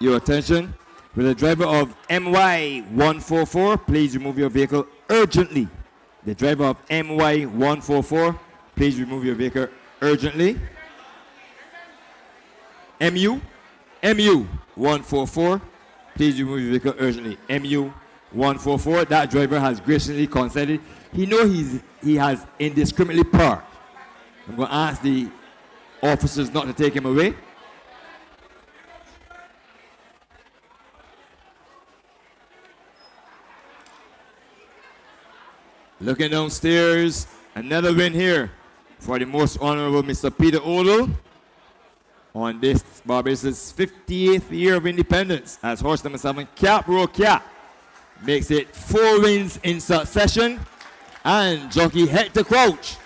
Your attention. Will the driver of MY144 please remove your vehicle urgently? The driver of MY144, please remove your vehicle urgently. MU144, please remove your vehicle urgently. MU144, that driver has graciously consented. He knows he has indiscriminately parked. I'm going to ask the officers not to take him away. Looking downstairs, another win here for the most honorable Mr. Peter Odell on this Barbados' 58th year of independence as horse number 7, Cap Row Cat, makes it 4 wins in succession, and jockey Hector Crouch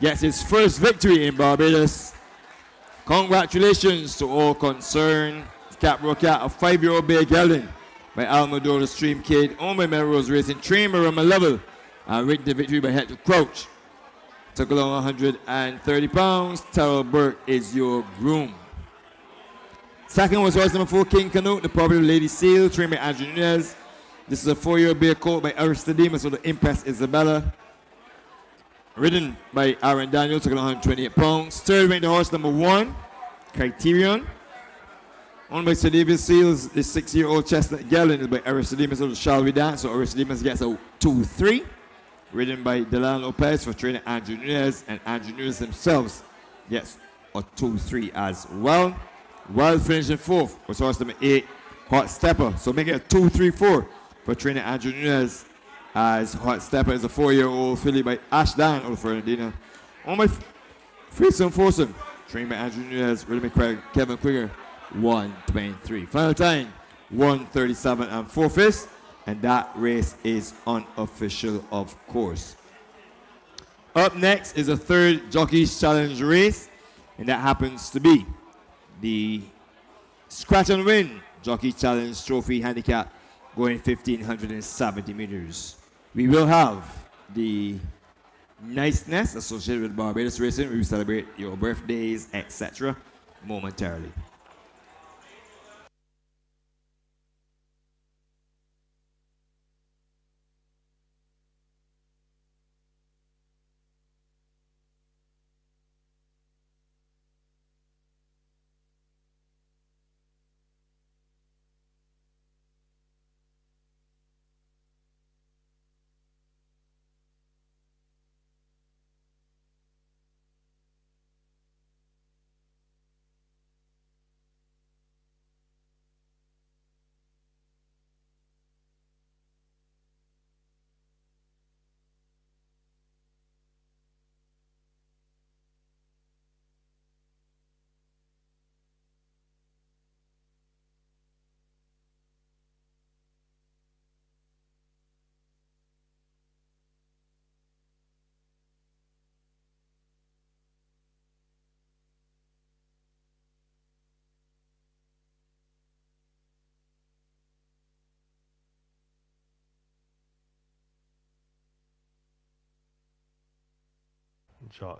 gets his first victory in Barbados. Congratulations to all concerned. Cap Row Cat, a 5-year-old bay gelding by Almador Stream Kid, owned by Melrose Racing, trained by Rama Level, and written the victory by Hector Crouch. Took along 130 pounds. Terrell Burke is your groom. Second was horse number 4, King Canute, the property of Lady Seal, trained by Andrew Nunez. This is a 4-year-old bay colt by Aristodemus with the Impress Isabella. Ridden by Aaron Daniels, took along 128 pounds. Third went to horse number 1, Criterion, Owned by Sir David Seals, the 6-year-old chestnut gelding is by Aristodemus of the Shall We Dance. So Aristodemus gets a 2-3. Ridden by Delan Lopez for trainer Andrew Nunez, and Andrew Nunez themselves gets a 2-3 as well. While finishing fourth was horse number 8, Hot Stepper. So make it a 2-3-4 for trainer Andrew Nunez, as Hot Stepper is a 4-year-old filly by Ashdan of Fernandina. On my Freesome Foursome, trained by Andrew Nunez, ridden by Kevin Quigger, 1:23. Final time, 1:37 and 4/5, and that race is unofficial, of course. Up next is a third Jockey's Challenge race, and that happens to be the Scratch and Win Jockey Challenge Trophy Handicap, going 1,570 meters. We will have the niceness associated with Barbados racing. We will celebrate your birthdays, etc. momentarily.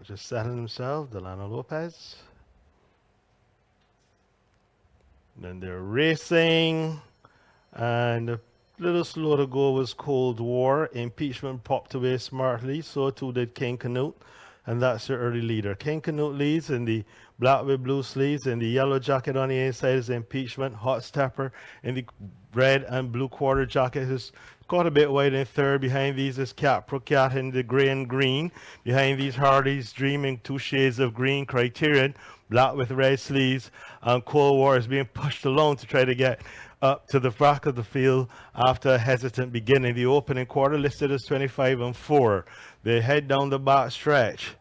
Just settling himself, Delano Lopez. Then they're racing, and a little slow to go was Cold War. Impeachment popped away smartly, so too did King Canute, and that's your early leader. King Canute leads in the black with blue sleeves, and the yellow jacket on the inside is Impeachment. Hot Stepper in the red and blue quarter jacket is caught a bit wide in third. Behind these is Cat Pro Cat in the grey and green. Behind these, Hardy's Dreaming, 2 shades of green. Criterion, black with red sleeves, and Cold War is being pushed along to try to get up to the back of the field after a hesitant beginning. The opening quarter listed as 25 and 4. They head down the back stretch.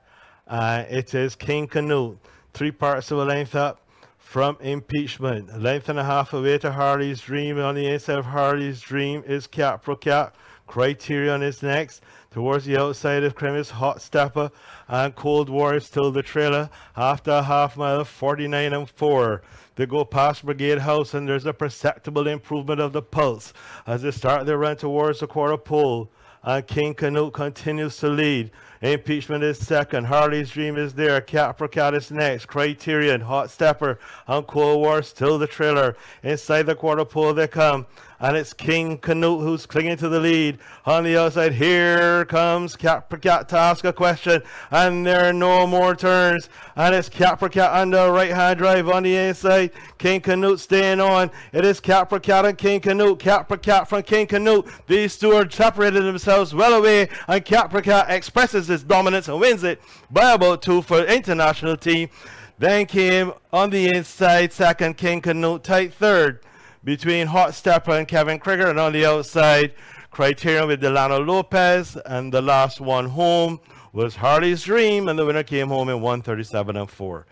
It is King Canute, 3 parts of a length up from Impeachment. A length and a half away to Harley's Dream. On the inside of Harley's Dream is Cat Pro Cat. Criterion is next. Towards the outside of Crim is Hot Stepper, and Cold War is still the trailer. After a half mile, 49 and 4. They go past Brigade House, and there's a perceptible improvement of the pulse as they start their run towards the quarter pole. And King Canute continues to lead. Impeachment is second. Harley's Dream is there. Cat Pro Cat is next. Criterion, Hot Stepper, and Cold War still the trailer. Inside the quarter pole they come. And it's King Canute who's clinging to the lead. On the outside, here comes Cat Pro Cat to ask a question. And there are no more turns. And it's Cat Pro Cat on the right-hand drive on the inside. King Canute staying on. It is Cat Pro Cat and King Canute. Cat Pro Cat from King Canute. These two are separated themselves well away. And Cat Pro Cat expresses his dominance and wins it by about 2 for international team. Then came on the inside, second King Canute, tight third between Hot Stepper and Kevin Krieger, and on the outside, Criterion with Delano Lopez, and the last one home was Harley's Dream, and the winner came home in 1:37 and 4.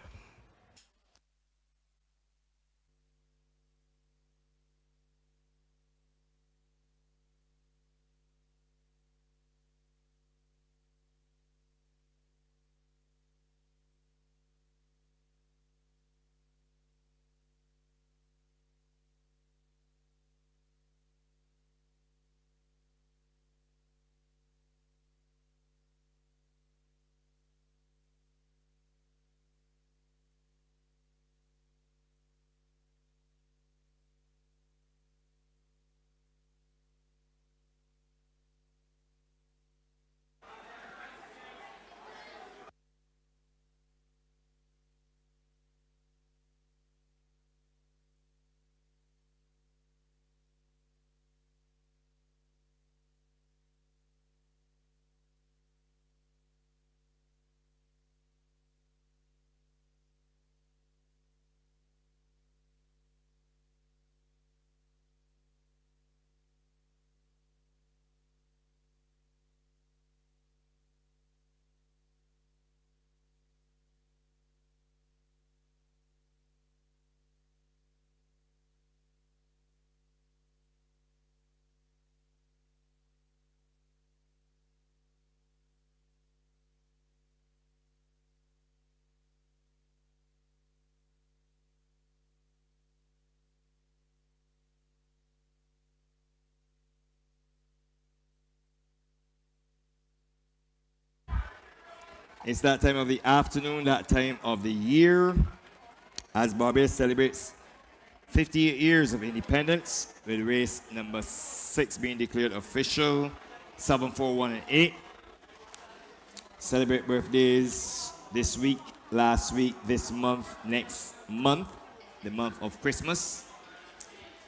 It's that time of the afternoon, that time of the year, as Barbados celebrates 58 years of independence, with race number 6 being declared official, 7, 4, 1, and 8. Celebrate birthdays this week, last week, this month, next month, the month of Christmas.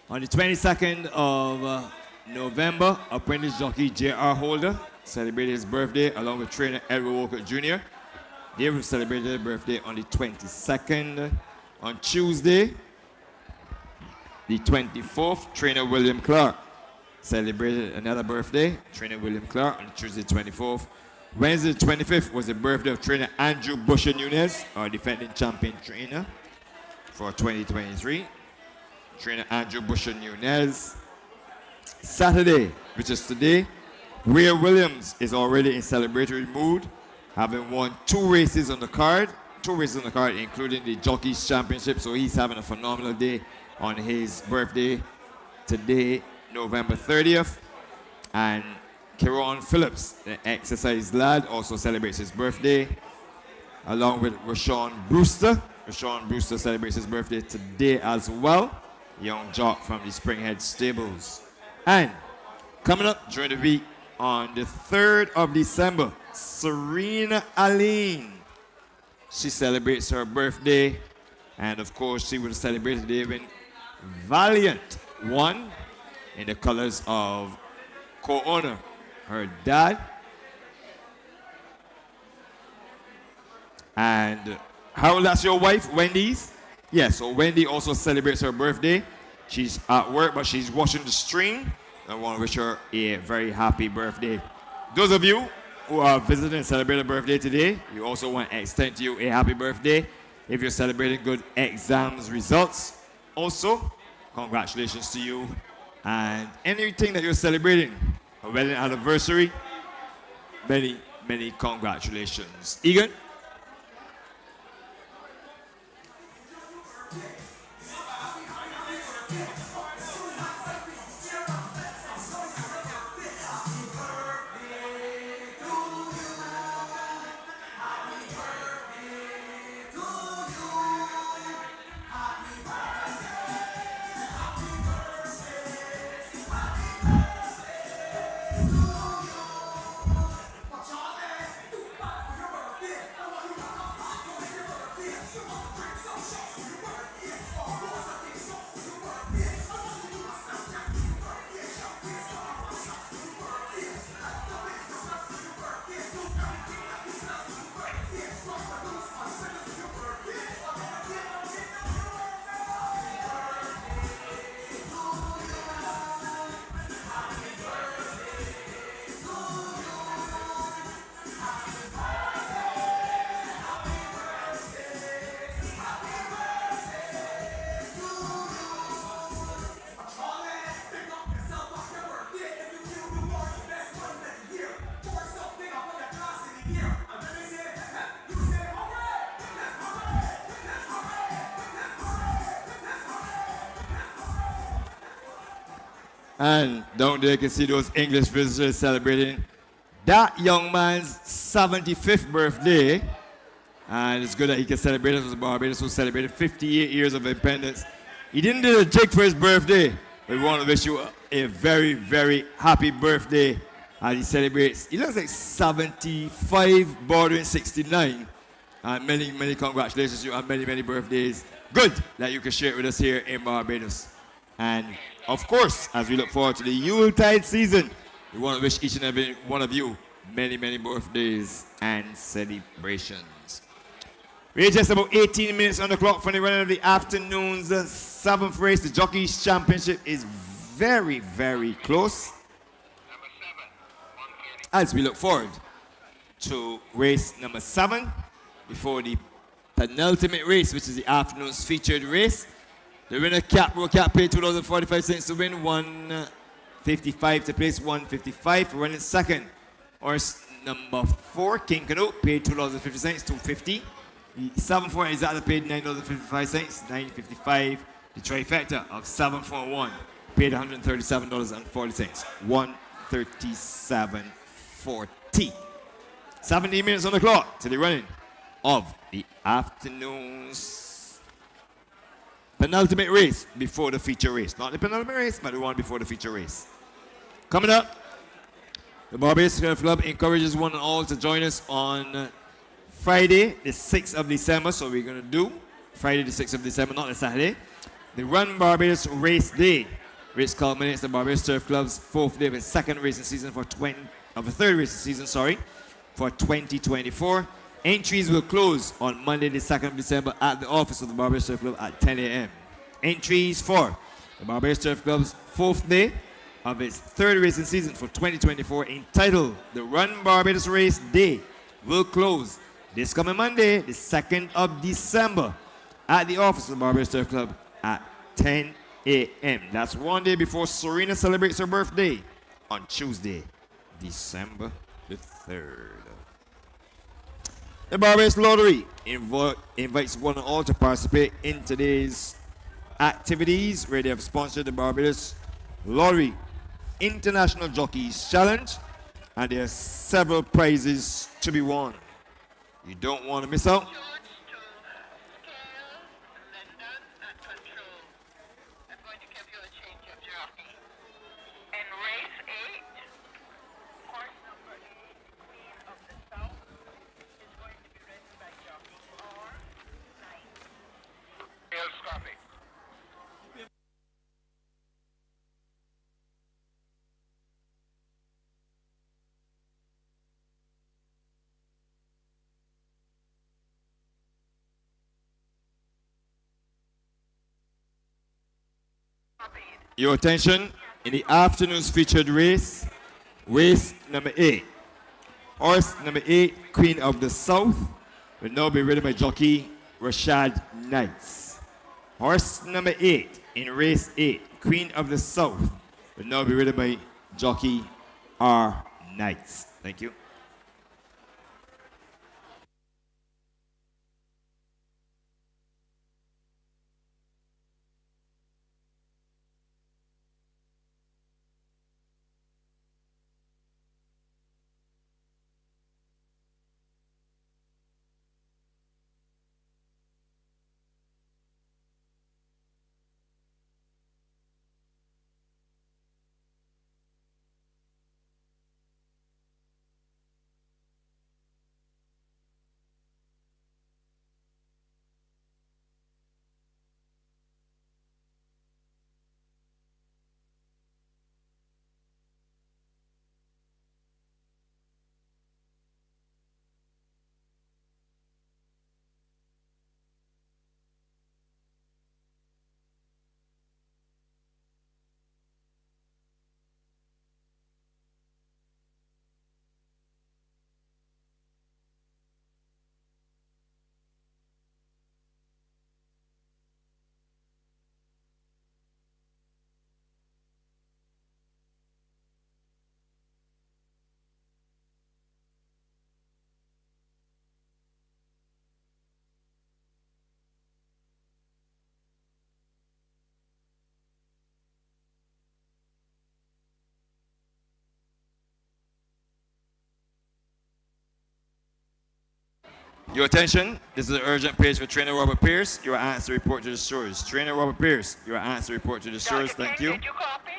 On the 22nd of November, apprentice jockey J.R. Holder celebrated his birthday along with trainer Edward Walker Jr. They will celebrate their birthday on the 22nd. On Tuesday, the 24th, trainer William Clark celebrated another birthday. Trainer William Clark on Tuesday 24th. Wednesday the 25th was the birthday of trainer Andrew Busher Nunez, our defending champion trainer for 2023. Trainer Andrew Busher Nunez. Saturday, which is today, Ray Williams is already in celebratory mood, having won 2 races on the card. 2 races on the card, including the Jockeys Championship, so he's having a phenomenal day on his birthday today, November 30th. And Kieran Phillips, the exercise lad, also celebrates his birthday, along with Rashawn Brewster. Rashawn Brewster celebrates his birthday today as well, young jock from the Springhead Stables. And coming up during the week, on the 3rd of December, Serena Aline. She celebrates her birthday, and of course she will celebrate today when Valiant won in the colors of co-owner, her dad. And how old is your wife, Wendy's? Yes, so Wendy also celebrates her birthday. She's at work, but she's watching the stream. I want to wish her a very happy birthday. Those of you who are visiting and celebrating a birthday today, you also want to extend to you a happy birthday. If you're celebrating good exams results, also, congratulations to you. And anything that you're celebrating, a wedding anniversary, many, many congratulations. Egan? And down there you can see those English visitors celebrating that young man's 75th birthday. And it's good that he can celebrate it with Barbados, who celebrated 58 years of independence. He didn't do a jig for his birthday, but we want to wish you a very, very happy birthday as he celebrates. He looks like 75 bordering 69. And many, many congratulations to you on many, many birthdays. Good that you can share it with us here in Barbados. And of course, as we look forward to the Yuletide season, we want to wish each and every one of you many, many birthdays and celebrations. We're just about 18 minutes on the clock for the run of the afternoon's 7th race. The Jockeys Championship is very, very close. As we look forward to race number 7 before the penultimate race, which is the afternoon's featured race. The winner row cap paid $2.45 to win, $1.55 to place, $1.55 for running second. Horse number 4, King Canute, paid $2.50, $2.50. The 7-4 is at paid $9.55, $9.55. The trifecta of 7-4-1 paid $137.40, $137.40. 17 minutes on the clock to the running of the afternoon's penultimate race before the feature race. Not the penultimate race, but the one before the feature race. Coming up, the Barbados Surf Club encourages one and all to join us on Friday, the 6th of December. So we're going to do Friday, the 6th of December, not the Saturday. The Run Barbados Race Day. Race culminates the Barbados Surf Club's fourth day of its second racing season for the third racing season, for 2024. Entries will close on Monday, the 2nd of December at the office of the Barbados Surf Club at 10 a.m. Entries for the Barbados Surf Club's fourth day of its third racing season for 2024, entitled the Run Barbados Race Day, will close this coming Monday, the 2nd of December, at the office of the Barbados Surf Club at 10 a.m. That's one day before Serena celebrates her birthday on Tuesday, December the 3rd. The Barbados Lottery invites one and all to participate in today's activities, where they have sponsored the Barbados Lottery International Jockeys Challenge, and there are several prizes to be won. You don't want to miss out. Your attention in the afternoon's featured race, race number 8. Horse number 8, Queen of the South, will now be ridden by jockey Rashad Knights. Horse number 8 in race 8, Queen of the South, will now be ridden by jockey R. Knights. Thank you. Your attention, this is an urgent page for Trainer Robert Pierce. You are asked to report to the stewards. Trainer Robert Pierce, you are asked to report to the stewards. Thank you. Did you copy?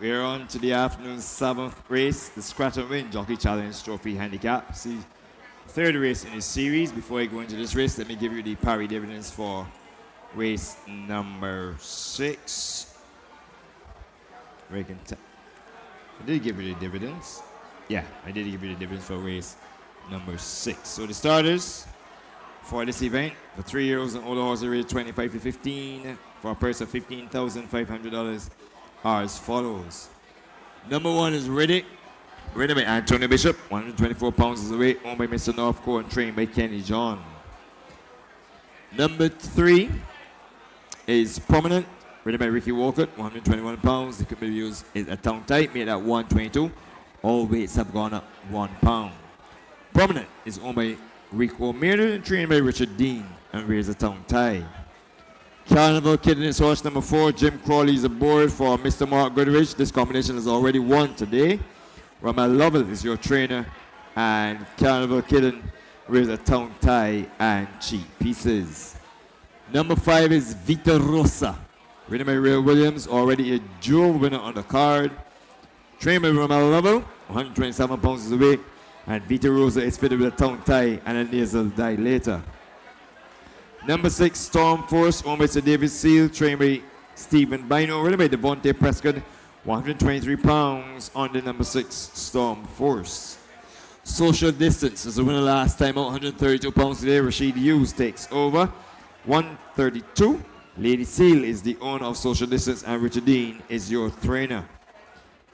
We are on to the afternoon's 7th race, the Scratch and Win Jockey Challenge Trophy Handicap. See, third race in this series. Before I go into this race, let me give you the parry dividends for race number 6. I did give you the dividends. Yeah, I did give you the dividends for race number 6. So the starters for this event, for 3-year-olds and older horses rated 25 to 15, for a purse of $15,500 are as follows. Number 1 is Riddick, ridden by Antonio Bishop, 124 pounds is the weight, owned by Mr. Northcote and trained by Kenny John. Number 3 is Prominent, ridden by Ricky Walcott, 121 pounds. The equipment used is a tongue tight, made at 122. All weights have gone up 1 pound. Prominent is owned by Rico Meredith and trained by Richard Dean and wears a tongue tie. Carnival Kid in his horse number 4, Jim Crawley is aboard for Mr. Mark Goodrich. This combination has already won today. Ramal Lovell is your trainer, and Carnival Kidden wears a tongue tie and cheap pieces. Number 5 is Vita Rosa, ridden by Ray Williams, already a dual winner on the card. Trained by Ramal Lovell, 127 pounds is the weight, and Vita Rosa is fitted with a tongue tie and a nasal dilator. Number 6, Storm Force, owned by Sir David Seal, trained by Stephen Bino, ridden by Devontae Prescott, 123 pounds on the number 6, Storm Force. Social Distance is the winner last time out, 132 pounds today. Rashid Hughes takes over, 132. Lady Seal is the owner of Social Distance, and Richard Dean is your trainer.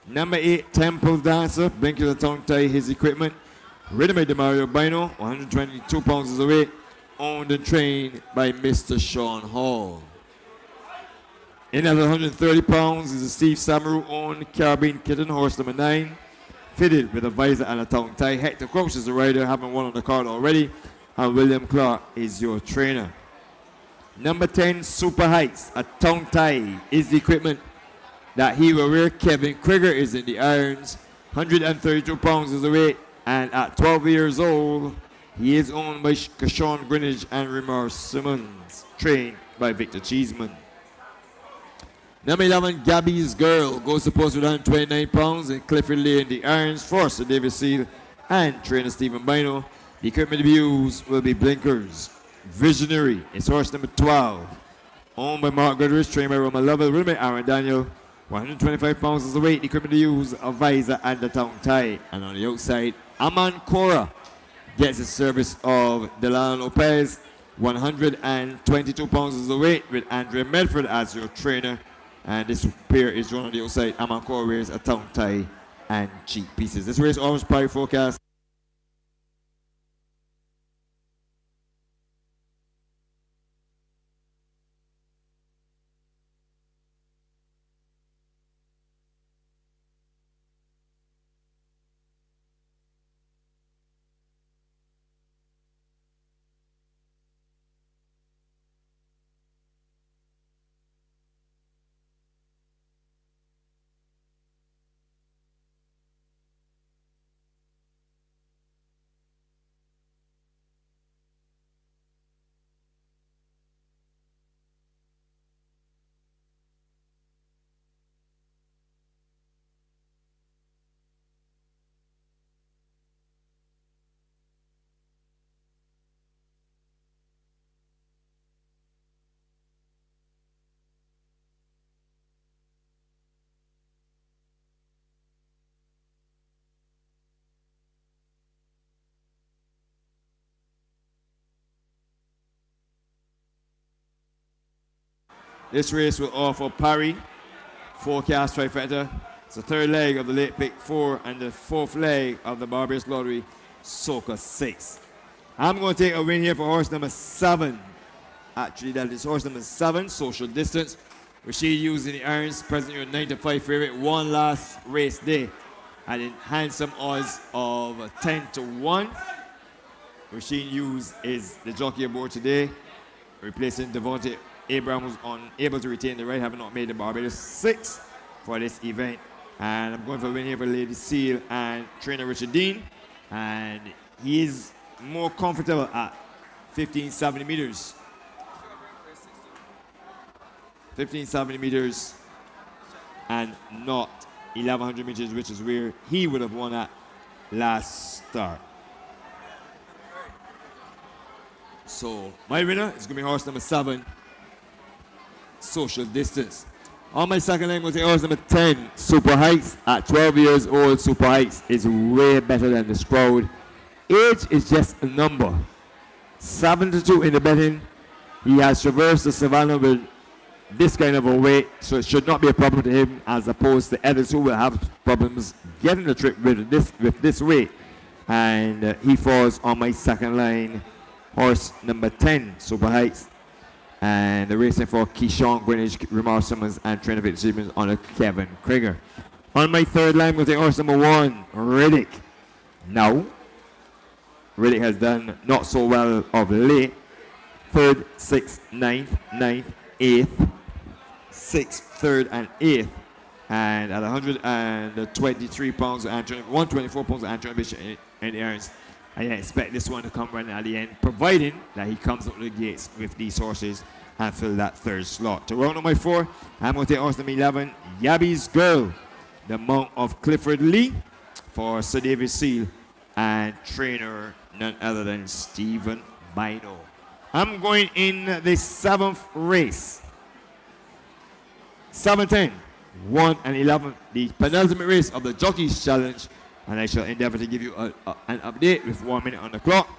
Number 8, Temple Dancer, blinking the tongue tie, his equipment, ridden by Demario Bino, 122 pounds is the weight, owned and trained by Mr. Sean Hall. In at 130 pounds is a Steve Samaru owned Caribbean Kitten, horse number 9, fitted with a visor and a tongue tie. Hector Crouch is the rider, having won on the card already, and William Clark is your trainer. Number 10, Super Heights, a tongue tie is the equipment that he will wear. Kevin Krieger is in the irons, 132 pounds is the weight, and at 12 years old, he is owned by Kashawn Greenidge and Remar Simmons, trained by Victor Cheeseman. Number 11, Gabby's Girl, goes to post with 129 pounds, and Clifford Lee in the irons for Sir David Seal and trainer Stephen Bino. The equipment to be used will be blinkers. Visionary is horse number 12, owned by Mark Goodrich, trained by Roma Lovell, ridden by Aaron Daniel, 125 pounds is the weight. The equipment to use a visor and a tongue tie. And on the outside, Aman Cora gets the service of Delano Lopez, 122 pounds is the weight, with Andre Medford as your trainer. And this pair is drawn on the outside. Aman Cora wears a tongue tie and cheap pieces. This race orange pie forecast. This race will offer parry, forecast trifecta. It's the third leg of the late pick 4 and the fourth leg of the Barbados Lottery, Soca 6. I'm going to take a win here for horse number 7. Actually, that is horse number 7, Social Distance. Rashid Hughes in the irons, present your 9 to 5 favorite, won last race day at a handsome odds of 10 to 1. Rashid Hughes is the jockey aboard today, replacing Devontae Abraham, was unable to retain the right, having not made the Barbados 6 for this event. And I'm going for a win here for Lady Seal and trainer Richard Dean. And he is more comfortable at 1570 meters. 1570 meters and not 1100 meters, which is where he would have won at last start. So my winner is going to be horse number 7, Social Distance. On my second line was the horse number 10, Super Heights. At 12 years old, Super Heights is way better than this crowd. Age is just a number. 7-2 in the betting. He has traversed the savannah with this kind of a weight, so it should not be a problem to him, as opposed to others who will have problems getting the trip with this weight. And he falls on my second line, horse number 10, Super Heights. And the racing for Keyshawn Greenwich, Ramar Summers, and trainer Victor Stevens on a Kevin Krieger. On my third line was the horse number 1, Riddick. Now, Riddick has done not so well of late. 3rd, 6th, 9th, 8th, 6th, 3rd, and 8th. And at 123 pounds, 124 pounds, Anthony Bishop in the irons. I expect this one to come running at the end, providing that he comes up the gates with these horses and fill that 3rd slot. To round number 4, I'm going to take horse number 11, Yabby's Girl, the mount of Clifford Lee for Sir David Seal, and trainer none other than Stephen Bino. I'm going in the 7th race. 7, 10, 1, and 11, the penultimate race of the Jockeys Challenge. And I shall endeavor to give you an update with 1 minute on the clock.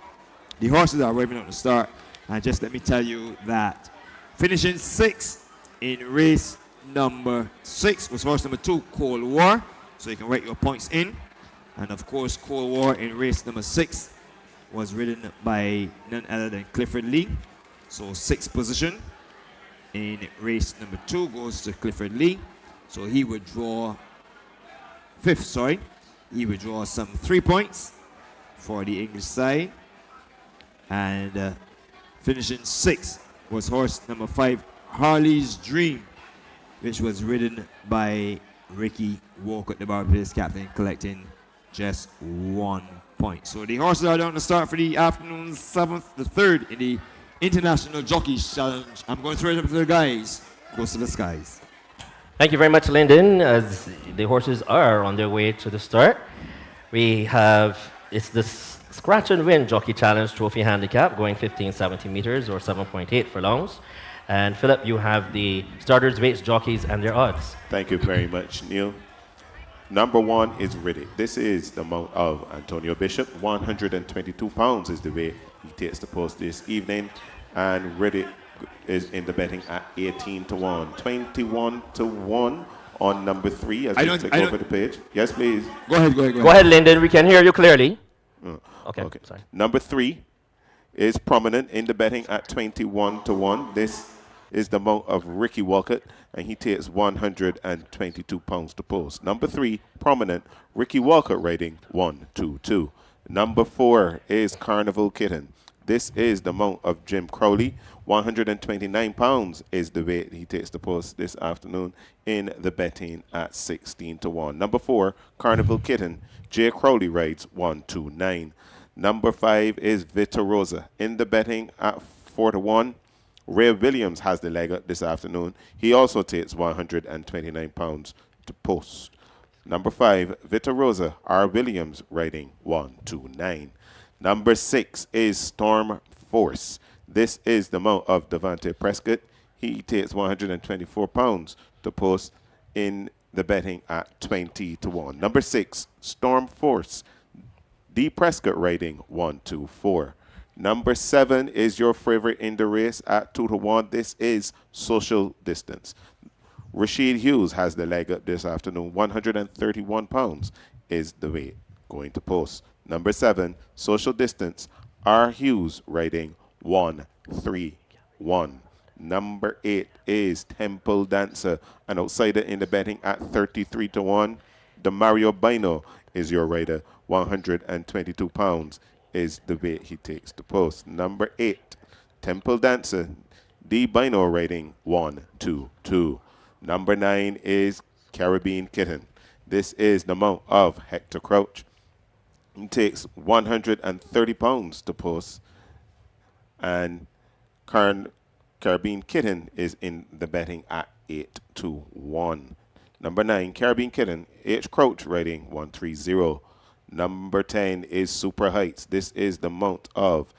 The horses are arriving at the start. And just let me tell you that finishing 6th in race number 6 was horse number 2, Cold War. So you can write your points in. And of course, Cold War in race number 6 was ridden by none other than Clifford Lee. So 6th position in race number 2 goes to Clifford Lee. So he would draw 5th, sorry. He would draw some 3 points for the English side. And finishing 6th was horse number 5, Harley's Dream, which was ridden by Ricky Walker, the Barbados captain, collecting just 1 point. So the horses are down to start for the afternoon 7th, the 3rd in the International Jockeys Challenge. I'm going to throw it up to the guys. Close to the skies. Thank you very much, Lyndon. As the horses are on their way to the start, we have, it's the Scratch and Win Jockey Challenge Trophy Handicap going 1570 meters or 7.8 furlongs. And Philip, you have the starters, weights, jockeys, and their odds. Thank you very much, Neil. Number 1 is Riddick. This is the mount of Antonio Bishop. 122 pounds is the weight he takes the post this evening. And Riddick is in the betting at 18-1. 21-1 on number 3 as we click over the page. Yes, please. Go ahead. Go ahead, Lyndon. We can hear you clearly. Okay. Sorry. Number 3 is prominent in the betting at 21-1. This is the mount of Ricky Walcott, and he takes 122 pounds to post. Number 3, prominent, Ricky Walcott rating 1-2. Number 4 is Carnival Kitten. This is the mount of Jim Crowley. 129 pounds is the weight he takes the post this afternoon in the betting at 16-1. Number 4, Carnival Kitten. Jay Crowley rides 129. Number 5 is Vita Rosa in the betting at 4-1. Ray Williams has the leg up this afternoon. He also takes 129 pounds to post. Number 5, Vita Rosa, R. Williams riding 129. Number 6 is Storm Force. This is the mount of Devante Prescott. He takes 124 pounds to post in the betting at 20-1. Number 6, Storm Force. D. Prescott riding 124. Number 7 is your favorite in the race at 2-1. This is Social Distance. Rashid Hughes has the leg up this afternoon. 131 pounds is the weight going to post. Number 7, Social Distance. R. Hughes riding 131. Number 8 is Temple Dancer, an outsider in the betting at 33-1. The Mario Bino is your rider. 122 pounds is the weight he takes to post. Number 8, Temple Dancer. D. Bino rating 122. Number 9 is Caribbean Kitten. This is the mount of Hector Crouch. He takes 130 pounds to post. And Caribbean Kitten is in the betting at 8-1. Number 9, Caribbean Kitten, H. Crouch, riding 130. Number 10 is Super Heights. This is the mount of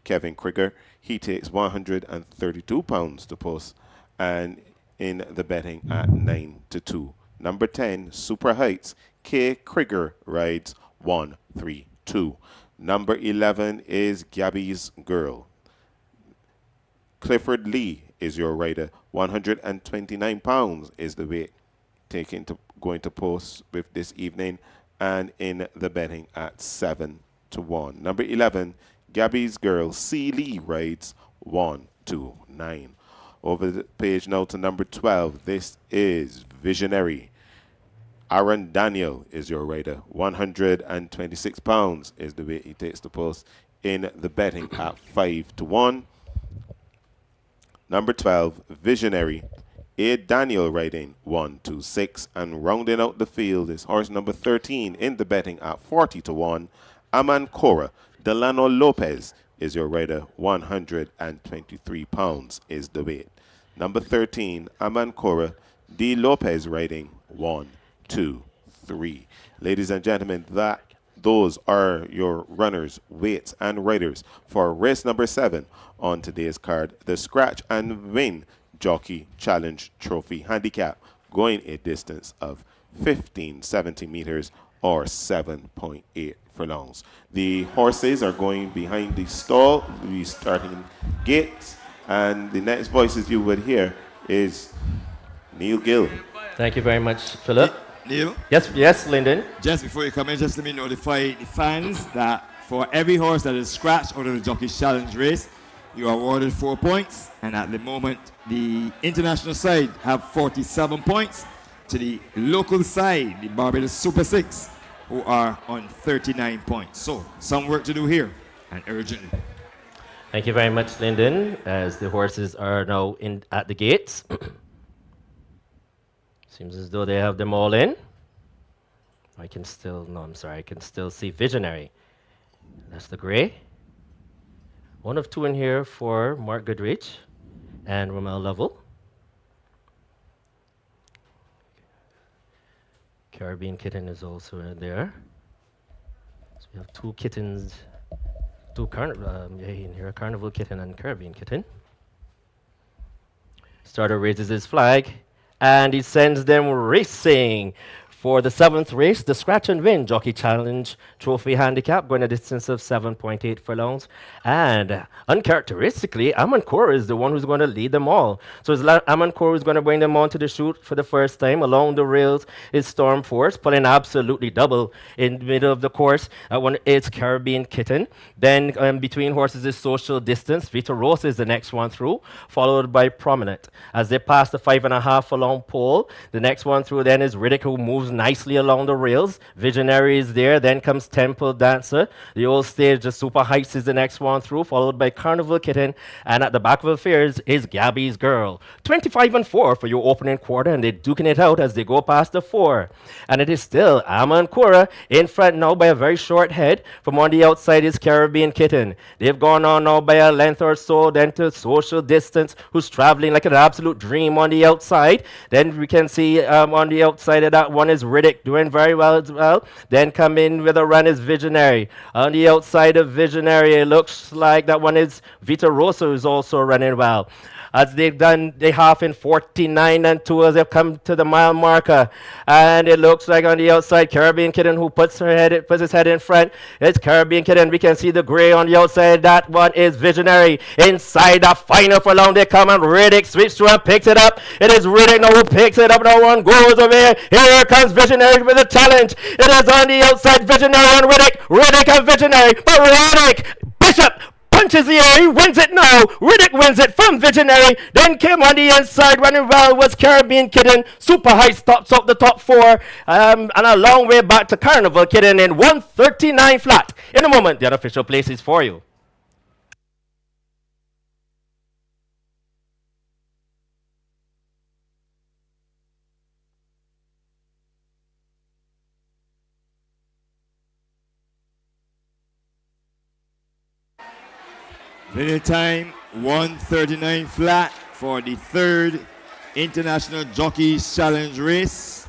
Kevin Krieger. He takes 132 pounds to post and in the betting at 9-2. Number 10, Super Heights, K. Krieger rides 132. Number 11 is Gabby's Girl. Clifford Lee is your rider. 129 pounds is the weight going to post with this evening and in the betting at 7-1. Number 11, Gabby's Girl, C. Lee rides 129. Over the page now to number 12. This is Visionary. Aaron Daniel is your rider. 126 pounds is the weight he takes to post in the betting at 5-1. Number 12, Visionary. A. Daniel riding 126. And rounding out the field is horse number 13 in the betting at 40-1. Aman Cora. Delano Lopez is your rider. 123 pounds is the weight. Number 13, Aman Cora. D. Lopez riding 123. Ladies and gentlemen, those are your runners, weights, and riders for race number 7 on today's card. The Scratch and Win Jockey Challenge Trophy Handicap, going a distance of 1570 meters or 7.8 furlongs. The horses are going behind the stall, the starting gate, and the next voices you would hear is Neil Gill. Thank you very much, Philip. Neil, Yes, Lyndon. just before you come in, just let me notify the fans that for every horse that is scratched out of the Jockey's Challenge race, you are awarded 4 points. And at the moment, the international side have 47 points to the local side, the Barbados Super 6, who are on 39 points. So, some work to do here, and urgently. Thank you very much, Lyndon, as the horses are now in at the gates. Seems as though they have them all in. I can still see Visionary. That's the gray. One of two in here for Mark Goodrich and Romel Lovell. Caribbean Kitten is also in there. So we have two kittens, in here, Carnival Kitten and Caribbean Kitten. Starter raises his flag and he sends them racing for the 7th race, the Scratch and Win Jockey Challenge Trophy Handicap, going a distance of 7.8 furlongs. And uncharacteristically, Amancora is the one who's going to lead them all. So it's Amancora who's going to bring them onto the chute for the first time. Along the rails is Storm Force, pulling absolutely double in the middle of the course. One is Caribbean Kitten. Then between horses is Social Distance. Vita Rosa is the next one through, followed by Prominent. As they pass the 5.5 furlong pole, the next one through then is Riddick, who moves nicely along the rails. Visionary is there. Then comes Temple Dancer. The old stage, the Super Heights is the next one through, followed by Carnival Kitten. And at the back of affairs is Gabby's Girl. 25-4 for your opening quarter, and they're duking it out as they go past the 4. And it is still Amancora in front now by a very short head. From on the outside is Caribbean Kitten. They've gone on now by a length or so, then to Social Distance, who's traveling like an absolute dream on the outside. Then we can see on the outside of that one is Riddick doing very well as well. Then come in with a run is Visionary. On the outside of Visionary, it looks like that one is Vita Rosa, who's also running well. As they've done the half in 49-2 as they've come to the mile marker. And it looks like on the outside, Caribbean Kitten, who puts his head in front. It's Caribbean Kitten. We can see the gray on the outside. That one is Visionary. Inside the final furlong, they come and Riddick switches to and picks it up. It is Riddick now who picks it up. Now one goes away. Here comes Visionary with a challenge. It is on the outside, Visionary and Riddick. Riddick and Visionary. But Riddick, Bishop, punches the air, he wins it now. Riddick wins it from Visionary. Then came on the inside, running well was Caribbean Kitten. Super High stops up the top 4. And a long way back to Carnival Kitten in 139 flat. In a moment, the unofficial place is for you. Minute time, 139 flat for the 3rd International Jockey Challenge race.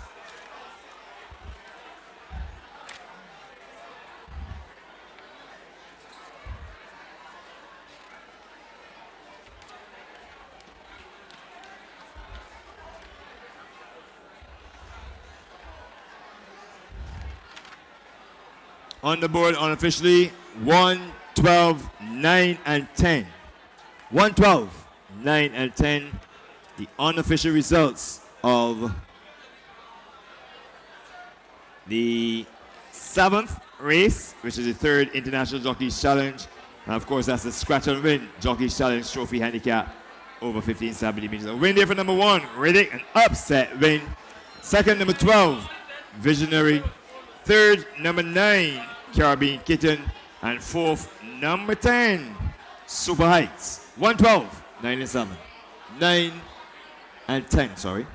On the board unofficially, 1, 12, 9, and 10. 1, 12, 9, and 10. The unofficial results of the 7th race, which is the 3rd International Jockeys Challenge. And of course, that's the Scratch and Win Jockeys Challenge Trophy Handicap over 1570 meters. A win there for number 1, Riddick, an upset win. 2nd, number 12, Visionary. 3rd, number 9, Caribbean Kitten. And 4th, number 10, Super Heights. 112, 9 and 7. 9 and 10, sorry.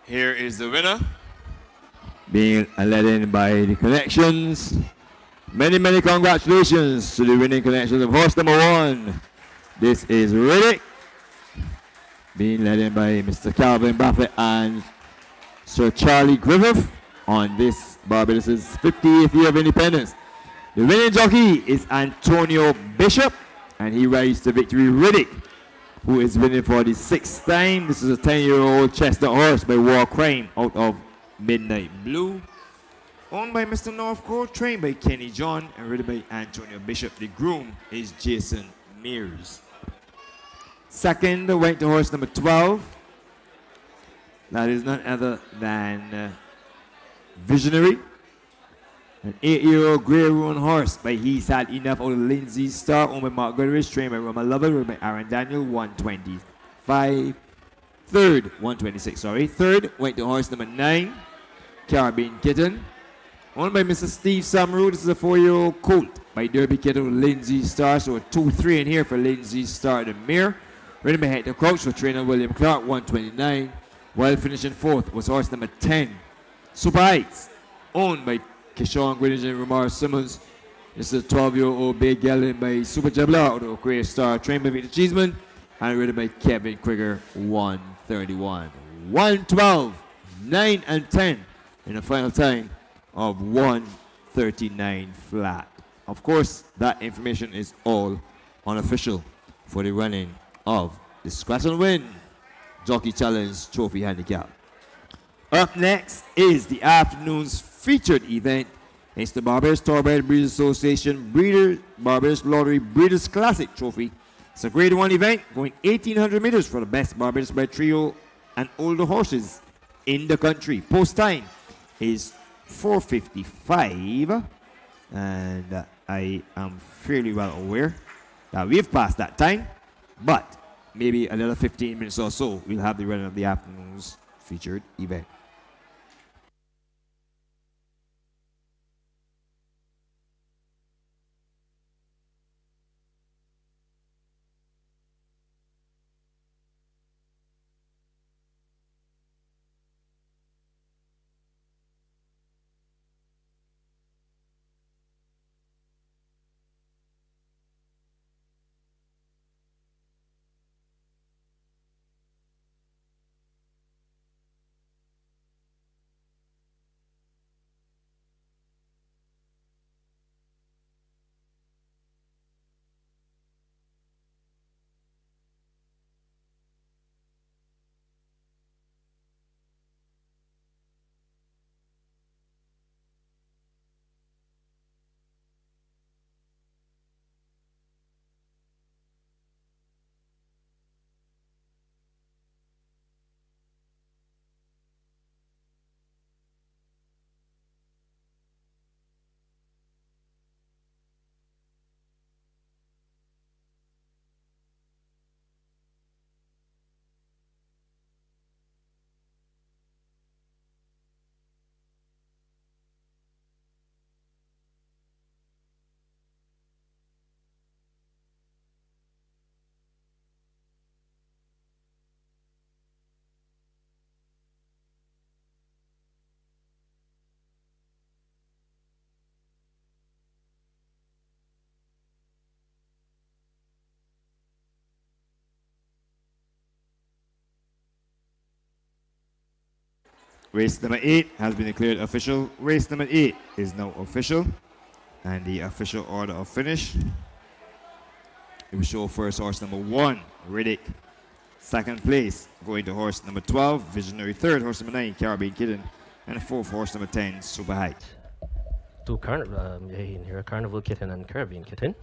Here is the winner, being led in by the connections. Many, many congratulations to the winning connections of horse number 1. This is Riddick, being led in by Mr. Calvin Baffett and Sir Charlie Griffith on this Barbados' 50th year of independence. The winning jockey is Antonio Bishop, and he rides to victory Riddick, who is winning for the 6th time. This is a 10-year-old chestnut horse by War Crime out of Midnight Blue. Owned by Mr. Northcote, trained by Kenny John, and ridden by Antonio Bishop. The groom is Jason Mears. Second went to horse number 12. That is none other than Visionary. An 8-year-old grey roan horse by He's Had Enough out of Lindsay Star, owned by Mark Goodrich, trained by Roma Lover, ridden by Aaron Daniel, 125. Third, 126, sorry. Third went to horse number 9, Caribbean Kitten, owned by Mr. Steve Samru. This is a 4-year-old colt by Derby Kitten Lindsay Star. So a 2-3 in here for Lindsay Star the Mare. Ready to head the crouch for trainer William Clark, 129. While finishing fourth was horse number 10, Super Heights, owned by Keshawn Greenidge and Ramar Simmons. This is a 12-year-old big gelding by Super Jabla, or the Career Star, trained by Victor Cheeseman, and ridden by Kevin Krieger, 131. 112, 9 and 10 in a final time of 139 flat. Of course, that information is all unofficial for the running of the Scratch and Win Jockey Challenge Trophy Handicap. Up next is the afternoon's featured event. It's the Barbados Thoroughbred Breeders Association Barbados Lottery Breeders Classic Trophy. It's a grade 1 event going 1,800 meters for the best Barbados bred trio and older horses in the country. Post time is 4:55, and I am fairly well aware that we've passed that time, but maybe another 15 minutes or so, we'll have the running of the afternoon's featured event. Race number 8 has been declared official. Race number 8 is now official. And the official order of finish. It will show first horse number 1, Riddick. Second place, going to horse number 12, Visionary. Third, horse number 9, Caribbean Kitten. And fourth, horse number 10, Super Height. Two in here, Carnival Kitten and Caribbean Kitten.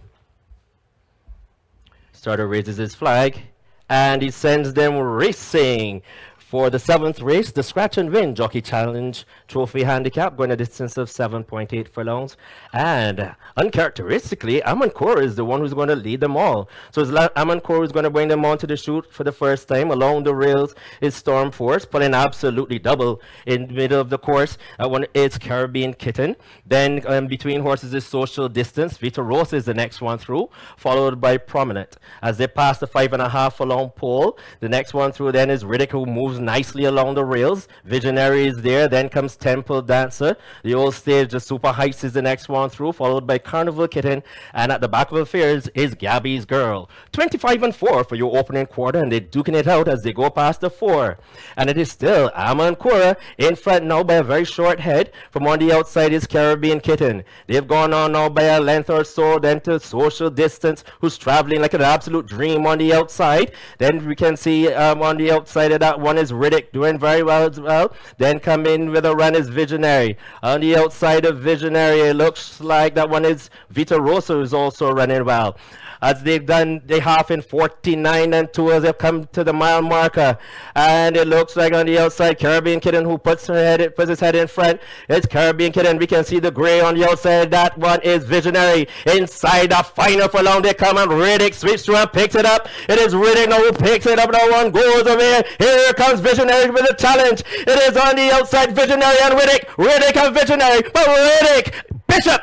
Starter raises his flag, and he sends them racing for the 7th race, the Scratch and Win Jockey Challenge Trophy Handicap, going a distance of 7.8 furlongs. And uncharacteristically, Amancour is the one who's going to lead them all. So it's Amancour who's going to bring them onto the chute for the first time. Along the rails is Storm Force, pulling absolutely double in the middle of the course. One is Caribbean Kitten. Then between horses is Social Distance. Vita Rosa is the next one through, followed by Prominent. As they pass the 5.5 furlong pole, the next one through then is Riddick, who moves nicely along the rails. Visionary is there. Then comes Temple Dancer. The old stage, the Super Heights, is the next one through, followed by Carnival Kitten. And at the back of affairs is Gabby's Girl. 25-4 for your opening quarter, and they're duking it out as they go past the 4. And it is still Amankura in front now by a very short head. From on the outside is Caribbean Kitten. They've gone on now by a length or so, then to Social Distance, who's traveling like an absolute dream on the outside. Then we can see on the outside of that one is Riddick doing very well as well. Then come in with a run is Visionary. On the outside of Visionary, it looks like that one is Vita Rosa, who's also running well. As they've done, they half in 49-2 as they've come to the mile marker. And it looks like on the outside, Caribbean Kitten, who puts his head in front. It's Caribbean Kitten. We can see the gray on the outside. That one is Visionary. Inside the final furlong, they come and Riddick switch to and picks it up. It is Riddick now who picks it up. Now one goes away. Here comes Visionary with a challenge. It is on the outside, Visionary and Riddick. Riddick and Visionary. But Riddick, Bishop,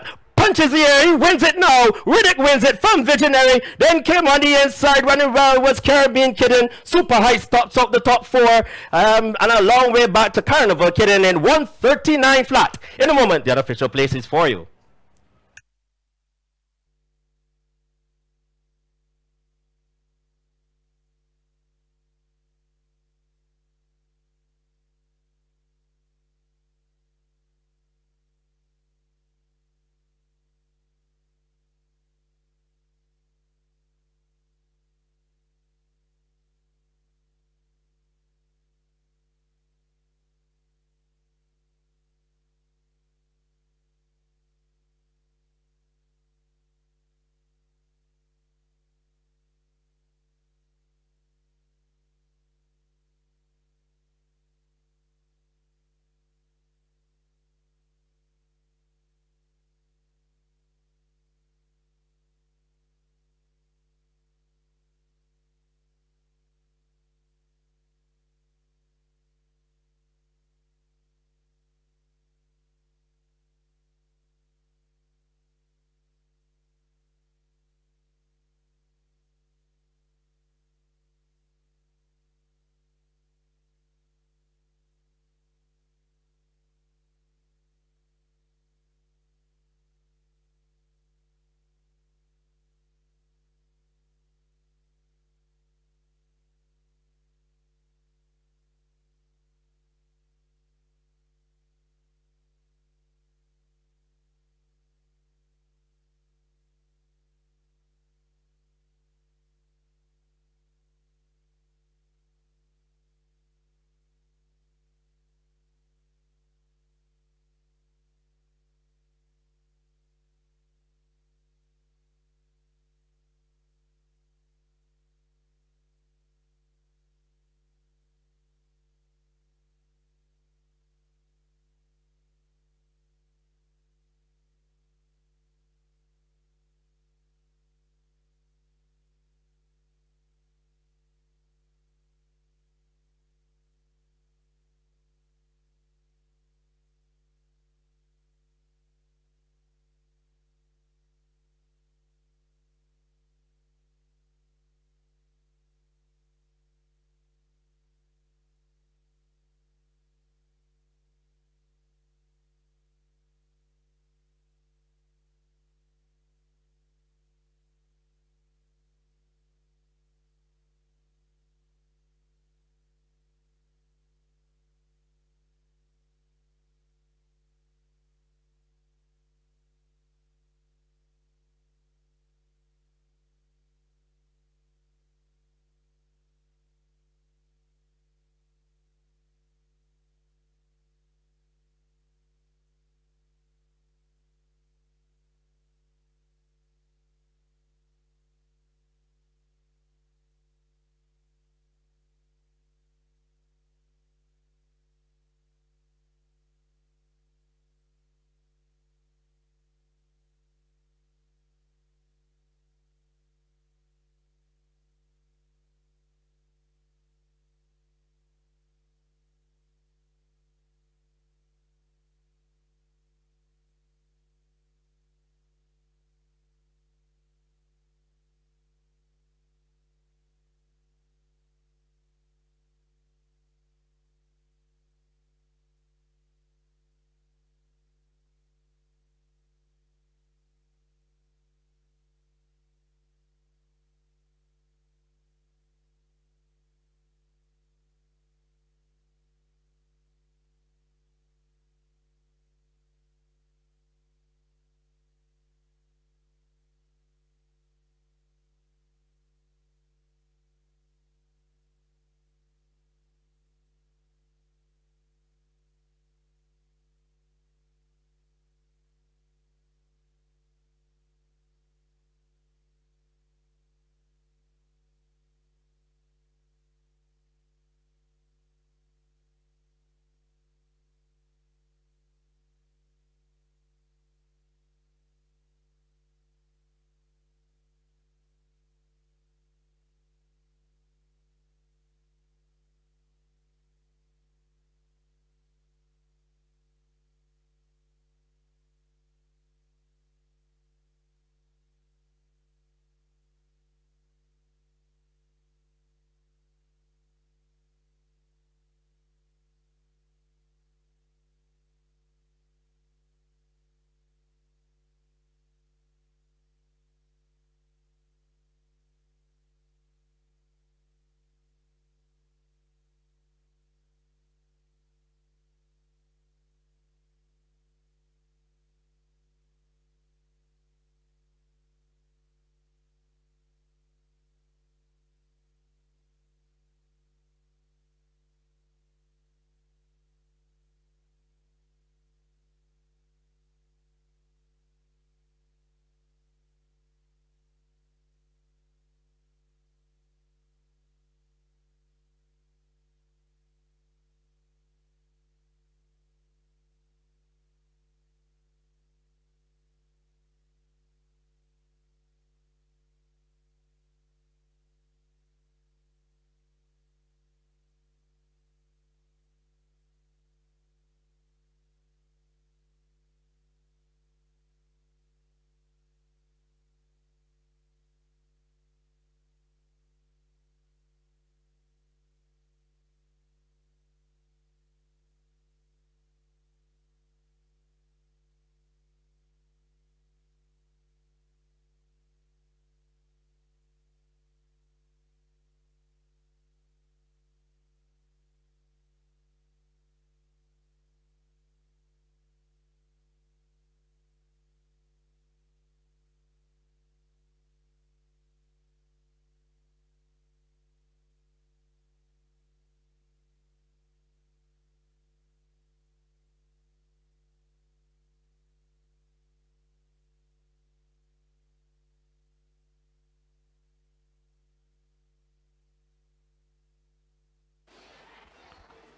punches the air, he wins it now. Riddick wins it from Visionary. Then came on the inside, running well was Caribbean Kitten. Super High stops up the top four, and a long way back to Carnival Kitten in 139 flat. In a moment, the unofficial place is for you.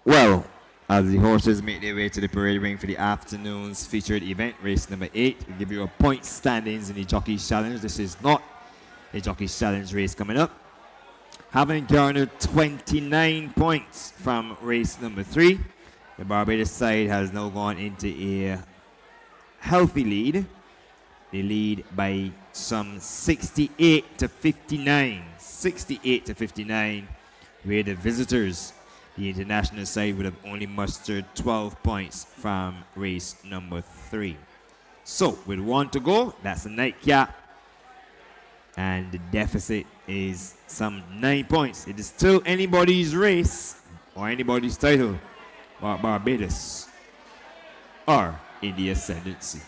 Well, as the horses make their way to the parade ring for the afternoon's featured event, race number 8, we give you a point standings in the Jockey's Challenge. This is not a Jockey's Challenge race coming up. Having garnered 29 points from race number 3, the Barbados side has now gone into a healthy lead. They lead by some 68 to 59. 68 to 59, where the visitors, the international side, would have only mustered 12 points from race number 3. So, with 1 to go, that's a nightcap. And the deficit is some 9 points. It is still anybody's race or anybody's title, but Barbados are in the ascendancy.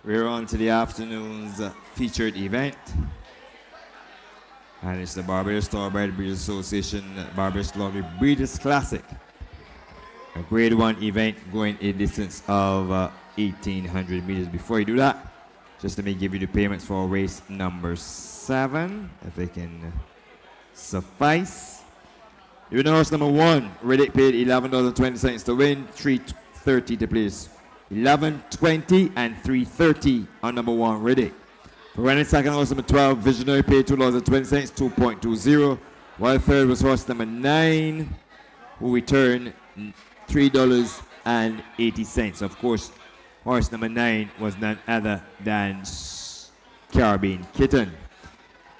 We're on to the afternoon's featured event. And it's the Barbados Thoroughbred Breeders Association Barbados Lottery Breeders Classic. A grade 1 event going a distance of 1,800 meters. Before you do that, just let me give you the payments for race number 7, if they can suffice. You know, horse number 1, Riddick paid $11.20 to win, $3.30 to place. 11.20 and 3.30 on number 1 Riddick. For running second, horse number 12, Visionary paid $2.20, 2.20. While third was horse number 9, who returned $3.80. Of course, horse number 9 was none other than Caribbean Kitten.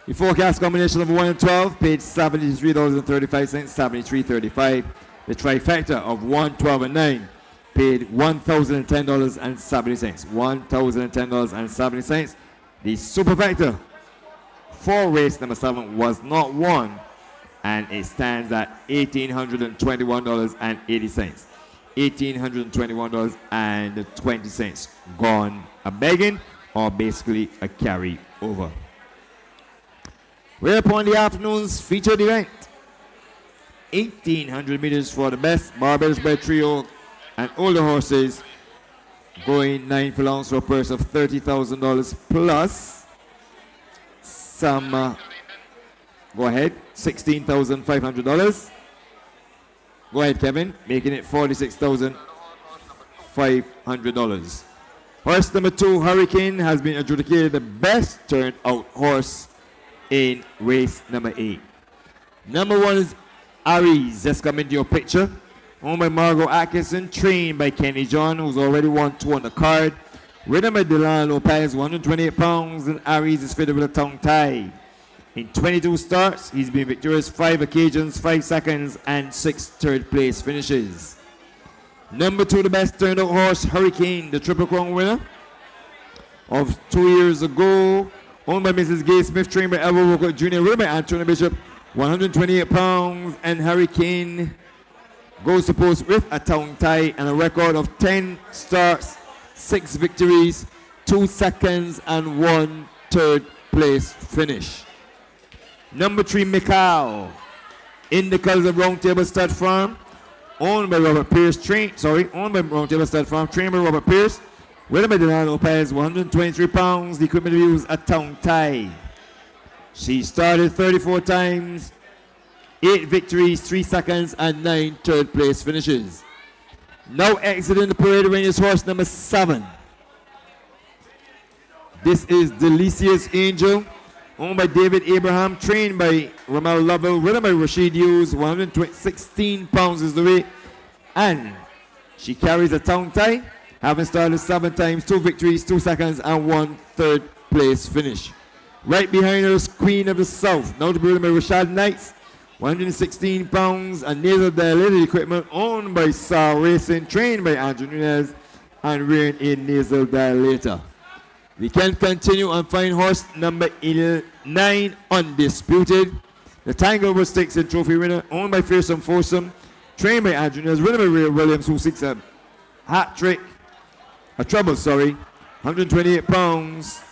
The forecast combination of 1 and 12 paid $73.35, 73.35. The trifecta of 1, 12, and 9 paid $1,010.70. $1,010.70. The superfecta for race number 7 was not won, and it stands at $1,821.80. $1,821.20 gone a begging, or basically a carry over. We're upon the afternoon's featured event. 1,800 meters for the best Barbados bred trio and older horses going 9 furlongs for a purse of $30,000 plus some, go ahead, $16,500. Go ahead, Kevin, making it $46,500. Horse number 2, Hurricane, has been adjudicated the best turned out horse in race number 8. Number 1 is Aries, just come into your picture. Owned by Margot Atkinson, trained by Kenny John, who's already won 2 on the card. Ridden by Dylan Lopez, 128 pounds, and Aries is fitted with a tongue tie. In 22 starts, he's been victorious 5 occasions, 5 seconds, and 6 third place finishes. Number 2, the best turned out horse, Hurricane, the Triple Crown winner of 2 years ago. Owned by Mrs. Gay Smith, trained by Elwood Walker Jr., ridden by Anthony Bishop, 128 pounds, and Hurricane goes to post with a tongue tie and a record of 10 starts, 6 victories, 2 seconds, and 1 third place finish. Number 3, Mikal, in the colors of Round Table Stud Farm, owned by Robert Pierce, owned by Round Table Stud Farm, trained by Robert Pierce, ridden by Delano Lopez, 123 pounds, the equipment to use a tongue tie. She started 34 times, 8 victories, 3 seconds, and 9 third place finishes. Now exiting the parade ring is horse number 7. This is Delicious Angel, owned by David Abraham, trained by Ramel Lovell, ridden by Rashid Hughes, 116 pounds is the weight, and she carries a tongue tie, having started 7 times, 2 victories, 2 seconds, and 1 third place finish. Right behind her is Queen of the South, now to be ridden by Rashad Knights, 116 pounds, and nasal dilated equipment owned by Sar Racing, trained by Andrew Nunez, and rearing a nasal dilator. We can continue and find horse number 9, Undisputed. The Tanglewood Stakes and Trophy winner, owned by Fearsome Foursome, trained by Andrew Nunez, ridden by Ray Williams, who seeks a treble, 128 pounds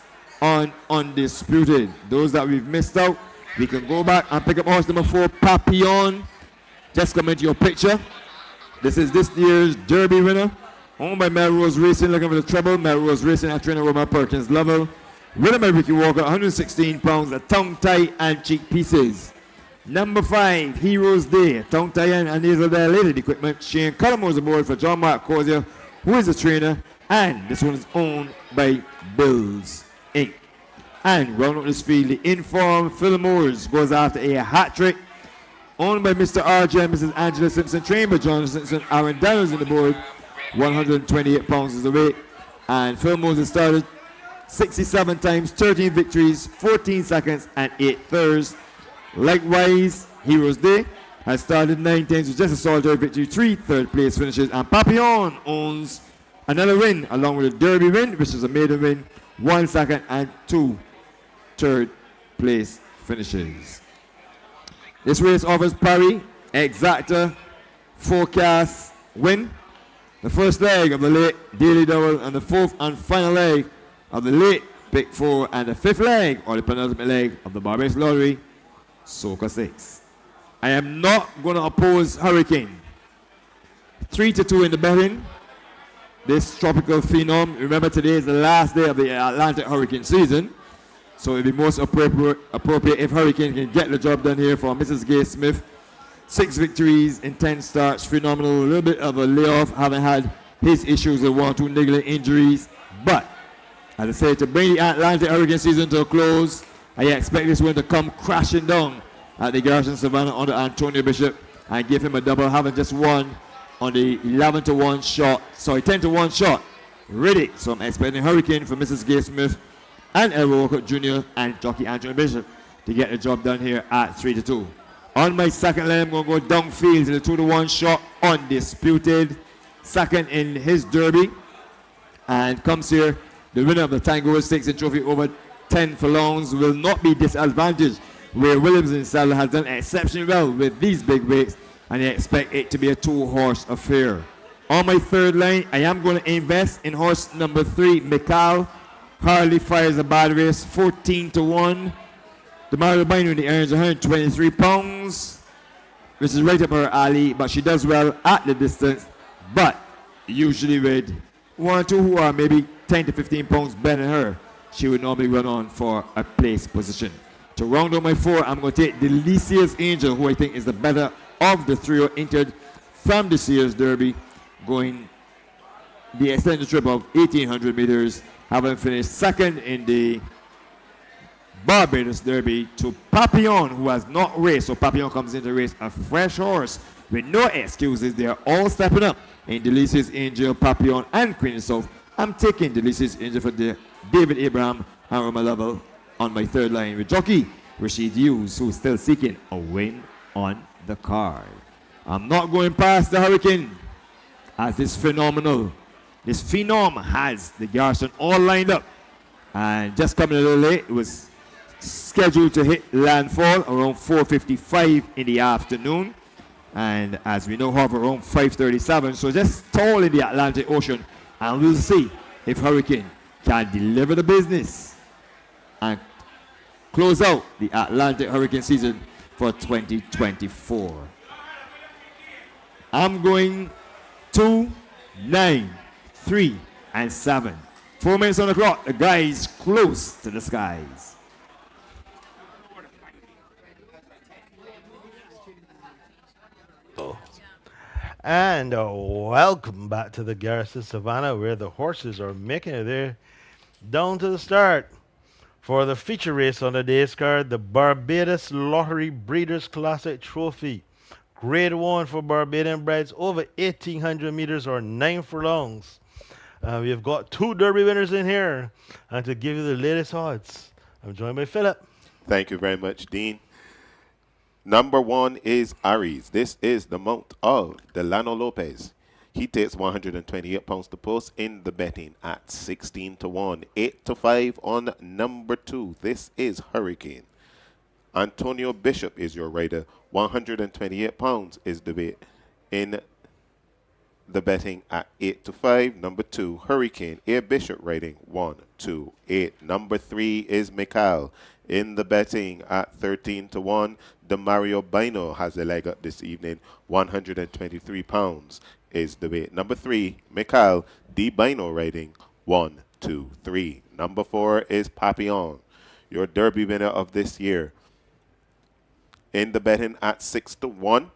on Undisputed. Those that we've missed out, we can go back and pick up horse number 4, Papillon. Just come into your picture. This is this year's Derby winner, owned by Melrose Racing, looking for the treble. Melrose Racing at trainer Roma Perkins Level. Ridden by Ricky Walker, 116 pounds, a tongue tie and cheek pieces. Number 5, Heroes Day, tongue tie and nasal dilated equipment. Shane Cullimore's aboard for John Mark Cozier, who is the trainer, and this one is owned by Bills Inc. And round out this field, the informed Phil Moores goes after a hat trick, owned by Mr. RJ and Mrs. Angela Simpson, trained by John Simpson. Aaron Daniels in the board, 128 pounds is the weight. And Phil Moores has started 67 times, 13 victories, 14 seconds, and 8 thirds. Likewise, Heroes Day has started 9 times with just a solitary victory, 3 third place finishes. And Papillon owns another win along with a Derby win, which is a maiden win, 1 second, and 2 third place finishes. This race offers Parry, Exacta, Forecast, Win. The first leg of the late Daily Double, and the 4th and final leg of the late Pick 4, and the 5th leg, or the penultimate leg, of the Barbados Lottery, Soca 6. I am not going to oppose Hurricane. 3-2 in the betting. This tropical phenom, remember today is the last day of the Atlantic hurricane season, so it would be most appropriate if Hurricane can get the job done here for Mrs. Gay Smith. 6 victories in 10 starts, phenomenal. A little bit of a layoff, having had his issues with 1 or 2 niggling injuries. But, as I said, to bring the Atlantic hurricane season to a close, I expect this one to come crashing down at the Garrison Savannah under Antonio Bishop and give him a double, having just won on the 11-1 shot, 10-1 shot, Riddick. So I'm expecting Hurricane for Mrs. Gay Smith and Elwood Walker Jr. and Jockey Anthony Bishop to get the job done here at 3-2. On my second leg, I'm going to go downfield to the 2-1 shot, Undisputed. Second in his Derby. And comes here, the winner of the Tango Stakes and Trophy over 10 furlongs will not be disadvantaged, where Williams and Saddle has done exceptionally well with these big weights, and I expect it to be a 2-horse affair. On my third line, I am going to invest in horse number 3, Mikal. Hardly fires a bad race, 14-1. The Mario Binary earns 123 pounds, which is right up her alley, but she does well at the distance. But usually with one or two who are maybe 10 to 15 pounds better than her, she would normally run on for a place position. To round out my 4, I'm going to take Delicious Angel, who I think is the better of the 3 who entered from this year's Derby, going the extended trip of 1,800 meters, having finished second in the Barbados Derby, to Papillon, who has not raced. So Papillon comes into the race a fresh horse with no excuses. They are all stepping up in Delicious Angel, Papillon, and Queen of the South. I'm taking Delicious Angel for David Abraham and Roma Lovell on my 3rd line with Jockey Rashid Hughes, who's still seeking a win on the card. I'm not going past the Hurricane, as this phenom has the Garrison all lined up. And just coming a little late, it was scheduled to hit landfall around 4:55 in the afternoon. And as we know, hover around 5:37. So just tall in the Atlantic Ocean. And we'll see if Hurricane can deliver the business and close out the Atlantic Hurricane season for 2024. I'm going 2, 9, 3, and 7. 4 minutes on the clock. The guys close to the skies. And welcome back to the Garrison Savannah, where the horses are making it there down to the start. For the feature race on the day's card, the Barbados Lottery Breeders' Classic Trophy. Grade 1 for Barbadian brides over 1,800 meters or 9 furlongs. We've got 2 Derby winners in here. And to give you the latest odds, I'm joined by Philip. Thank you very much, Dean. Number 1 is Aries. This is the mount of Delano Lopez. He takes 128 pounds to post in the betting at 16 to 1. 8 to 5 on number 2. This is Hurricane. Antonio Bishop is your rider. 128 pounds is the bet in the betting at 8 to 5. Number 2, Hurricane. Air Bishop riding 1, 2, 8. Number 3 is Mikhail in the betting at 13 to 1. The Mario Bino has a leg up this evening. 123 pounds is the weight. Number 3, Mikhail. D Bino riding 1, 2, 3. Number 4 is Papillon, your Derby winner of this year. In the betting at 6 to 1.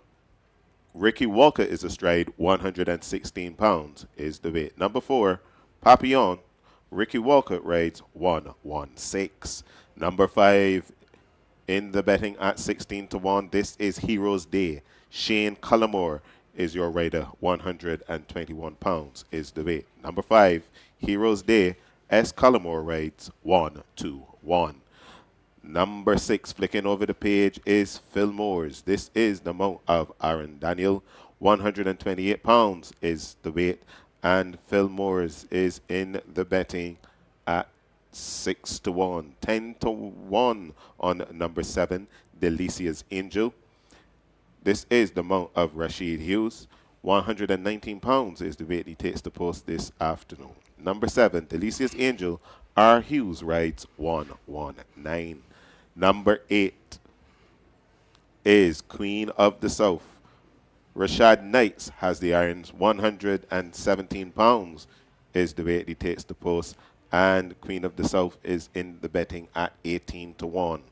Ricky Walker is astride, 116 pounds is the weight. Number 4, Papillon. Ricky Walker rides 116. Number 5 in the betting at 16 to 1. This is Heroes Day. Shane Cullimore is your rider, 121 pounds is the weight. Number 5, Heroes Day. S. Cullimore rides 121. Number 6, flicking over the page, is Phil Moores. This is the mount of Aaron Daniel. 128 pounds is the weight. And Phil Moores is in the betting at 6 to 1. 10 to 1 on number 7, Delicious Angel. This is the mount of Rashid Hughes. 119 pounds is the weight he takes to post this afternoon. Number 7, Delicious Angel. R. Hughes rides 119. Number 8 is Queen of the South. Rashad Knights has the irons. 117 pounds is the weight he takes to post. And Queen of the South is in the betting at 18 to 1.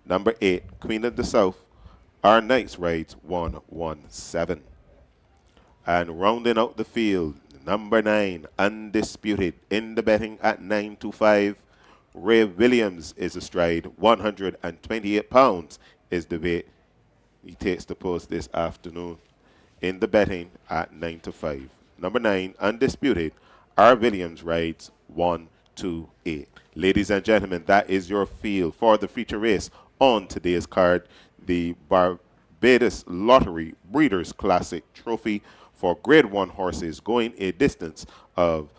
Number 8, Queen of the South. R. Knights rides 117. And rounding out the field, number 9, Undisputed, in the betting at 9 to 5. Ray Williams is astride. 128 pounds is the weight he takes to post this afternoon in the betting at 9 to 5. Number 9, Undisputed. R. Williams rides 128. Ladies and gentlemen, that is your field for the feature race on today's card. The Barbados Lottery Breeders' Classic Trophy for Grade 1 horses going a distance of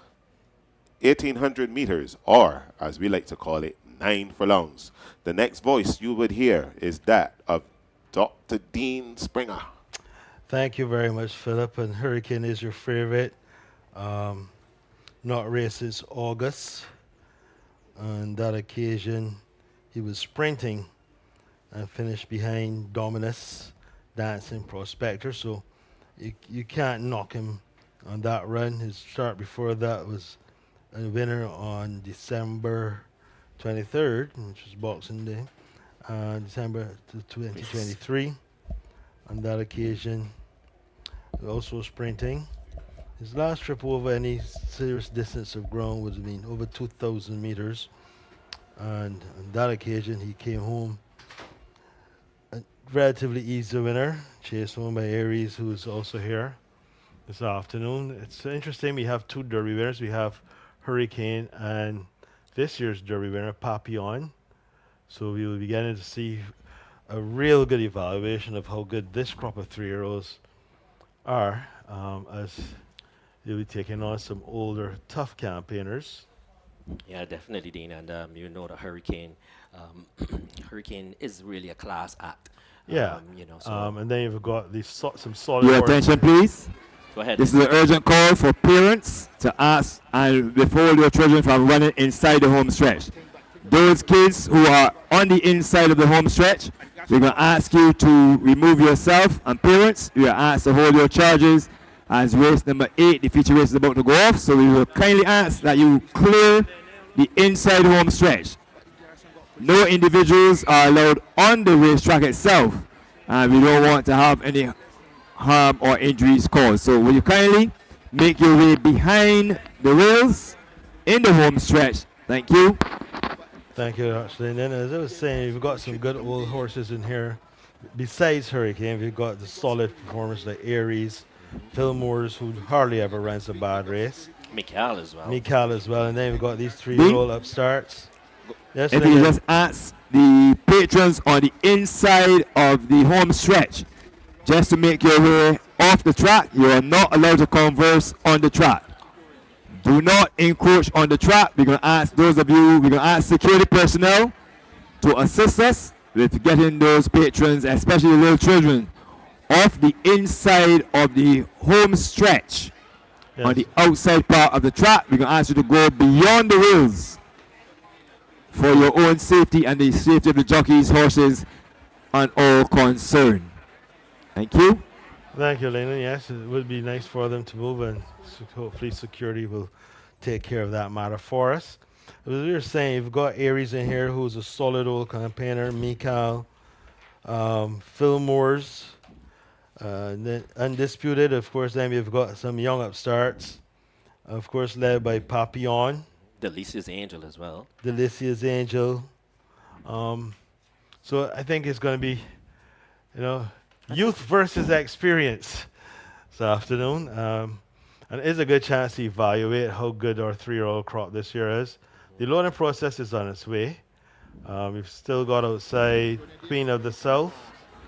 1,800 meters, or as we like to call it, 9 furlongs. The next voice you would hear is that of Dr. Dean Springer. Thank you very much, Philip. And Hurricane is your favorite. Not race since August. On that occasion, he was sprinting and finished behind Dominus, Dancing Prospector. So you can't knock him on that run. His start before that was a winner on December 23rd, which was Boxing Day, December 2023. On that occasion, also sprinting. His last trip over any serious distance of ground would have been over 2,000 meters. And on that occasion, he came home a relatively easy winner, chased home by Aries, who is also here this afternoon. It's interesting, we have two Derby winners. We have Hurricane and this year's Derby winner, Papillon. So we will be getting to see a real good evaluation of how good this crop of 3-year-olds are, as they'll be taking on some older, tough campaigners. Yeah, definitely, Dean. And you know the Hurricane. Hurricane is really a class act. Yeah. You know. So And then you've got these some solid Your horses. attention, please. go ahead. This is an urgent call for parents to ask and withhold your children from running inside the home stretch. Those kids who are on the inside of the home stretch, we're going to ask you to remove yourself, and parents, you are asked to hold your charges as race number 8, the feature race is about to go off. So we will kindly ask that you clear the inside home stretch. No individuals are allowed on the racetrack itself, and we don't want to have any harm or injuries caused. So will you kindly make your way behind the rails in the home stretch? Thank you. Thank you, Ashley. And then, as I was saying, we've got some good old horses in here. Besides Hurricane, we've got the solid performers like Aries, Fillmore's, who hardly ever runs a bad race. Mikhail as well. Mikhail as well. And then we've got these 3-year-old upstarts. Yes, If you just ask the patrons on the inside of the home stretch, just to make your way off the track, you are not allowed to converse on the track. Do not encroach on the track. We're going to ask those of you, we're going to ask security personnel to assist us with getting those patrons, especially the little children, off the inside of the home stretch. Yes. On the outside part of the track, we're going to ask you to go beyond the rails for your own safety and the safety of the jockeys, horses, and all concerned. Thank you. Thank you, Lennon. Yes, it would be nice for them to move, and hopefully security will take care of that matter for us. As we were saying, you've got Aries in here, who's a solid old campaigner, Mikhail, Fillmore's, then Undisputed, of course. Then we've got some young upstarts, of course, led by Papillon, Delicious Angel as well. Delicious Angel. So I think it's going to be, youth versus experience this afternoon. And it is a good chance to evaluate how good our 3-year-old crop this year is. The loading process is on its way. We've still got outside Queen of the South,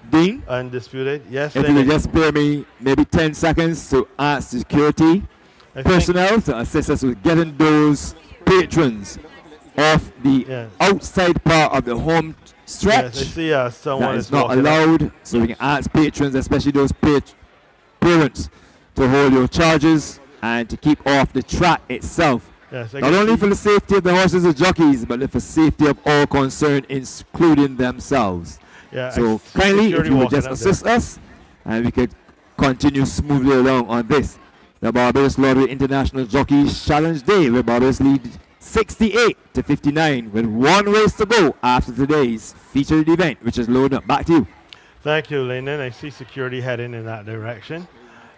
Dean, Undisputed. Yes, if you Lennon. could just spare me maybe 10 seconds to ask security I think- personnel to assist us with getting those patrons off the Yes. outside part of the home stretch. Yes, I see someone That is is not walking up. allowed, so we can ask patrons, especially those parents, to hold your charges and to keep off the track itself. Yes, I Not can only see- for the safety of the horses and jockeys, but for the safety of all concerned, including themselves. Yeah, I So see kindly, if security you would walking just up there. assist us, and we could continue smoothly along on this. The Barbados Lottery International Jockeys Challenge Day, where Barbados lead 68-59 with one race to go after today's featured event, which is loaded up. Back to you. Thank you, Lyndon. I see security heading in that direction.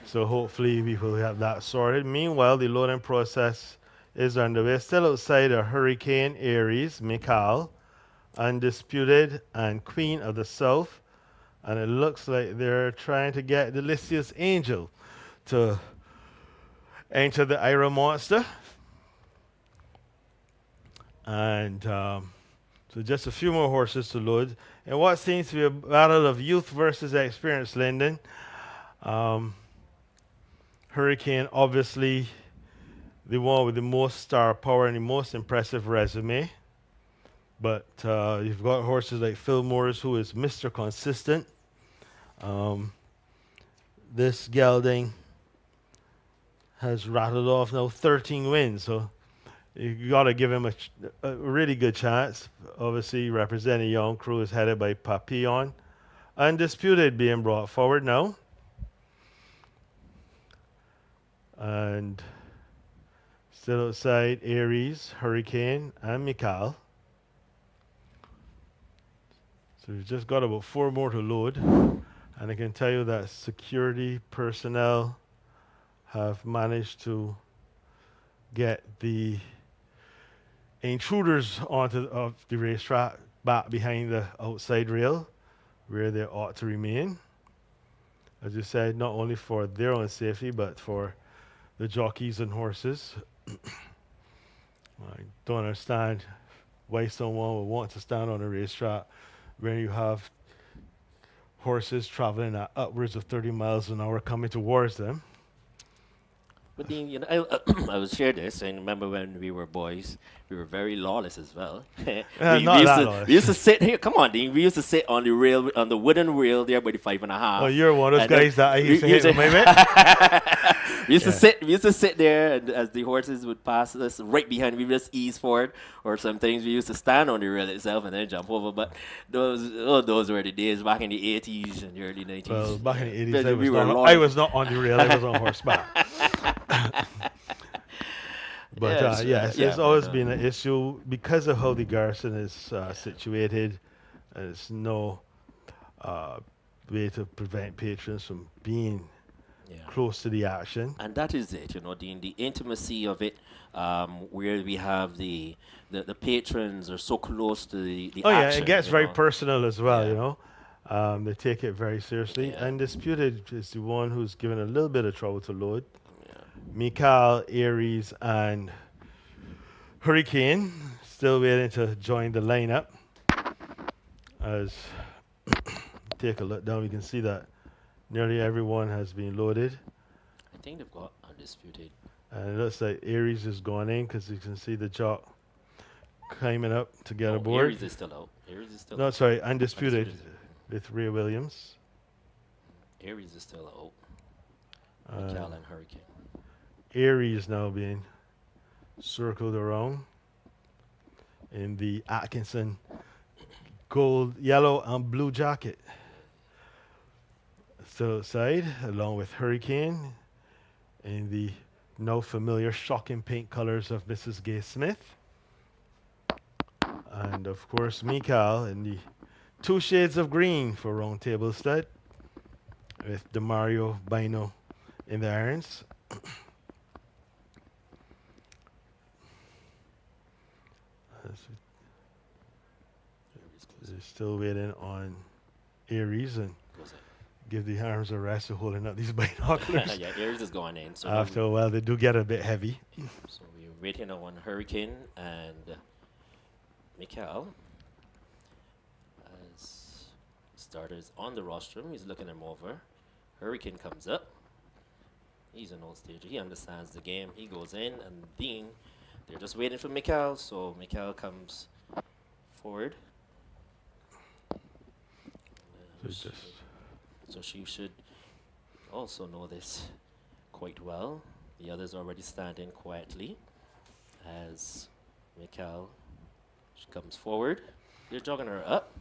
So hopefully we will have that sorted. Meanwhile, the loading process is underway. Still outside are Hurricane, Aries, Mikhail, Undisputed, and Queen of the South. And it looks like they're trying to get Delicious Angel to enter the Ira Monster. And so just a few more horses to load. And what seems to be a battle of youth versus experience, Lyndon. Hurricane, obviously, the one with the most star power and the most impressive resume. But you've got horses like Fillmore's, who is Mr. Consistent. This gelding has rattled off now 13 wins, so you got to give him a really good chance. Obviously, representing Young Crew is headed by Papillon. Undisputed being brought forward now. And still outside, Aries, Hurricane, and Mikal. So we've just got about 4 more to load. And I can tell you that security personnel have managed to get the intruders of the racetrack back behind the outside rail where they ought to remain. As you said, not only for their own safety, but for the jockeys and horses. I don't understand why someone would want to stand on a racetrack when you have horses traveling at upwards of 30 miles an hour coming towards them. But Dean, I will share this. And remember when we were boys, we were very lawless as well. Not that lawless. We used to sit here. Come on, Dean. We used to sit on the rail, on the wooden rail there by the 5.5. Oh, you're one of those guys that I used to hit with my mate. We used to sit there, and as the horses would pass us right behind, we would just ease forward. Or sometimes we used to stand on the rail itself and then jump over. But those were the days back in the 80s and the early 90s. Well, back in the 80s, But I was not on the rail. I was on horseback. But it's always been an issue because of how the garrison is situated. There's no way to prevent patrons from being close to the action. And that is it, Dean, the intimacy of it, where we have the patrons are so close to the action. It gets very personal as well, They take it very seriously. Yeah. Undisputed is the one who's given a little bit of trouble to load. Mikal, Aries, and Hurricane still waiting to join the lineup. As take a look down, we can see that nearly everyone has been loaded. I think they've got Undisputed. And it looks like Aries is going in because you can see the jock climbing up to get aboard. Aries is still out. No, sorry, Undisputed with Ray Williams. Aries is still out. Mikal and Hurricane. Aries now being circled around in the Atkinson gold, yellow, and blue jacket. Still outside, along with Hurricane in the now familiar shocking pink colors of Mrs. Gay Smith. And of course, Mikal in the 2 shades of green for Round Table Stud with Demario Bino in the irons. They're still waiting on Aries and give the arms a rest of holding up these binoculars. Yeah, Aries is going in. So after a while, they do get a bit heavy. So we're waiting on Hurricane and Mikal as starters on the rostrum. He's looking him over. Hurricane comes up. He's an old stager. He understands the game. He goes in, and Dean, they're just waiting for Mikal. So Mikal comes forward. So she should also know this quite well. The others already standing quietly as Mikal, she comes forward. They're jogging her up.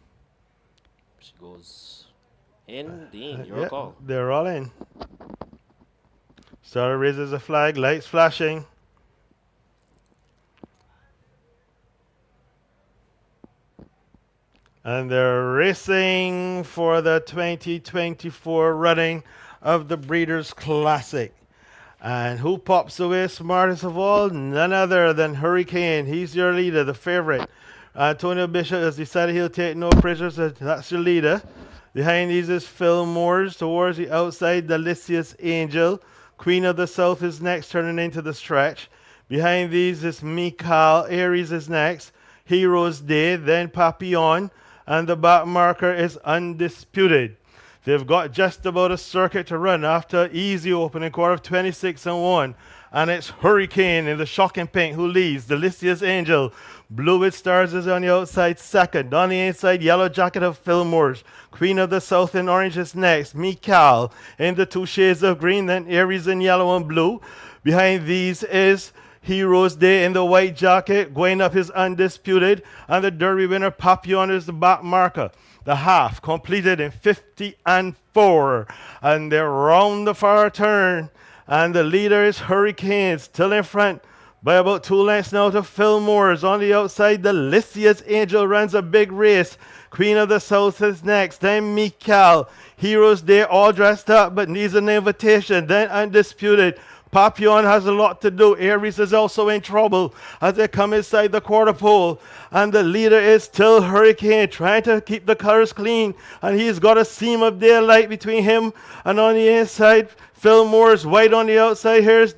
She goes in. Dean, your call. They're all in. Starter raises a flag, lights flashing. And they're racing for the 2024 running of the Breeders' Classic. And who pops away smartest of all? None other than Hurricane. He's your leader, the favorite. Antonio Bishop has decided he'll take no prisoners. That's your leader. Behind these is Phil Moores. Towards the outside, Delicious Angel. Queen of the South is next, turning into the stretch. Behind these is Mikal. Aries is next. Heroes Day, then Papillon. And the back marker is Undisputed. They've got just about a circuit to run after easy opening quarter of 26-1. And it's Hurricane in the shocking pink who leads. Delicious Angel. Blue with Stars is on the outside second. On the inside, Yellow Jacket of Fillmore's. Queen of the South in orange is next. Mikal in the 2 shades of green. Then Aries in yellow and blue. Behind these is Heroes Day in the white jacket. Going up is Undisputed. And the Derby winner, Papillon, is the back marker. The half completed in 50-4. And they're round the far turn. And the leader is Hurricane, still in front by about 2 lengths now to Fillmore's. On the outside, the Lycius Angel runs a big race. Queen of the South is next. Then Mikal. Heroes Day all dressed up but needs an invitation. Then Undisputed. Papillon has a lot to do. Aries is also in trouble as they come inside the quarter pole. And the leader is still Hurricane, trying to keep the colors clean. And he's got a seam of daylight between him and on the inside. Fillmore's white on the outside. Here's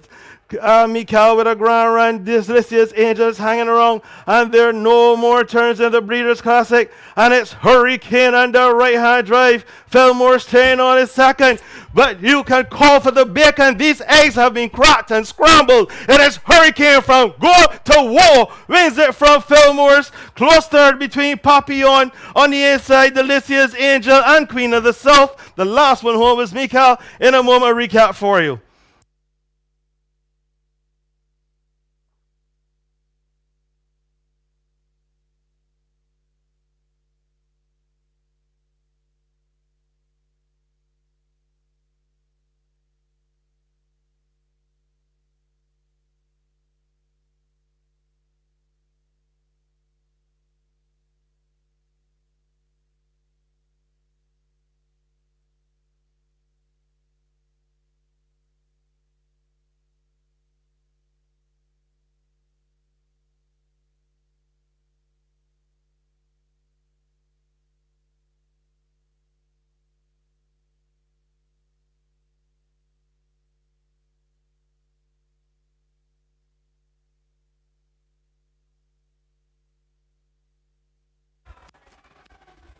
Mikal with a grand run. This Lycius Angels hanging around, and there are no more turns in the Breeders' Classic. And it's Hurricane under right-hand drive. Fillmore staying on his second, but you can call for the bacon. These eggs have been cracked and scrambled. It is Hurricane from Go to War. Wins it from Fillmore's. Close third between Papillon on the inside, the Lycius Angel and Queen of the South. The last one home is Mikal. In a moment, a recap for you.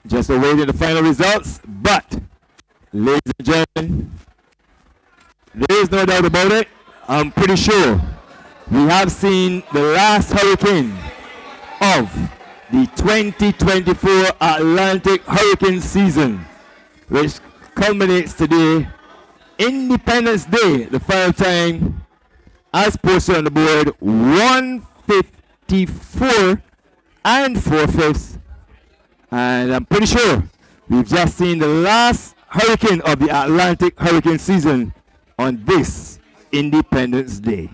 Just awaiting the final results, but ladies and gentlemen, there is no doubt about it. I'm pretty sure we have seen the last hurricane of the 2024 Atlantic hurricane season, which culminates today, Independence Day, the final time, as posted on the board, 154 and 4/5. And I'm pretty sure we've just seen the last hurricane of the Atlantic hurricane season on this Independence Day.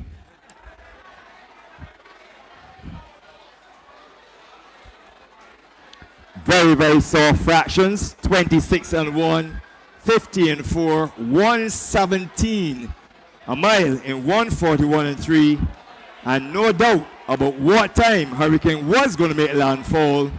Very, very soft fractions. 26 and 1, 50 and 4, 117, a mile in 141 and 3. And no doubt about what time Hurricane was going to make landfall.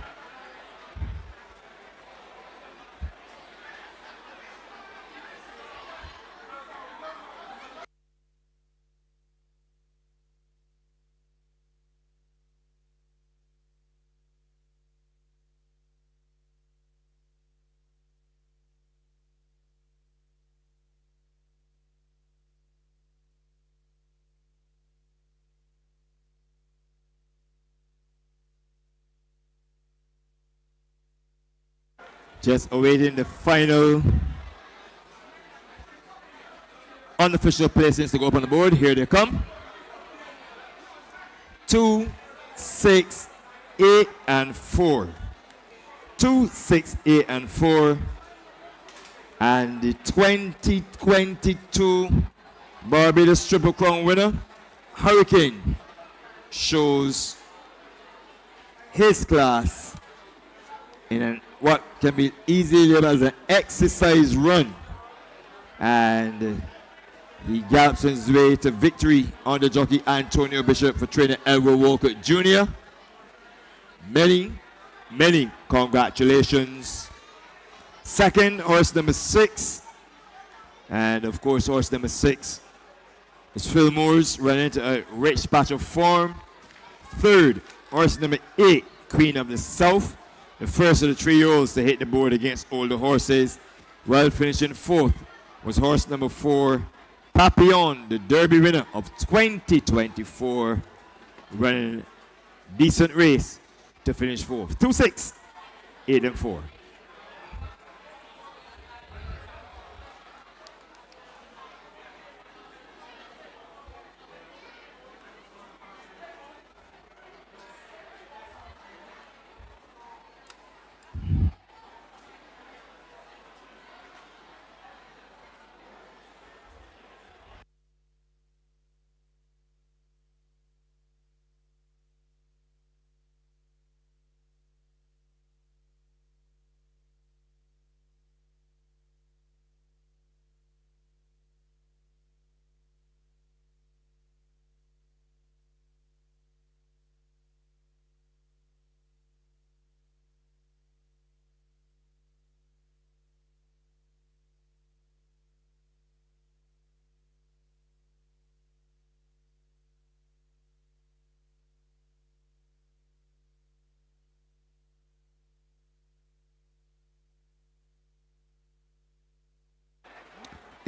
Just awaiting the final unofficial placings to go up on the board. Here they come. 2, 6, 8, and 4. 2, 6, 8, and 4. And the 2022 Barbados Triple Crown winner, Hurricane, shows his class in what can be easily labeled as an exercise run. And he gallops his way to victory on the jockey Antonio Bishop for trainer Edward Walker Jr. Many, many congratulations. Second, horse number 6. And of course, horse number 6 is Fillmore's, running into a rich patch of form. Third, horse number 8, Queen of the South. The first of the trios to hit the board against older horses. While finishing 4th was horse number 4, Papillon, the Derby winner of 2024, running a decent race to finish 4th. 2, 6, 8, and 4.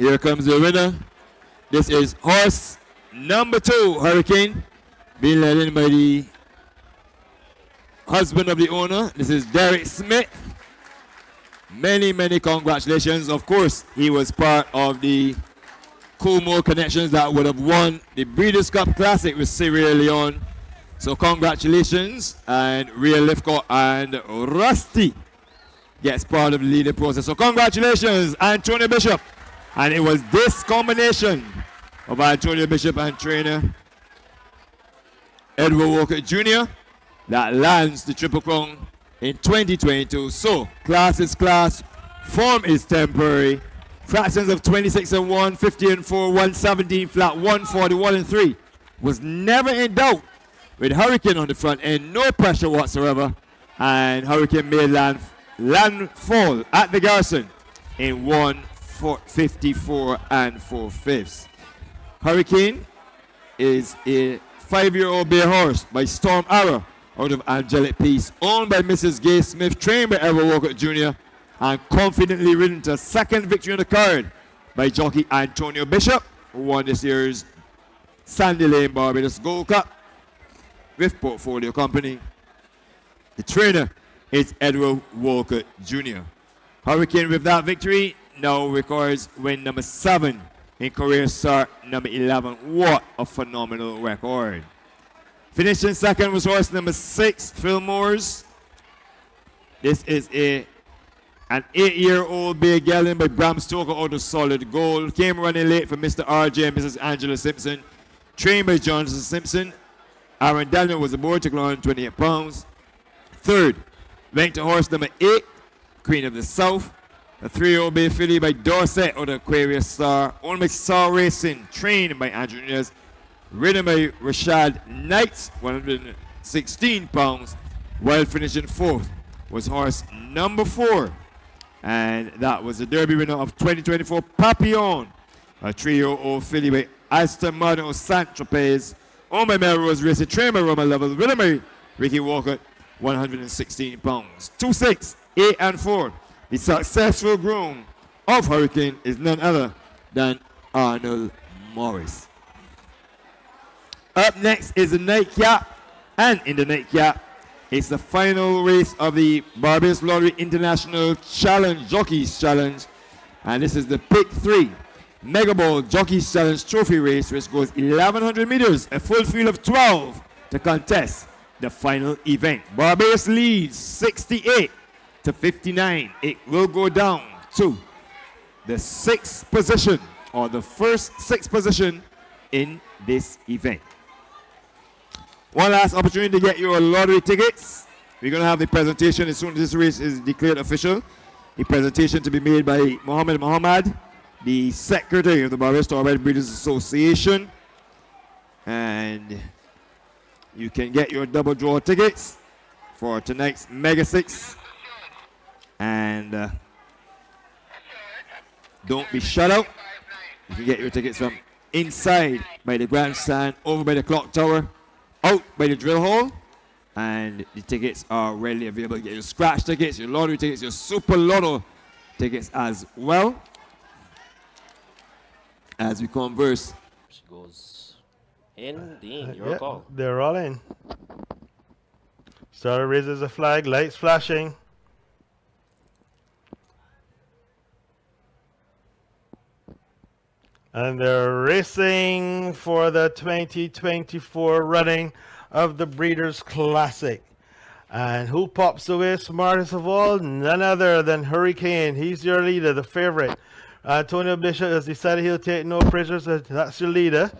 Here comes the winner. This is horse number 2, Hurricane, being led in by the husband of the owner. This is Derek Smith. Many, many congratulations. Of course, he was part of the Coolmore connections that would have won the Breeders' Cup Classic with Sierra Leone. So congratulations, and Real Lifco and Rusty gets part of the leading process. So congratulations, Antonio Bishop. And it was this combination of Antonio Bishop and trainer Edward Walker Jr. that lands the Triple Crown in 2022. So class is class, form is temporary. Fractions of 26-1, 50-4, 117 flat, 141-3 was never in doubt with Hurricane on the front end, no pressure whatsoever, and Hurricane made landfall at the Garrison in 154 4/5. Hurricane is a 5-year-old bay horse by Storm Arrow out of Angelic Peace, owned by Mrs. Gay Smith, trained by Edward Walker Jr., and confidently ridden to a second victory on the card by jockey Antonio Bishop, who won this year's Sandy Lane Barbados Gold Cup with Portfolio Company. The trainer is Edward Walker Jr. Hurricane, with that victory, now records win number 7 in career start number 11. What a phenomenal record. Finishing second was horse number 6, Fillmore's. This is an 8-year-old bay gelding by Bram Stoker out of Solid Gold. Came running late for Mr. RJ and Mrs. Angela Simpson. Trained by Jonathan Simpson. Aaron Daniel was aboard, took 128 pounds. Third, went to horse number 8, Queen of the South. A 3-year-old bay filly by Dorset out of Aquarius Star. Owned by Star Racing, trained by Andrew Nunez. Ridden by Rashad Knights, 116 pounds. While finishing 4th was horse number 4. And that was the Derby winner of 2024, Papillon. A 3-year-old filly by Aston Martin of Saint-Tropez. Owned by Melrose Racing, trained by Roman Lovell, ridden by Ricky Walker, 116 pounds. 2, 6, 8, and 4. The successful groom of Hurricane is none other than Arnold Morris. Up next is the nightcap, and in the nightcap, it's the final race of the Barbados Lottery International Challenge, Jockeys Challenge, and this is the Pick 3 Mega Ball Jockeys Challenge Trophy race, which goes 1,100 meters, a full field of 12 to contest the final event. Barbados leads 68-59. It will go down to the 6th position, or the first 6th position in this event. One last opportunity to get your lottery tickets. We're going to have the presentation as soon as this race is declared official. The presentation to be made by Muhammad, the secretary of the Barbados Thoroughbred Breeders Association. And you can get your double draw tickets for tonight's Mega 6. And don't be shut out. You can get your tickets from inside by the grandstand, over by the clock tower, out by the drill hall, and the tickets are readily available. You get your scratch tickets, your lottery tickets, your super lotto tickets as well. As we converse. She goes in, Dean, your call. They're all in. Starter raises a flag, lights flashing. And they're racing for the 2024 running of the Breeders' Classic. And who pops away smartest of all? None other than Hurricane. He's your leader, the favorite. Antonio Bishop has decided he'll take no prisoners. That's your leader.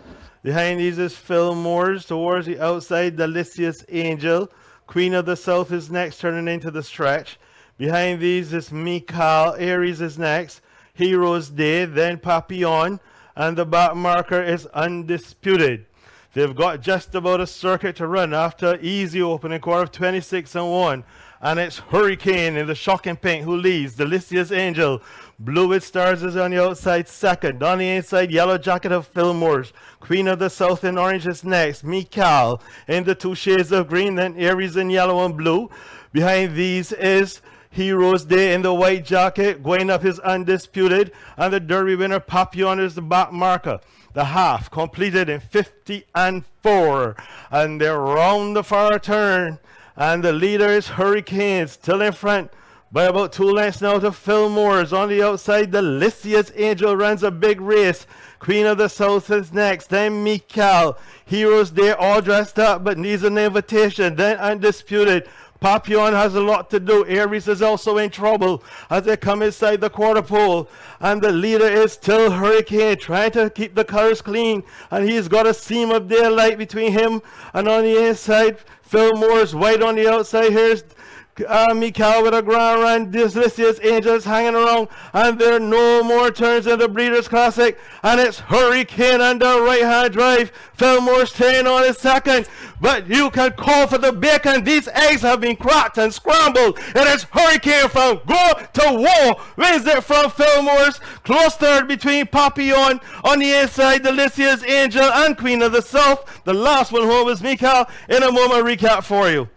Behind these is Phil Moores. Towards the outside, Delicious Angel. Queen of the South is next, turning into the stretch. Behind these is Mikal. Aries is next. Heroes Day, then Papillon. And the back marker is Undisputed. They've got just about a circuit to run after easy opening quarter of 26-1. And it's Hurricane in the shocking pink who leads. Delicious Angel. Blue with Stars is on the outside second. On the inside, Yellow Jacket of Fillmore's. Queen of the South in orange is next. Mikal in the 2 shades of green. Then Aries in yellow and blue. Behind these is Heroes Day in the white jacket, going up is undisputed, and the Derby winner Papillon is the back marker. The half completed in 50 and 4, and they're round the far turn, and the leader is Hurricane, still in front by about 2 lengths now to Fillmore's. On the outside, the Lycius Angel runs a big race. Queen of the South is next. Then Mikal. Heroes Day all dressed up but needs an invitation. Then Undisputed. Papillon has a lot to do. Aries is also in trouble as they come inside the quarter pole. And the leader is still Hurricane, trying to keep the colors clean. And he's got a seam of daylight between him and on the inside. Fillmore's white on the outside. Here's Mikal with a grand run. This Angels hanging around, and there are no more turns in the Breeders' Classic, and it's Hurricane under right-hand drive. Fillmore staying on his second, but you can call for the bacon. These eggs have been cracked and scrambled. It is Hurricane from Go to War. Wins it from Fillmore's. Close third between Papillon on the inside, Delicious Angel, and Queen of the South. The last one home is Mikal. In a moment, recap for you.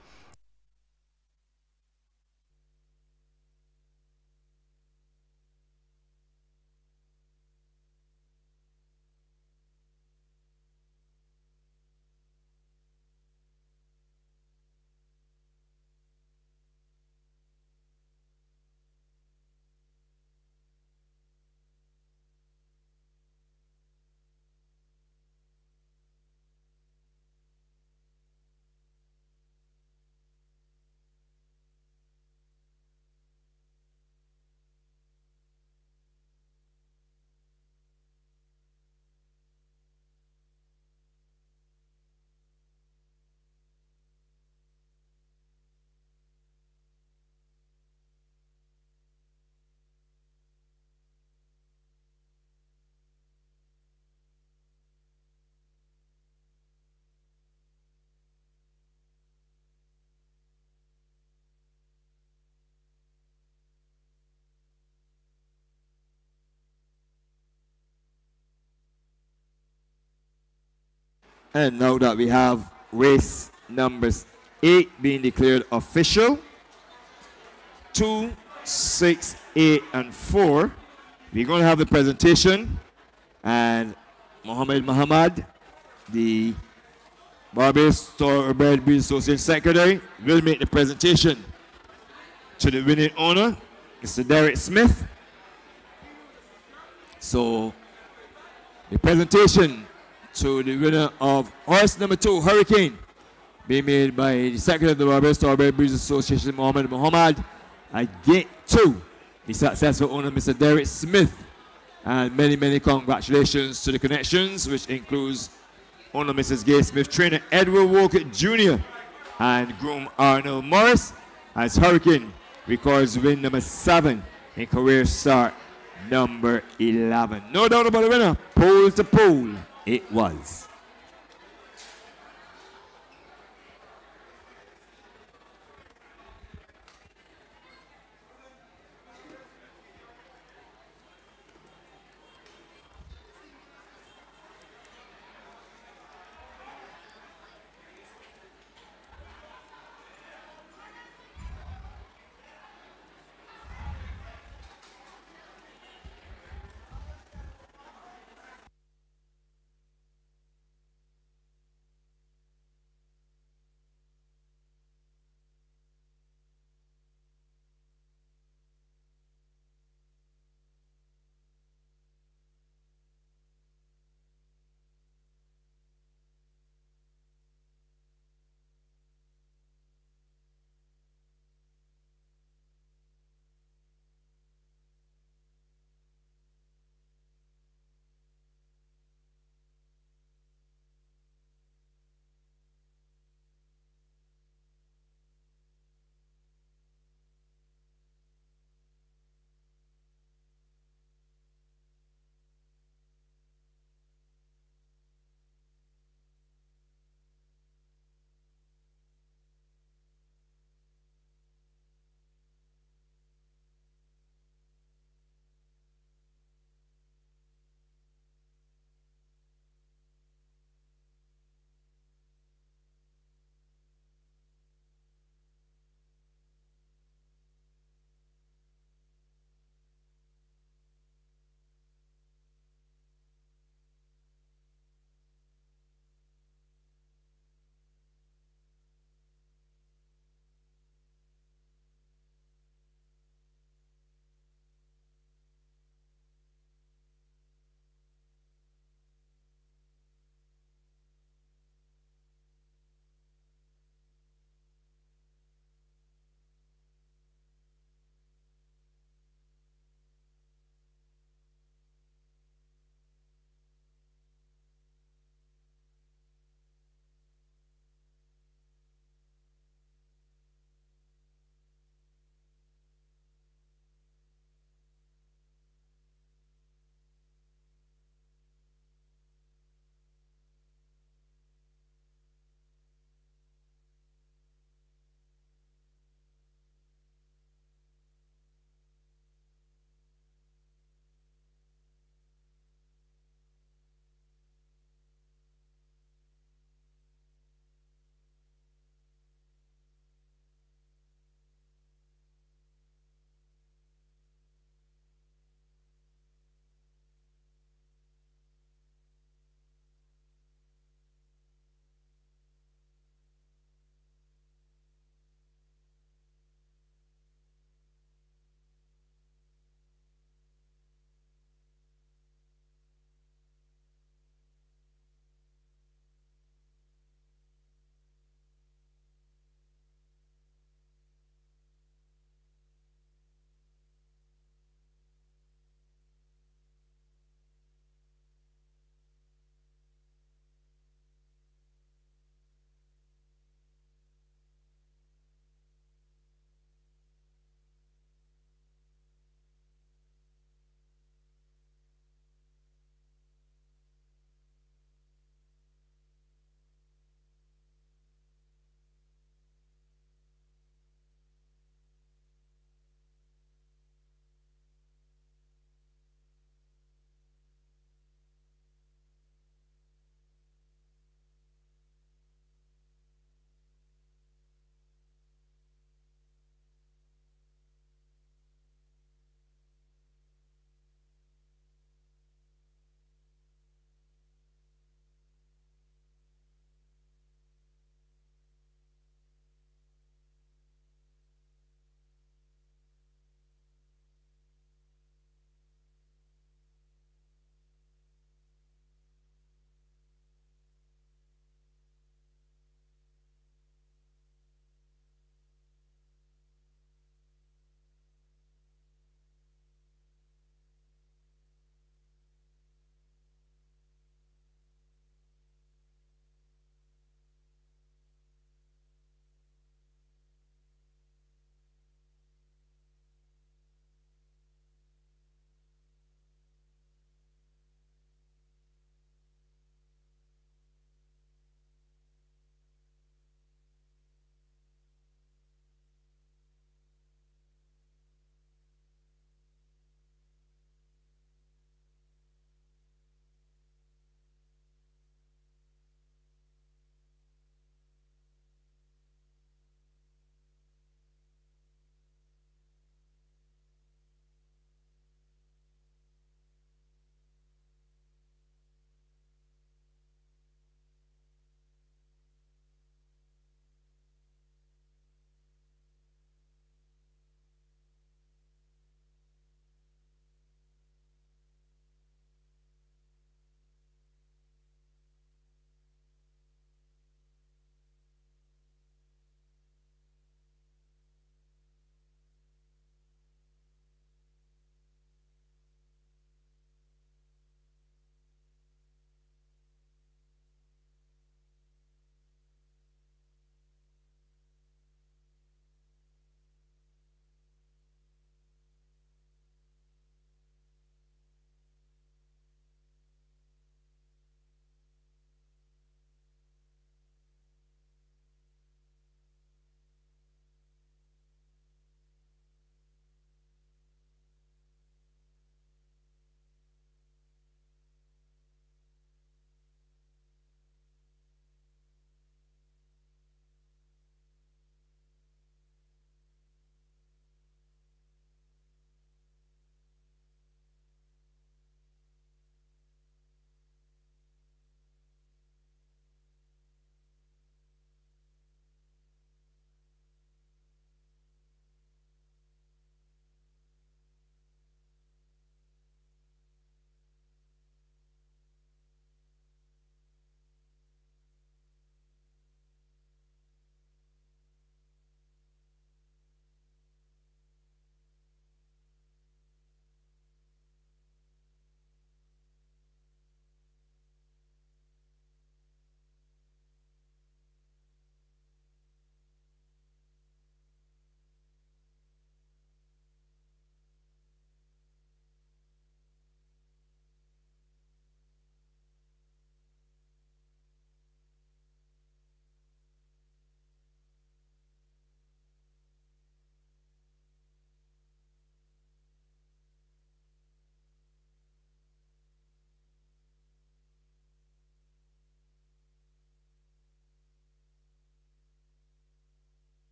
And now that we have race numbers 8 being declared official, 2, 6, 8, and 4, we're going to have the presentation, and Muhammad, the Barbados Thoroughbred Breed Association Secretary, will make the presentation to the winning owner, Mr. Derek Smith. So, the presentation to the winner of horse number 2, Hurricane, being made by the Secretary of the Barbados Thoroughbred Breed Association, Muhammad, and gate 2, the successful owner, Mr. Derek Smith. And many, many congratulations to the connections, which includes owner Mrs. Gay Smith, trainer Edward Walker Jr., and groom Arnold Morris, as Hurricane records win number 7 in career start number 11. No doubt about the winner, pole to pole, it was.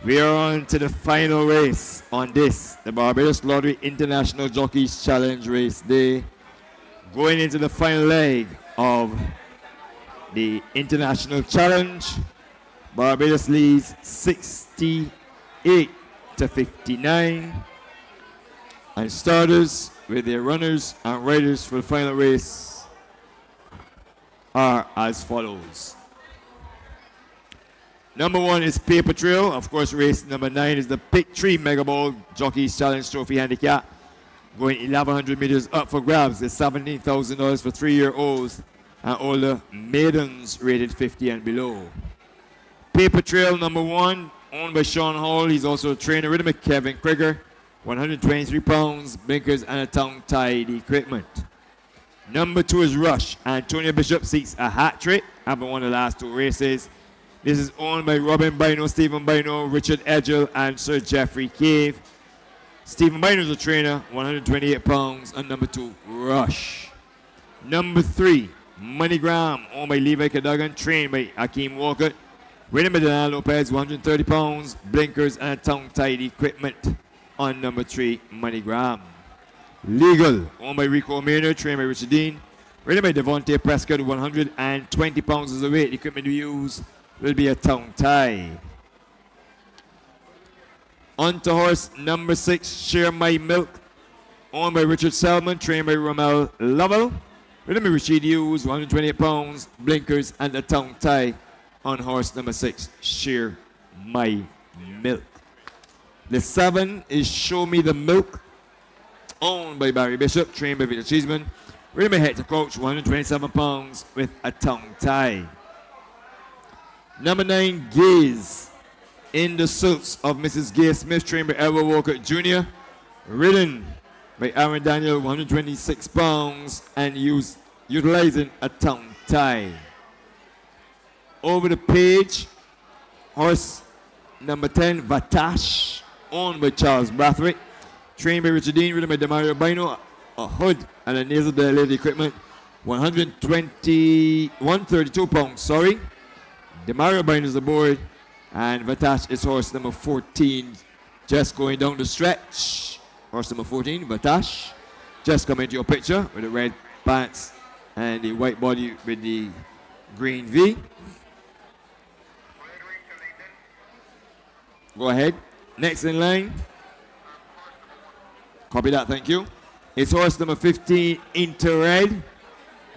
We are on to the final race on this, the Barbados Lottery International Jockeys Challenge Race Day. Going into the final leg of the International Challenge, Barbados leads 68 to 59. And starters with their runners and riders for the final race are as follows. Number 1 is Paper Trail. Of course, race number 9 is the Pick 3 Mega Ball Jockeys Challenge Trophy Handicap. Going 1,100 meters up for grabs. It's $17,000 for 3-year-olds and older maidens rated 50 and below. Paper Trail number 1, owned by Sean Hall. He's also a trainer with him at Kevin Krieger. 123 pounds, blinkers and a tongue-tied equipment. Number 2 is Rush. Antonio Bishop seeks a hat trick, having won the last 2 races. This is owned by Robin Bino, Stephen Bino, Richard Edgell, and Sir Jeffrey Cave. Stephen Bino is a trainer, 128 pounds, and number 2, Rush. Number 3, MoneyGram, owned by Levi Cadogan, trained by Hakeem Walcott. Winning by Dana Lopez, 130 pounds, blinkers, and tongue-tied equipment on number 3, MoneyGram. Legal, owned by Rico Maynard, trained by Richard Dean. Winning by Devontae Prescott, 120 pounds is the weight. The equipment we use will be a tongue tie. On to horse number 6, Share My Milk, owned by Richard Selman, trained by Romel Lovell. With Rashid Hughes, 128 pounds, blinkers, and a tongue tie on horse number 6, Share My Milk. The 7 is Show Me the Milk, owned by Barry Bishop, trained by Victor Cheeseman. With Hector Coach, 127 pounds, with a tongue tie. Number 9, Gaze, in the suits of Mrs. Gay Smith, trained by Edward Walker Jr., ridden by Aaron Daniel, 126 pounds, and utilizing a tongue tie. Over the page, horse number 10, Vatash, owned by Charles Brathwaite, trained by Richard Dean, ridden by Demario Bino, a hood and a nasal dilated equipment, 132 pounds, sorry. Demario Bino is aboard, and Vatash is horse number 14, just going down the stretch. Horse number 14, Vatash, just come into your picture with the red pants and the white body with the green V. Go ahead. Next in line. Copy that, thank you. It's horse number 15, Interred,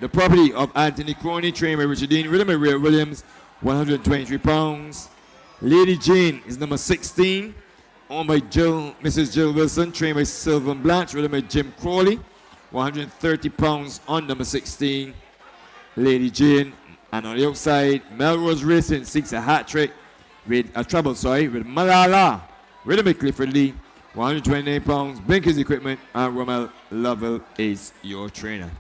the property of Anthony Crony, trained by Richard Dean, ridden by Ray Williams, 123 pounds. Lady Jane is number 16, owned by Mrs. Jill Wilson, trained by Sylvan Blanche, ridden by Jim Crawley, 130 pounds on number 16, Lady Jane. And on the outside, Melrose Racing seeks a hat trick with a trouble, with Malala, ridden by Clifford Lee, 129 pounds, blinkers equipment, and Romel Lovell is your trainer.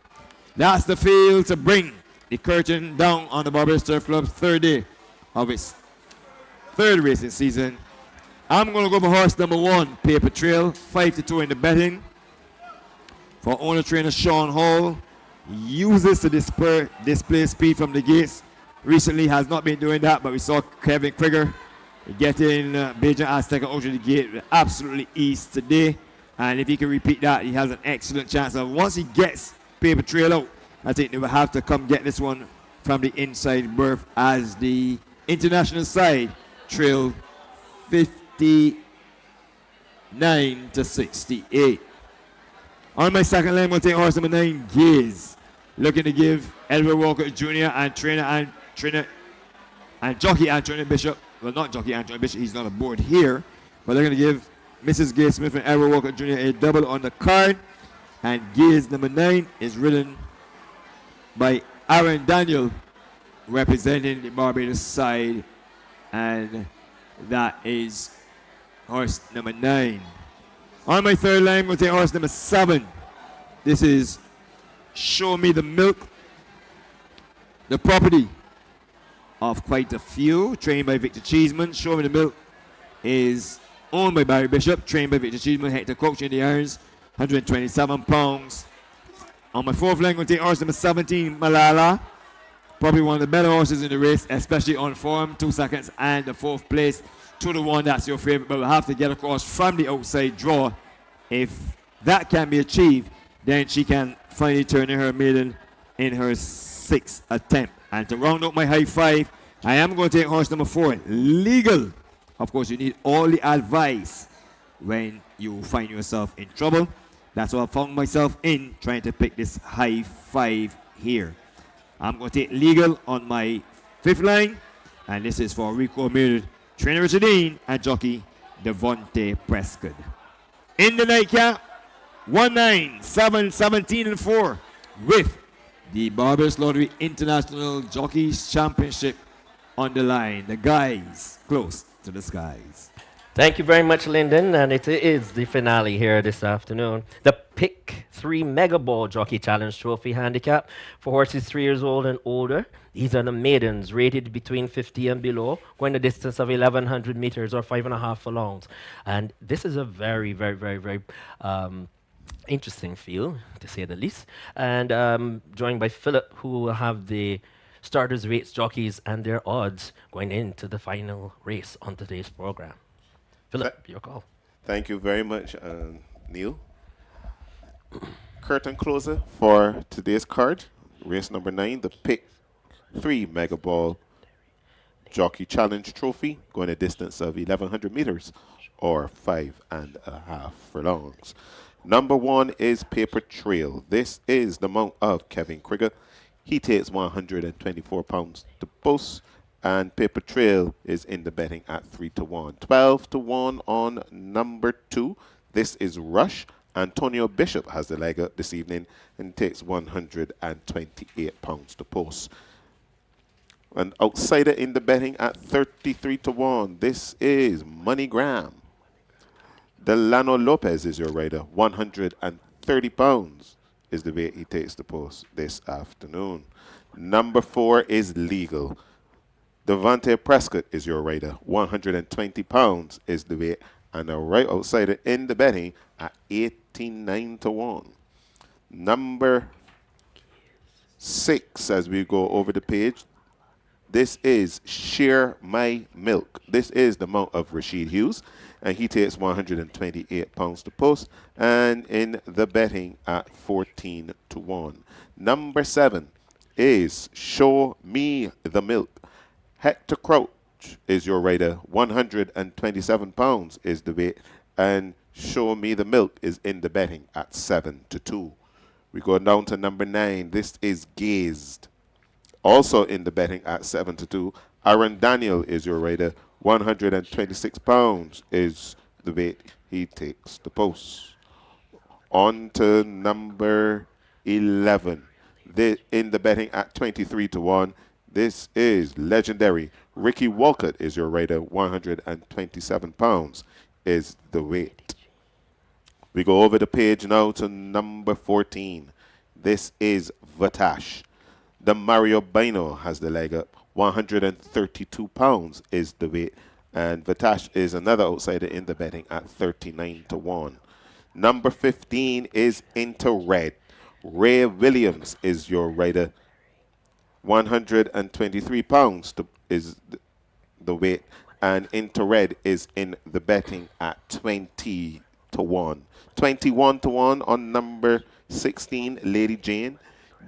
That's the field to bring the curtain down on the Barbados Turf Club's 3rd day of its 3rd racing season. I'm going to go for horse number 1, Paper Trail, 5-2 in the betting. For owner trainer Sean Hall, uses to display speed from the gates. Recently has not been doing that, but we saw Kevin Krieger getting Beijing Azteca out of the gate with absolutely ease today. And if he can repeat that, he has an excellent chance of, once he gets Paper Trail out, I think they will have to come get this one from the inside berth as the international side trail 59 to 68. On my second line, we'll take horse number 9, Gaze, looking to give Edward Walker Jr. and trainer and jockey Anthony Bishop, well, not jockey Anthony Bishop, he's not aboard here, but they're going to give Mrs. Gay Smith and Edward Walker Jr. a double on the card. And Gaze number 9 is ridden by Aaron Daniel, representing the Barbados side, and that is horse number 9. On my third line, we'll take horse number 7. This is Show Me the Milk, the property of quite a few, trained by Victor Cheeseman. Show Me the Milk is owned by Barry Bishop, trained by Victor Cheeseman, Hector Coach in the irons, 127 pounds. On my fourth line, we'll take horse number 17, Malala, probably one of the better horses in the race, especially on form, 2 seconds and the 4th place. 2 to 1, that's your favorite, but we'll have to get across from the outside draw. If that can be achieved, then she can finally turn in her maiden in her 6th attempt. And to round out my high five, I am going to take horse number 4, Legal. Of course, you need all the advice when you find yourself in trouble. That's what I found myself in, trying to pick this high five here. I'm going to take Legal on my 5th line, and this is for Rico Mildred, trainer Richard Dean, and jockey Devontae Prescott. In the nightcap, 1-9, 7, 17, and 4, with the Barbados Lottery International Jockeys Championship on the line. The guys close to the skies. Thank you very much, Lyndon, and it is the finale here this afternoon. The Pick 3 Mega Ball Jockey Challenge Trophy Handicap for horses 3 years old and older. These are the maidens rated between 50 and below, going a distance of 1,100 meters or 5.5 furlongs. And this is a very, very, very, very interesting field, to say the least. And joined by Philip, who will have the starters, rates, jockeys, and their odds going into the final race on today's program. Philip, your call. Thank you very much, Neil. Curtain closer for today's card. Race number 9, the Pick 3 Mega Ball Jockey Challenge Trophy, going a distance of 1,100 meters or 5.5 furlongs. Number 1 is Paper Trail. This is the mount of Kevin Krieger. He takes 124 pounds to post, and Paper Trail is in the betting at 3 to 1. 12 to 1 on number 2. This is Rush. Antonio Bishop has the leg up this evening and takes 128 pounds to post. An outsider in the betting at 33 to 1. This is Money Graham. Delano Lopez is your rider. 130 pounds is the weight he takes to post this afternoon. Number 4 is Legal. Devontae Prescott is your rider. 120 pounds is the weight, and a right outsider in the betting at 89 to 1. Number 6, as we go over the page, this is Share My Milk. This is the mount of Rashid Hughes, and he takes 128 pounds to post, and in the betting at 14 to 1. Number 7 is Show Me the Milk. Hector Crouch is your rider. 127 pounds is the weight, and Show Me the Milk is in the betting at 7 to 2. We go down to number 9. This is Gazed. Also in the betting at 7 to 2. Aaron Daniel is your rider. 126 pounds is the weight he takes the post. On to number 11. In the betting at 23 to 1. This is Legendary. Ricky Walcott is your rider. 127 pounds is the weight. We go over the page now to number 14. This is Vatash. The Mario Bino has the leg up. 132 pounds is the weight. And Vatash is another outsider in the betting at 39 to 1. Number 15 is Into Red. Ray Williams is your rider. 123 pounds is the weight. And Into Red is in the betting at 20 to 1. 21 to 1 on number 16, Lady Jane.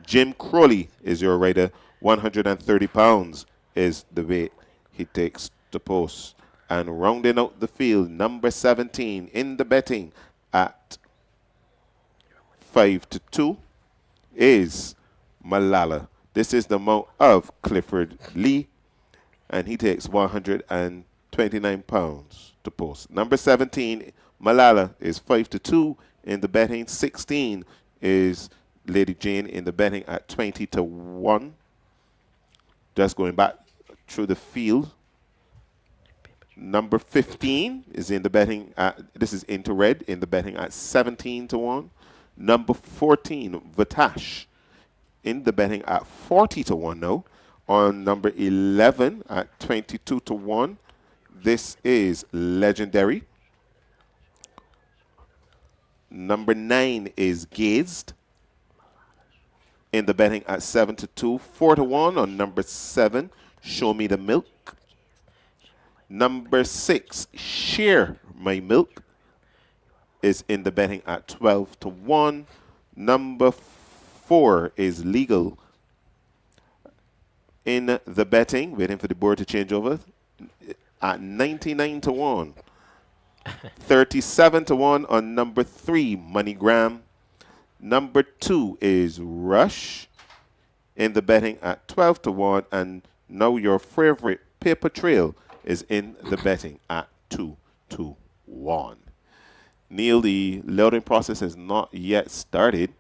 Jim Crowley is your rider. 130 pounds is the weight he takes to post. And rounding out the field, number 17 in the betting at 5 to 2 is Malala. This is the mount of Clifford Lee, and he takes 129 pounds to post. Number 17, Malala, is 5 to 2 in the betting. 16 is Lady Jane in the betting at 20 to 1. Just going back through the field. Number 15 is in the betting at, this is Into Red, in the betting at 17 to 1. Number 14, Vatash, in the betting at 40 to 1 now. On number 11 at 22 to 1. This is Legendary. Number 9 is Gazed, in the betting at 7 to 2. 4 to 1 on number 7, Show Me the Milk. Number 6, Share My Milk, is in the betting at 12 to 1. Number 4 is Legal in the betting, waiting for the board to change over, at 99 to 1. 37 to 1 on number 3, MoneyGram. Number 2 is Rush in the betting at 12 to 1. And now your favorite Paper Trail is in the betting at 2 to 1. Neil, the loading process has not yet started,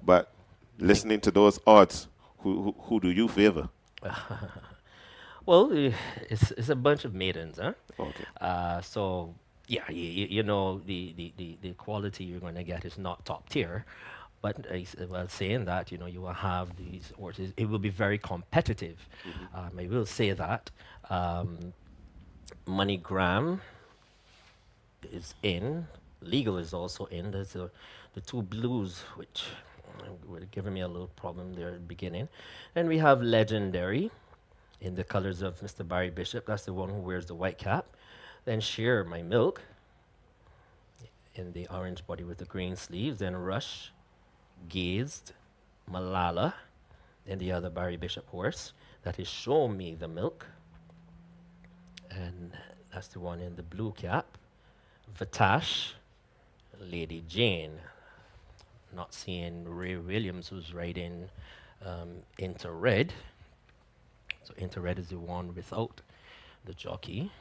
but listening to those odds, who do you favor? Well, it's a bunch of maidens, huh? Okay. So yeah, you know the quality you're going to get is not top tier, but well, saying that, you know, you will have these horses. It will be very competitive. I will say that. MoneyGram is in. Legal is also in. There's the two blues, which were giving me a little problem there at the beginning. And we have Legendary in the colors of Mr. Barry Bishop. That's the one who wears the white cap. Then Share My Milk in the orange body with the green sleeves. Then Rush, Gazed, Malala, and the other Barry Bishop horse. That is Show Me the Milk. And that's the one in the blue cap. Vatash, Lady Jane. Not seeing Ray Williams, who's riding Into Red. So Into Red is the one without the jockey.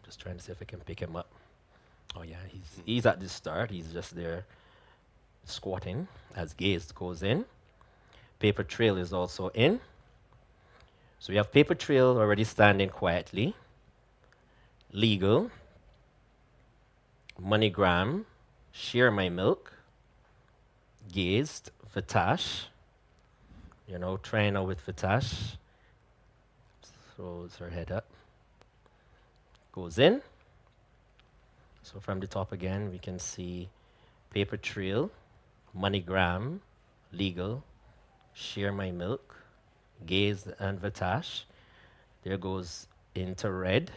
Just trying to see if I can pick him up. Oh yeah, he's at the start. He's just there squatting as Gaze goes in. Paper Trail is also in. So we have Paper Trail already standing quietly. Legal. MoneyGram. Share My Milk. Gazed. Vatash. You know, trying out with Vatash. Throws her head up. Goes in. So from the top again, we can see Paper Trail, MoneyGram, Legal, Share My Milk, Gaze and Vatash. There goes Into Red,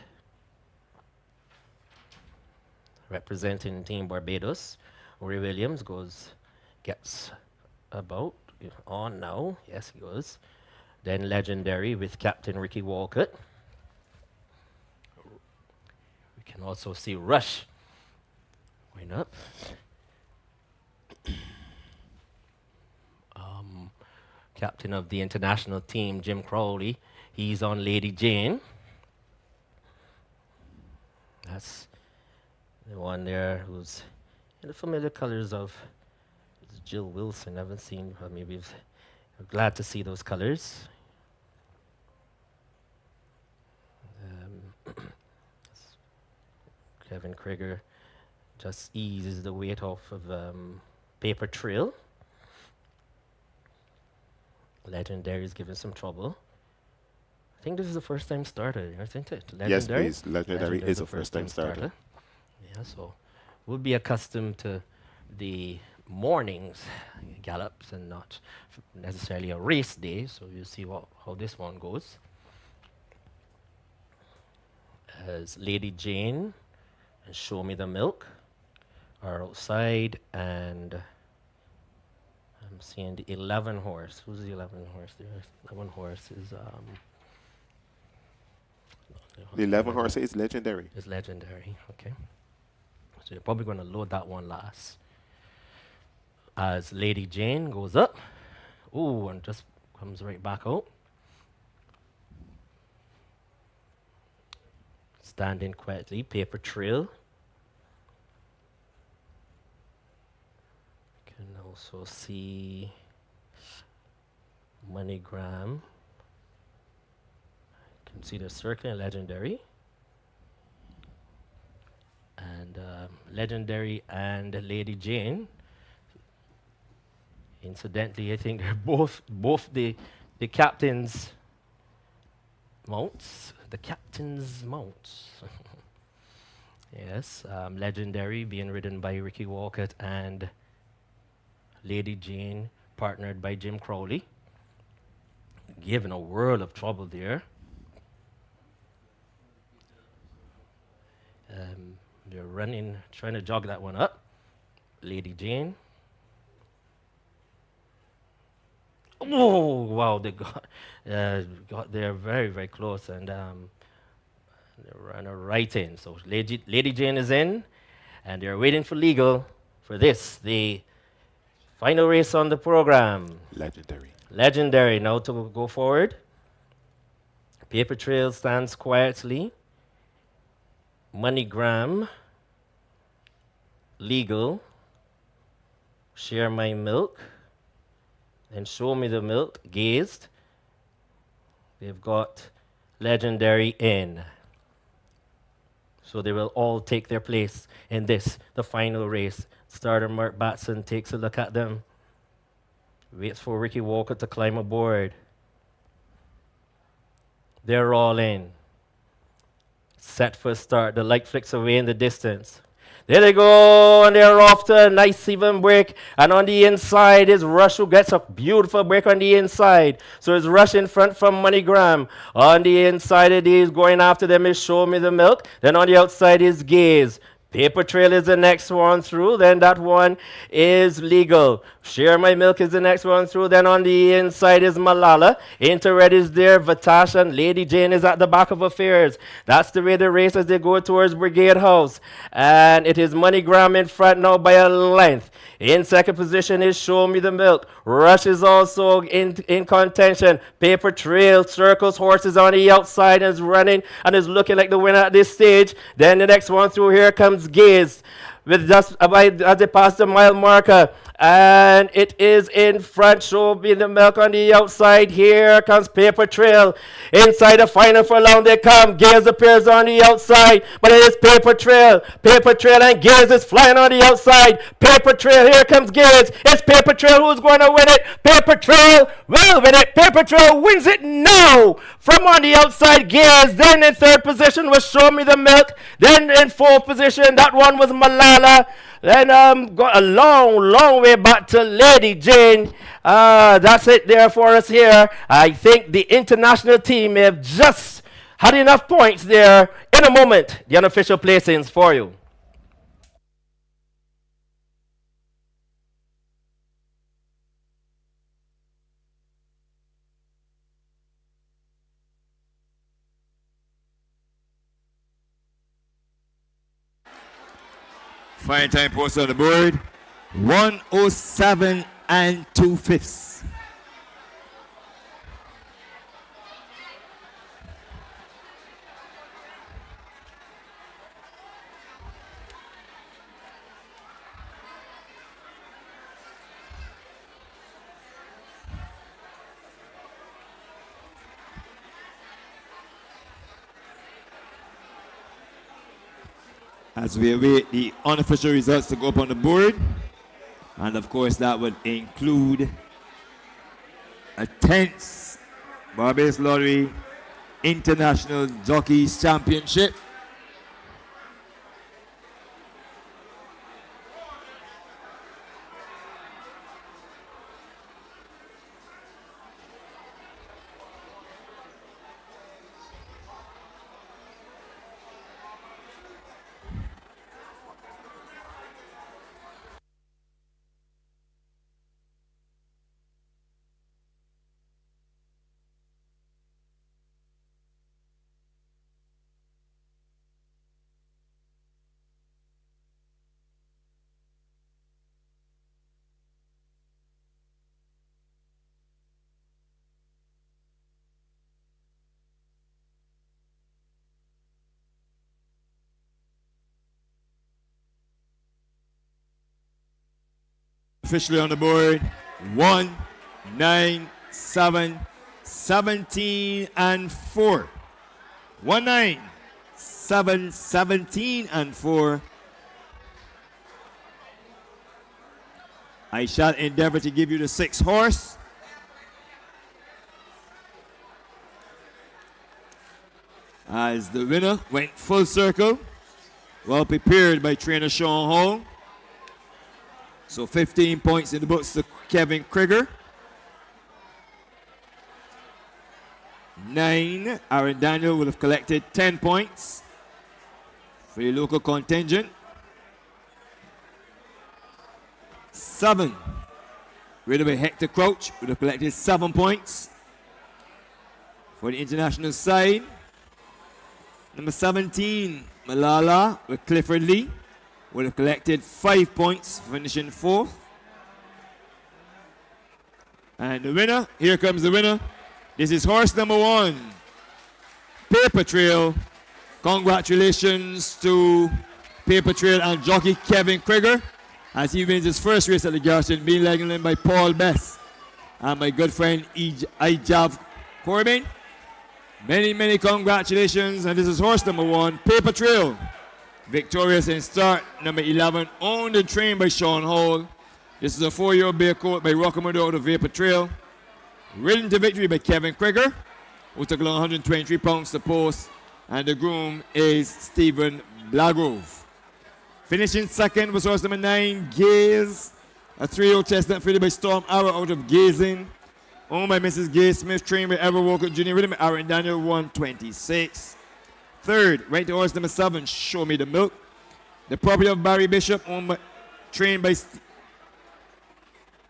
representing Team Barbados. Ray Williams gets about on now. Yes, he goes. Then Legendary with Captain Ricky Walcott. We can also see Rush going up. Captain of the international team, Jim Crowley, he's on Lady Jane. That's the one there who's in the familiar colors of Jill Wilson. I haven't seen her. Maybe we're glad to see those colors. Kevin Krieger just eases the weight off of Paper Trail. Legendary is giving some trouble. I think this is the first time starter, isn't it? Legendary? Yes, please. Legendary is a first-time starter. Yeah, so we'll be accustomed to the mornings gallops and not necessarily a race day. So we'll see how this one goes. As Lady Jane and Show Me the Milk are outside, and I'm seeing the 11 horse. Who's the 11 horse there? 11 horse is The 11 horse is Legendary. It's Legendary. Okay. So you're probably going to load that one last. As Lady Jane goes up. Ooh, and just comes right back out. Standing quietly, Paper Trail. Can also see MoneyGram. Can see the circling Legendary. And Legendary and Lady Jane. Incidentally, I think they're both the captain's mounts. The captain's mounts. Yes, Legendary being ridden by Ricky Walcott and Lady Jane partnered by Jim Crowley. Giving a world of trouble there. They're running, trying to jog that one up. Lady Jane. Oh, wow, they got there very, very close, and they ran her right in. So Lady Jane is in, and they're waiting for legal for this, the final race on the program. Legendary. Legendary. Now to go forward. Paper Trail stands quietly. MoneyGram. Legal. Share My Milk. And Show Me the Milk. Gazed. They've got Legendary in. So they will all take their place in this, the final race. Starter Mark Batson takes a look at them. Waits for Ricky Walker to climb aboard. They're all in. Set for start. The light flicks away in the distance. There they go, and they're off to a nice even break. And on the inside is Rush, who gets a beautiful break on the inside. So it's Rush in front from MoneyGram. On the inside it is going after them is Show Me the Milk. Then on the outside is Gaze. Paper Trail is the next one through. Then that one is Legal. Share My Milk is the next one through. Then on the inside is Malala. Into red is there. Vatash and Lady Jane is at the back of affairs. That's the way the race as they go towards Brigade House. And it is MoneyGram in front now by a length. In second position is Show Me the Milk. Rush is also in contention. Paper Trail circles horses on the outside and is running and is looking like the winner at this stage. Then the next one through, here comes Gaze with just about as they pass the mile marker. And it is in front. Show Me the Milk on the outside. Here comes Paper Trail. Inside the final furlong they come. Gaze appears on the outside, but it is Paper Trail. Paper Trail and Gaze is flying on the outside. Paper Trail, here comes Gaze. It's Paper Trail who's going to win it. Paper Trail will win it. Paper Trail wins it now. From on the outside, Gaze. Then in third position was Show Me the Milk. Then in fourth position, that one was Malala. Then got a long, long way back to Lady Jane. That's it there for us here. I think the international team have just had enough points there. In a moment, the unofficial placings for you. Fine time post on the board. 107 and 2/5. As we await the unofficial results to go up on the board. And of course that would include a 10th Barbados Lottery International Jockeys Championship. Officially on the board, 1, 9, 7, 17, and 4. 1, 9, 7, 17, and 4. I shall endeavor to give you the 6th horse. As the winner went full circle, well prepared by trainer Sean Hall. So 15 points in the books to Kevin Krieger. 9, Aaron Daniel would have collected 10 points. for the local contingent. 7. Ridden by Hector Crouch, would have collected 7 points. For the international side, number 17, Malala with Clifford Lee, would have collected 5 points, finishing 4th. And the winner, here comes the winner. This is horse number 1, Paper Trail. Congratulations to Paper Trail and jockey Kevin Krieger as he wins his first race at the Garrison, being led in by Paul Bess and my good friend Ijav Corbin. Many, many congratulations. And this is horse number 1, Paper Trail. Victorious in start, number 11, owned and trained by Sean Hall. This is a 4-year-old bear coat by Rockamado out of Vapor Trail. Ridden to victory by Kevin Krieger, who took along 123 pounds to post. And the groom is Stephen Blagrove. Finishing second was horse number 9, Gaze. A 3-year-old chestnut fitted by Storm Arrow out of Gazing. Owned by Mrs. Gaze Smith, trained by Ever Walker Jr. Ridden by Aaron Daniel, 126. Third, right to horse number 7, Show Me the Milk. The property of Barry Bishop, trained by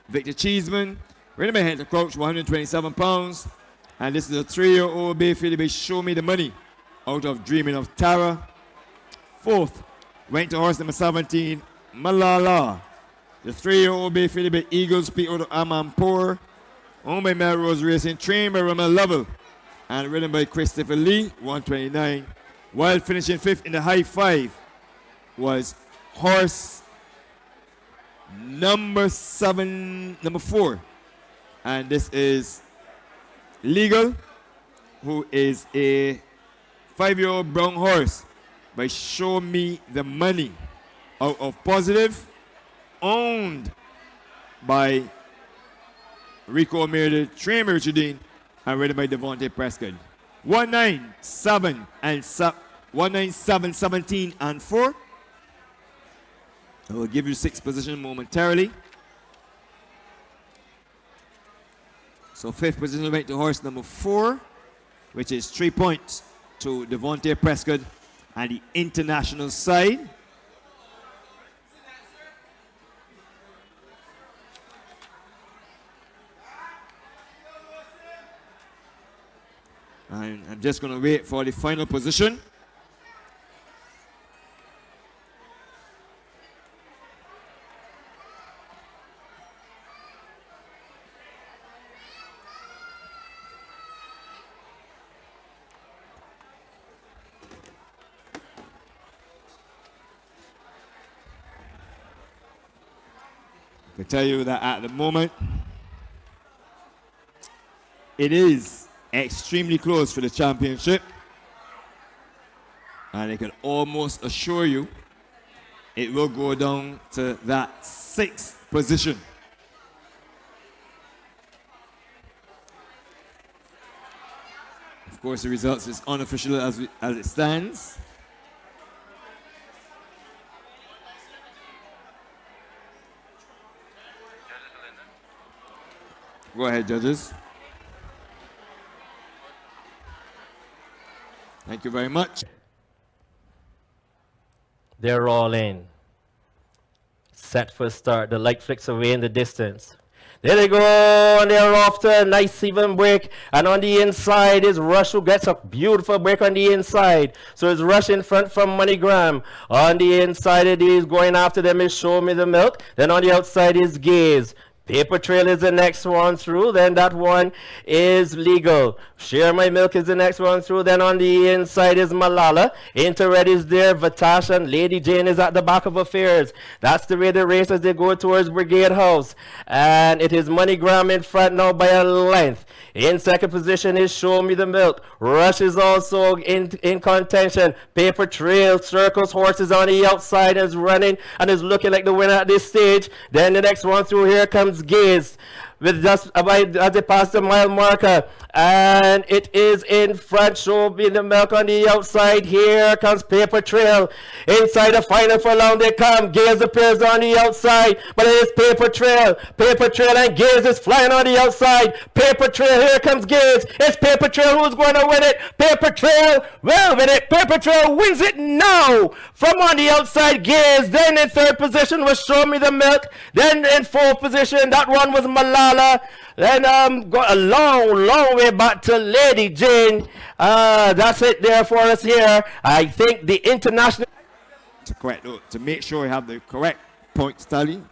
Victor Cheeseman. Ridden by Hector Crouch, 127 pounds. And this is a 3-year-old bay fitted by Show Me the Money out of Dreaming of Tara. Fourth, went to horse number 17, Malala. The 3-year-old bay fitted by Eagles Peak out of Amanpour. Owned by Melrose Racing, trained by Roman Lovell. And ridden by Christopher Lee, 129. While finishing 5th in the high 5 was horse number 4. And this is Legal, who is a 5-year-old brown horse by Show Me the Money out of Positive, owned by Rico Meredith, trained by Richard Dean, and ridden by Devontae Prescott. 197 and 197, 17 and 4. I will give you 6th position momentarily. So 5th position went to horse number 4, which is 3 points to Devontae Prescott and the international side. And I'm just going to wait for the final position. I can tell you that at the moment, it is extremely close for the championship. And I can almost assure you it will go down to that 6th position. Of course, the results is unofficial as it stands. Go ahead, judges. Thank you very much. They're all in. Set for start. The light flicks away in the distance. There they go, and they're off to a nice even break. And on the inside is Rush, who gets a beautiful break on the inside. So it's Rush in front from MoneyGram. On the inside it is going after them is Show Me the Milk. Then on the outside is Gaze. Paper Trail is the next one through. Then that one is Legal. Share My Milk is the next one through. Then on the inside is Malala. Interred is there. Vatash and Lady Jane is at the back of affairs. That's the way the race as they go towards Brigade House. And it is MoneyGram in front now by a length. In second position is Show Me the Milk. Rush is also in contention. Paper Trail circles horses on the outside and is running and is looking like the winner at this stage. Then the next one through, here comes Gaze with just about as they pass the mile marker, And it is in front. Show me the milk on the outside. Here comes Paper Trail. Inside the final furlong they come. Gaze appears on the outside, but it is Paper Trail. Paper Trail and Gaze is flying on the outside. Paper Trail, here comes Gaze. It's Paper Trail who's going to win it. Paper Trail will win it. Paper Trail wins it now. From on the outside, Gaze. Then in third position was Show Me the Milk. Then in fourth position, that one was Malala. Then got a long way back to Lady Jane. That's it there for us here. I think the international. To make sure you have the correct points tally.